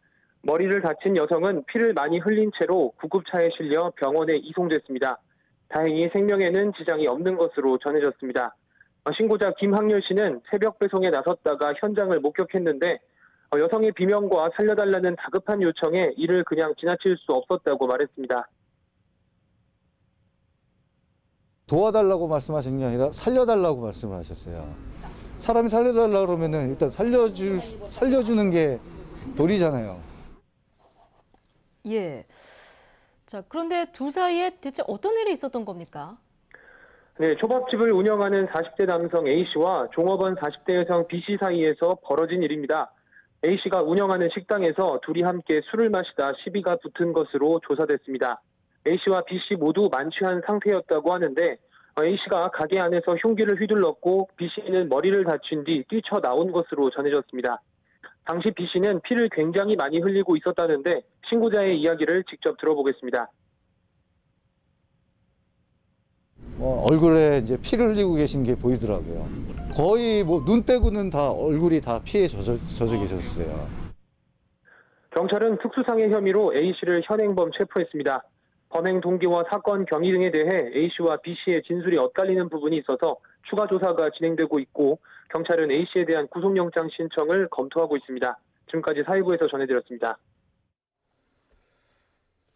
머리를 다친 여성은 피를 많이 흘린 채로 구급차에 실려 병원에 이송됐습니다. 다행히 생명에는 지장이 없는 것으로 전해졌습니다. 신고자 김학렬 씨는 새벽 배송에 나섰다가 현장을 목격했는데 여성의 비명과 살려달라는 다급한 요청에 이를 그냥 지나칠 수 없었다고 말했습니다. 도와달라고 말씀하신 게 아니라 살려달라고 말씀을 하셨어요. 사람이 살려달라고 그러면은 일단 살려주는 게 도리잖아요. 예. 자, 그런데 두 사이에 대체 어떤 일이 있었던 겁니까? 네, 초밥집을 운영하는 40대 남성 A씨와 종업원 40대 여성 B씨 사이에서 벌어진 일입니다. A씨가 운영하는 식당에서 둘이 함께 술을 마시다 시비가 붙은 것으로 조사됐습니다. A씨와 B씨 모두 만취한 상태였다고 하는데 A씨가 가게 안에서 흉기를 휘둘렀고 B씨는 머리를 다친 뒤 뛰쳐나온 것으로 전해졌습니다. 당시 B씨는 피를 굉장히 많이 흘리고 있었다는데 신고자의 이야기를 직접 들어보겠습니다. 얼굴에 이제 피를 흘리고 계신 게 보이더라고요. 거의 눈 빼고는 다 얼굴이 다 피에 젖어 계셨어요. 경찰은 특수상해 혐의로 A씨를 현행범 체포했습니다. 범행 동기와 사건 경위 등에 대해 A씨와 B씨의 진술이 엇갈리는 부분이 있어서 추가 조사가 진행되고 있고 경찰은 A씨에 대한 구속영장 신청을 검토하고 있습니다. 지금까지 사회부에서 전해드렸습니다.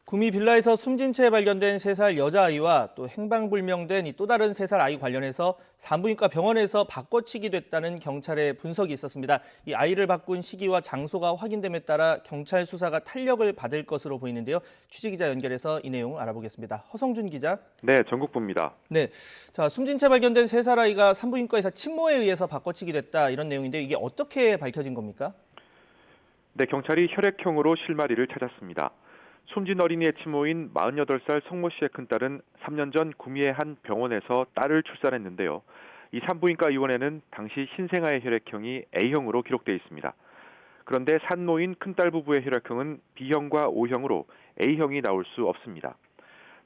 구미 빌라에서 숨진 채 발견된 3살 여자아이와 또 행방불명된 또 다른 3살 아이 관련해서 산부인과 병원에서 바꿔치기 됐다는 경찰의 분석이 있었습니다. 이 아이를 바꾼 시기와 장소가 확인됨에 따라 경찰 수사가 탄력을 받을 것으로 보이는데요. 취재기자 연결해서 이 내용 알아보겠습니다. 허성준 기자. 네, 전국부입니다. 네, 자 숨진 채 발견된 3살 아이가 산부인과에서 침모에 의해서 바꿔치기 됐다 이런 내용인데 이게 어떻게 밝혀진 겁니까? 네, 경찰이 혈액형으로 실마리를 찾았습니다. 숨진 어린이의 친모인 48살 성모 씨의 큰딸은 3년 전 구미의 한 병원에서 딸을 출산했는데요. 이 산부인과 의원에는 당시 신생아의 혈액형이 A형으로 기록돼 있습니다. 그런데 산모인 큰딸 부부의 혈액형은 B형과 O형으로 A형이 나올 수 없습니다.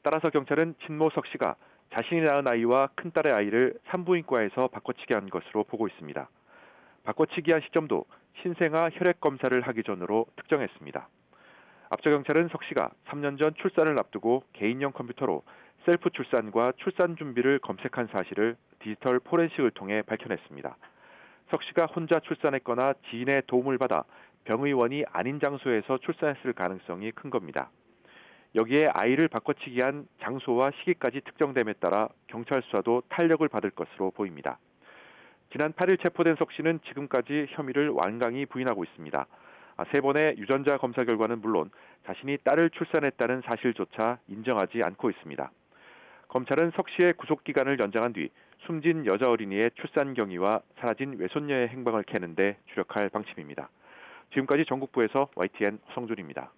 따라서 경찰은 친모 석 씨가 자신이 낳은 아이와 큰딸의 아이를 산부인과에서 바꿔치기 한 것으로 보고 있습니다. 바꿔치기 한 시점도 신생아 혈액 검사를 하기 전으로 특정했습니다. 앞서 경찰은 석 씨가 3년 전 출산을 앞두고 개인용 컴퓨터로 셀프 출산과 출산 준비를 검색한 사실을 디지털 포렌식을 통해 밝혀냈습니다. 석 씨가 혼자 출산했거나 지인의 도움을 받아 병의원이 아닌 장소에서 출산했을 가능성이 큰 겁니다. 여기에 아이를 바꿔치기 한 장소와 시기까지 특정됨에 따라 경찰 수사도 탄력을 받을 것으로 보입니다. 지난 8일 체포된 석 씨는 지금까지 혐의를 완강히 부인하고 있습니다. 3번의 유전자 검사 결과는 물론 자신이 딸을 출산했다는 사실조차 인정하지 않고 있습니다. 검찰은 석 씨의 구속기간을 연장한 뒤 숨진 여자 어린이의 출산 경위와 사라진 외손녀의 행방을 캐는 데 주력할 방침입니다. 지금까지 전국부에서 YTN 허성준입니다.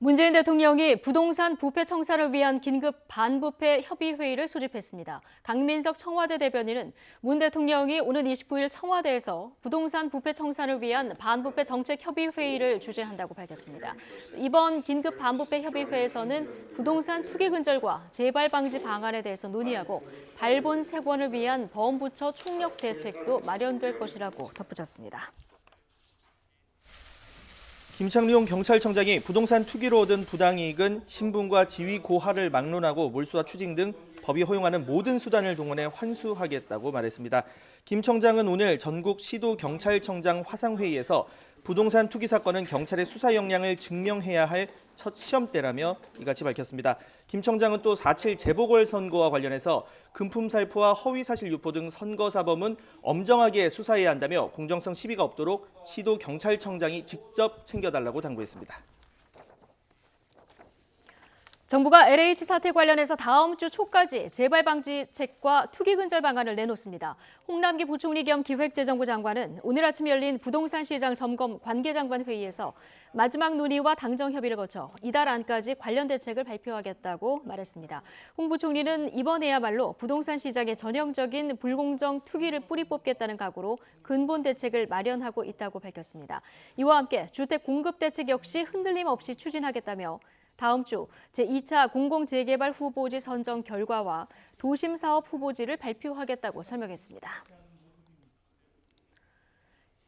문재인 대통령이 부동산 부패 청산을 위한 긴급 반부패 협의회의를 소집했습니다. 강민석 청와대 대변인은 문 대통령이 오는 29일 청와대에서 부동산 부패 청산을 위한 반부패 정책 협의회의를 주재한다고 밝혔습니다. 이번 긴급 반부패 협의회에서는 부동산 투기 근절과 재발 방지 방안에 대해서 논의하고 발본 세권을 위한 범부처 총력 대책도 마련될 것이라고 덧붙였습니다. 김창룡 경찰청장이 부동산 투기로 얻은 부당이익은 신분과 지위 고하를 막론하고 몰수와 추징 등 법이 허용하는 모든 수단을 동원해 환수하겠다고 말했습니다. 김 청장은 오늘 전국 시도경찰청장 화상회의에서 부동산 투기 사건은 경찰의 수사 역량을 증명해야 할 첫 시험대라며 이같이 밝혔습니다. 김 청장은 또 4.7 재보궐선거와 관련해서 금품 살포와 허위사실 유포 등 선거사범은 엄정하게 수사해야 한다며 공정성 시비가 없도록 시도경찰청장이 직접 챙겨달라고 당부했습니다. 정부가 LH 사태 관련해서 다음 주 초까지 재발 방지책과 투기 근절 방안을 내놓습니다. 홍남기 부총리 겸 기획재정부 장관은 오늘 아침 열린 부동산 시장 점검 관계장관 회의에서 마지막 논의와 당정 협의를 거쳐 이달 안까지 관련 대책을 발표하겠다고 말했습니다. 홍 부총리는 이번에야말로 부동산 시장의 전형적인 불공정 투기를 뿌리 뽑겠다는 각오로 근본 대책을 마련하고 있다고 밝혔습니다. 이와 함께 주택 공급 대책 역시 흔들림 없이 추진하겠다며 다음 주 제2차 공공재개발 후보지 선정 결과와 도심사업 후보지를 발표하겠다고 설명했습니다.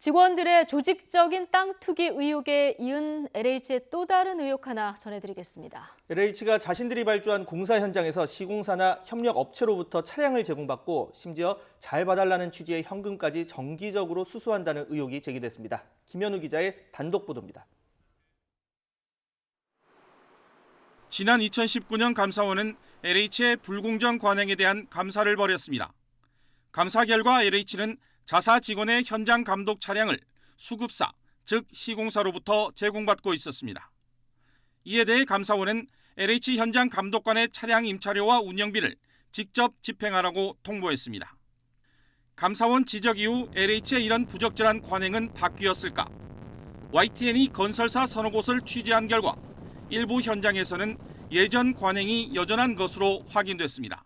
직원들의 조직적인 땅 투기 의혹에 이은 LH의 또 다른 의혹 하나 전해드리겠습니다. LH가 자신들이 발주한 공사 현장에서 시공사나 협력업체로부터 차량을 제공받고 심지어 잘 봐달라는 취지의 현금까지 정기적으로 수수한다는 의혹이 제기됐습니다. 김현우 기자의 단독 보도입니다. 지난 2019년 감사원은 LH의 불공정 관행에 대한 감사를 벌였습니다. 감사 결과 LH는 자사 직원의 현장 감독 차량을 수급사, 즉 시공사로부터 제공받고 있었습니다. 이에 대해 감사원은 LH 현장 감독관의 차량 임차료와 운영비를 직접 집행하라고 통보했습니다. 감사원 지적 이후 LH의 이런 부적절한 관행은 바뀌었을까? YTN이 건설사 서너 곳을 취재한 결과 일부 현장에서는 예전 관행이 여전한 것으로 확인됐습니다.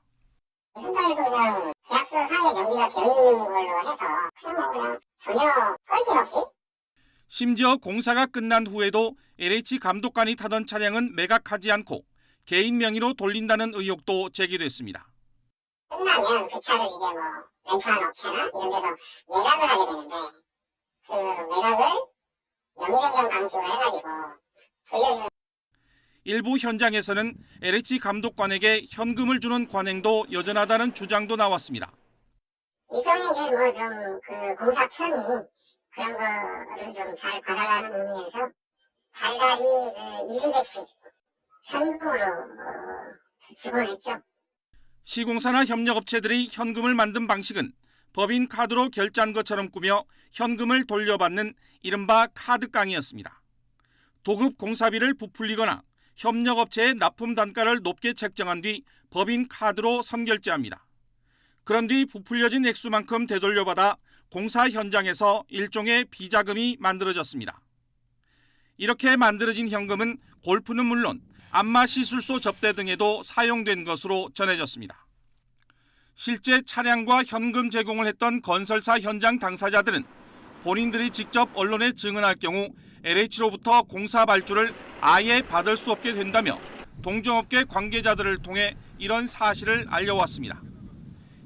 현장에서 그냥 계약서 상에 명기가 되어 있는 걸로 해서 그냥 전혀 꺼리낌 없이. 심지어 공사가 끝난 후에도 LH 감독관이 타던 차량은 매각하지 않고 개인 명의로 돌린다는 의혹도 제기됐습니다. 끝나면 그 차를 이제 렌트한 업체나 이런 데서 매각을 하게 되는데 그 매각을 명의 변경 방식으로 해가지고 돌려주는. 일부 현장에서는 LH 감독관에게 현금을 주는 관행도 여전하다는 주장도 나왔습니다. 일종의 이제 좀 그 공사편이 그런 거를 좀 잘 봐달라는 의미에서 달달이 1,200씩 현금으로 지원했죠. 시공사나 협력업체들이 현금을 만든 방식은 법인 카드로 결제한 것처럼 꾸며 현금을 돌려받는 이른바 카드깡이었습니다. 도급 공사비를 부풀리거나 협력업체의 납품 단가를 높게 책정한 뒤 법인 카드로 선결제합니다. 그런 뒤 부풀려진 액수만큼 되돌려받아 공사 현장에서 일종의 비자금이 만들어졌습니다. 이렇게 만들어진 현금은 골프는 물론 안마 시술소 접대 등에도 사용된 것으로 전해졌습니다. 실제 차량과 현금 제공을 했던 건설사 현장 당사자들은 본인들이 직접 언론에 증언할 경우 LH로부터 공사 발주를 아예 받을 수 없게 된다며 동종업계 관계자들을 통해 이런 사실을 알려왔습니다.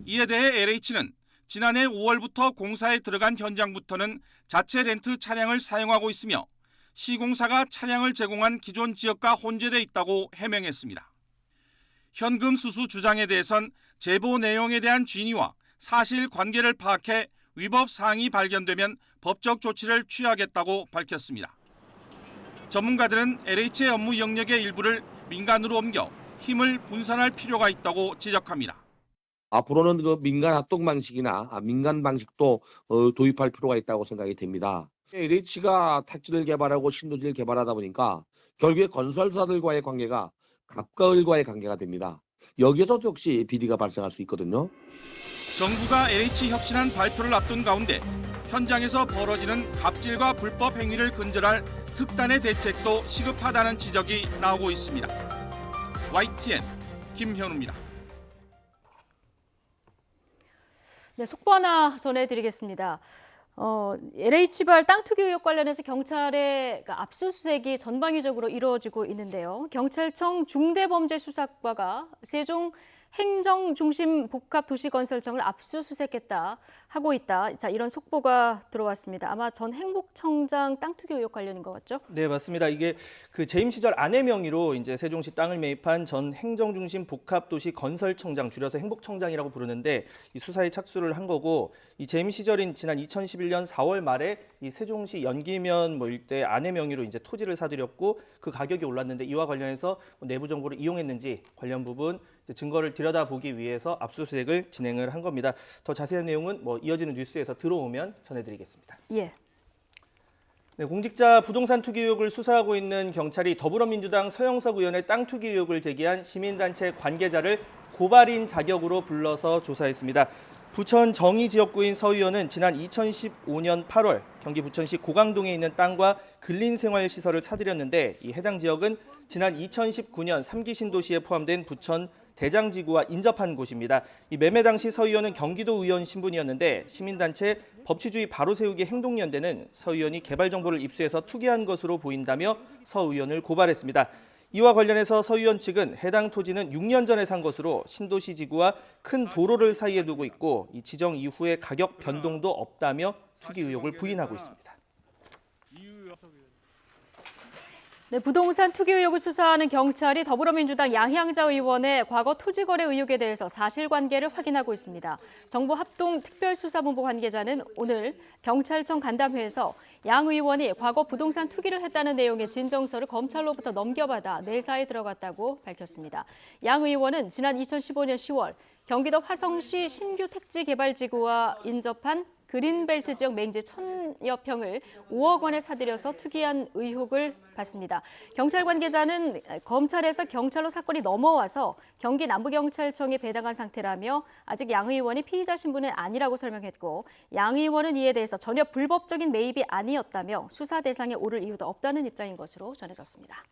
이에 대해 LH는 지난해 5월부터 공사에 들어간 현장부터는 자체 렌트 차량을 사용하고 있으며 시공사가 차량을 제공한 기존 지역과 혼재돼 있다고 해명했습니다. 현금 수수 주장에 대해선 제보 내용에 대한 진위와 사실관계를 파악해 위법 사항이 발견되면 법적 조치를 취하겠다고 밝혔습니다. 전문가들은 LH의 업무 영역의 일부를 민간으로 옮겨 힘을 분산할 필요가 있다고 지적합니다. 앞으로는 그 민간 합동 방식이나 민간 방식도 도입할 필요가 있다고 생각이 됩니다. LH가 택지를 개발하고 신도시를 개발하다 보니까 결국에 건설사들과의 관계가 갑과 을과의 관계가 됩니다. 여기에서도 역시 비리가 발생할 수 있거든요. 정부가 LH 혁신안 발표를 앞둔 가운데 현장에서 벌어지는 갑질과 불법 행위를 근절할 특단의 대책도 시급하다는 지적이 나오고 있습니다. YTN 김현우입니다. 네, 속보 하나 전해드리겠습니다. LH발 땅 투기 의혹 관련해서 경찰의 압수수색이 전방위적으로 이루어지고 있는데요. 경찰청 중대범죄수사과가 세종 행정중심복합도시건설청을 하고 있다. 자, 이런 속보가 들어왔습니다. 아마 전 행복청장 땅 투기 의혹 관련인 것 같죠? 네, 맞습니다. 이게 그 재임 시절 아내 명의로 이제 세종시 땅을 매입한 전 행정중심복합도시건설청장, 줄여서 행복청장이라고 부르는데 이 수사에 착수를 한 거고, 이 재임 시절인 지난 2011년 4월 말에 이 세종시 연기면 일대 아내 명의로 이제 토지를 사들였고 그 가격이 올랐는데 이와 관련해서 내부 정보를 이용했는지 관련 부분 증거를 들여다보기 위해서 압수수색을 진행을 한 겁니다. 더 자세한 내용은 이어지는 뉴스에서 들어오면 전해드리겠습니다. 예. 네, 공직자 부동산 투기 의혹을 수사하고 있는 경찰이 더불어민주당 서영석 의원의 땅 투기 의혹을 제기한 시민단체 관계자를 고발인 자격으로 불러서 조사했습니다. 부천 정의 지역구인 서 의원은 지난 2015년 8월 경기 부천시 고강동에 있는 땅과 근린생활시설을 사들였는데 이 해당 지역은 지난 2019년 3기 신도시에 포함된 부천 대장지구와 인접한 곳입니다. 이 매매 당시 서 의원은 경기도 의원 신분이었는데 시민단체 법치주의 바로세우기 행동연대는 서 의원이 개발 정보를 입수해서 투기한 것으로 보인다며 서 의원을 고발했습니다. 이와 관련해서 서 의원 측은 해당 토지는 6년 전에 산 것으로 신도시 지구와 큰 도로를 사이에 두고 있고 이 지정 이후에 가격 변동도 없다며 투기 의혹을 부인하고 있습니다. 네, 부동산 투기 의혹을 수사하는 경찰이 더불어민주당 양향자 의원의 과거 토지 거래 의혹에 대해서 사실관계를 확인하고 있습니다. 정부합동특별수사본부 관계자는 오늘 경찰청 간담회에서 양 의원이 과거 부동산 투기를 했다는 내용의 진정서를 검찰로부터 넘겨받아 내사에 들어갔다고 밝혔습니다. 양 의원은 지난 2015년 10월 경기도 화성시 신규 택지개발지구와 인접한 그린벨트 지역 맹지 1000여 평을 5억 원에 사들여서 투기한 의혹을 받습니다. 경찰 관계자는 검찰에서 경찰로 사건이 넘어와서 경기 남부경찰청에 배당한 상태라며 아직 양 의원이 피의자 신분은 아니라고 설명했고, 양 의원은 이에 대해서 전혀 불법적인 매입이 아니었다며 수사 대상에 오를 이유도 없다는 입장인 것으로 전해졌습니다.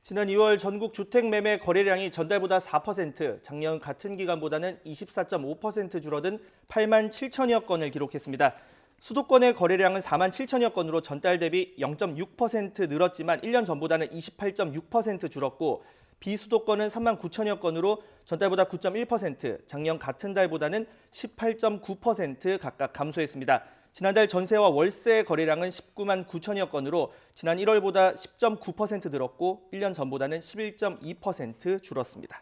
지난 2월 전국 주택 매매 거래량이 전달보다 4%, 작년 같은 기간보다는 24.5% 줄어든 8만 7천여 건을 기록했습니다. 수도권의 거래량은 4만 7천여 건으로 전달 대비 0.6% 늘었지만 1년 전보다는 28.6% 줄었고, 비수도권은 3만 9천여 건으로 전달보다 9.1%, 작년 같은 달보다는 18.9% 각각 감소했습니다. 지난달 전세와 월세 거래량은 19만 9천여 건으로 지난 1월보다 10.9% 늘었고 1년 전보다는 11.2% 줄었습니다.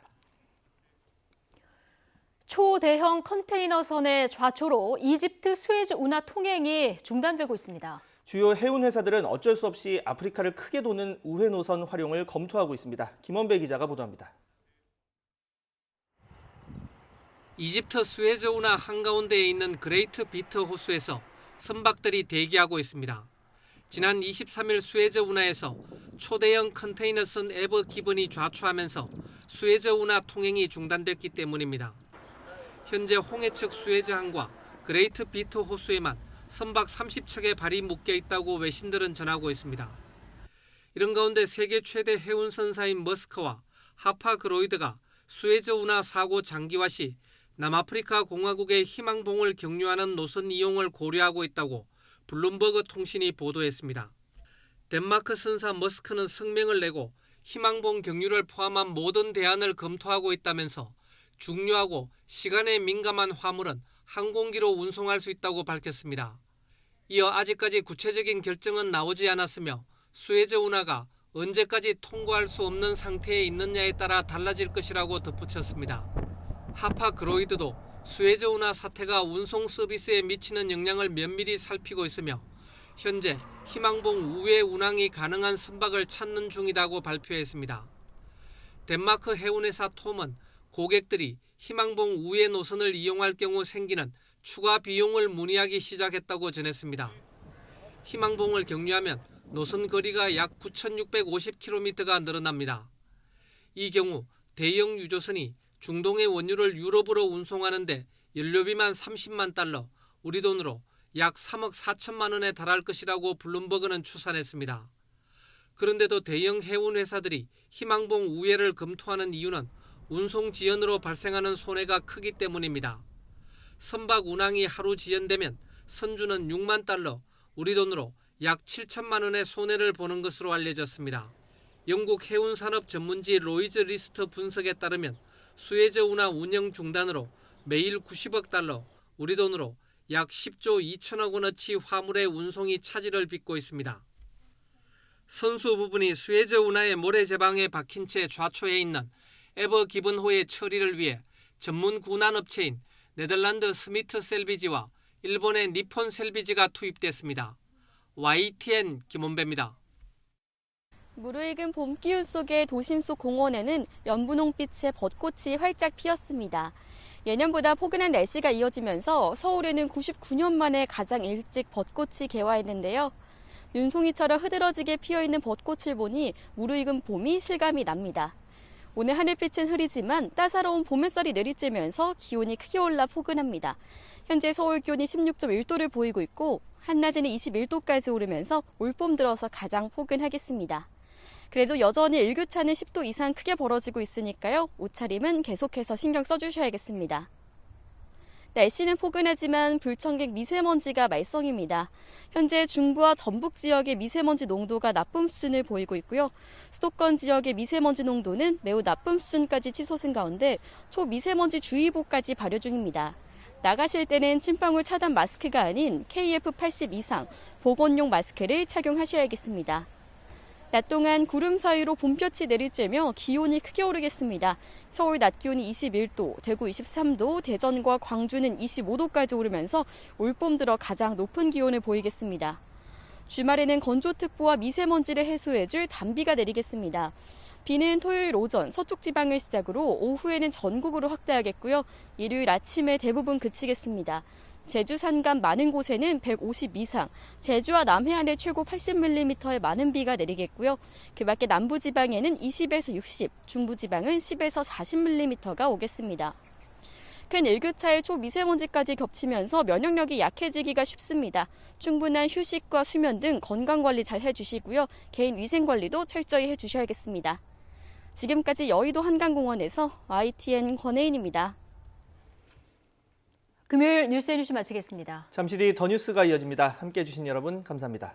초대형 컨테이너선의 좌초로 이집트 수에즈 운하 통행이 중단되고 있습니다. 주요 해운 회사들은 어쩔 수 없이 아프리카를 크게 도는 우회 노선 활용을 검토하고 있습니다. 김원배 기자가 보도합니다. 이집트 수에즈 운하 한가운데에 있는 그레이트 비트 호수에서 선박들이 대기하고 있습니다. 지난 23일 수에즈 운하에서 초대형 컨테이너선 에버 기본이 좌초하면서 수에즈 운하 통행이 중단됐기 때문입니다. 현재 홍해 측 수에즈항과 그레이트 비트 호수에만 선박 30척의 발이 묶여 있다고 외신들은 전하고 있습니다. 이런 가운데 세계 최대 해운선사인 머스크와 하파그로이드가 수에즈 운하 사고 장기화 시 남아프리카 공화국의 희망봉을 경유하는 노선 이용을 고려하고 있다고 블룸버그 통신이 보도했습니다. 덴마크 선사 머스크는 성명을 내고 희망봉 경유를 포함한 모든 대안을 검토하고 있다면서 중요하고 시간에 민감한 화물은 항공기로 운송할 수 있다고 밝혔습니다. 이어 아직까지 구체적인 결정은 나오지 않았으며 수에즈 운하가 언제까지 통과할 수 없는 상태에 있느냐에 따라 달라질 것이라고 덧붙였습니다. 하파그로이드도 수에즈 운하 사태가 운송 서비스에 미치는 영향을 면밀히 살피고 있으며 현재 희망봉 우회 운항이 가능한 선박을 찾는 중이라고 발표했습니다. 덴마크 해운회사 톰은 고객들이 희망봉 우회 노선을 이용할 경우 생기는 추가 비용을 문의하기 시작했다고 전했습니다. 희망봉을 경유하면 노선 거리가 약 9,650km가 늘어납니다. 이 경우 대형 유조선이 중동의 원유를 유럽으로 운송하는데 연료비만 $30만, 우리 돈으로 약 3억 4천만 원에 달할 것이라고 블룸버그는 추산했습니다. 그런데도 대형 해운 회사들이 희망봉 우회를 검토하는 이유는 운송 지연으로 발생하는 손해가 크기 때문입니다. 선박 운항이 하루 지연되면 선주는 6만 달러, 우리 돈으로 약 7천만 원의 손해를 보는 것으로 알려졌습니다. 영국 해운산업 전문지 로이즈 리스트 분석에 따르면 수에즈 운하 운영 중단으로 매일 90억 달러, 우리 돈으로 약 10조 2천억 원어치 화물의 운송이 차질을 빚고 있습니다. 선수 부분이 수에즈 운하의 모래 제방에 박힌 채 좌초에 있는 에버 기본호의 처리를 위해 전문 군안업체인 네덜란드 스미트 셀비지와 일본의 니폰 셀비지가 투입됐습니다. YTN 김원배입니다. 무르익은 봄 기운 속의 도심 속 공원에는 연분홍빛의 벚꽃이 활짝 피었습니다. 예년보다 포근한 날씨가 이어지면서 서울에는 99년 만에 가장 일찍 벚꽃이 개화했는데요. 눈송이처럼 흐드러지게 피어있는 벚꽃을 보니 무르익은 봄이 실감이 납니다. 오늘 하늘빛은 흐리지만 따사로운 봄 햇살이 내리쬐면서 기온이 크게 올라 포근합니다. 현재 서울 기온이 16.1도를 보이고 있고 한낮에는 21도까지 오르면서 올봄 들어서 가장 포근하겠습니다. 그래도 여전히 일교차는 10도 이상 크게 벌어지고 있으니까요. 옷차림은 계속해서 신경 써주셔야겠습니다. 날씨는 포근하지만 불청객 미세먼지가 말썽입니다. 현재 중부와 전북 지역의 미세먼지 농도가 나쁨 수준을 보이고 있고요. 수도권 지역의 미세먼지 농도는 매우 나쁨 수준까지 치솟은 가운데 초미세먼지 주의보까지 발효 중입니다. 나가실 때는 침방울 차단 마스크가 아닌 KF80 이상 보건용 마스크를 착용하셔야겠습니다. 낮 동안 구름 사이로 봄볕이 내리쬐며 기온이 크게 오르겠습니다. 서울 낮 기온이 21도, 대구 23도, 대전과 광주는 25도까지 오르면서 올봄 들어 가장 높은 기온을 보이겠습니다. 주말에는 건조특보와 미세먼지를 해소해줄 단비가 내리겠습니다. 비는 토요일 오전 서쪽 지방을 시작으로 오후에는 전국으로 확대하겠고요. 일요일 아침에 대부분 그치겠습니다. 제주 산간 많은 곳에는 150 이상, 제주와 남해안에 최고 80mm의 많은 비가 내리겠고요. 그 밖에 남부지방에는 20에서 60, 중부지방은 10에서 40mm가 오겠습니다. 큰 일교차의 초미세먼지까지 겹치면서 면역력이 약해지기가 쉽습니다. 충분한 휴식과 수면 등 건강관리 잘 해주시고요. 개인 위생관리도 철저히 해주셔야겠습니다. 지금까지 여의도 한강공원에서 YTN 권혜인입니다. 금요일 뉴스앤뉴스 마치겠습니다. 잠시 뒤 더 뉴스가 이어집니다. 함께해 주신 여러분 감사합니다.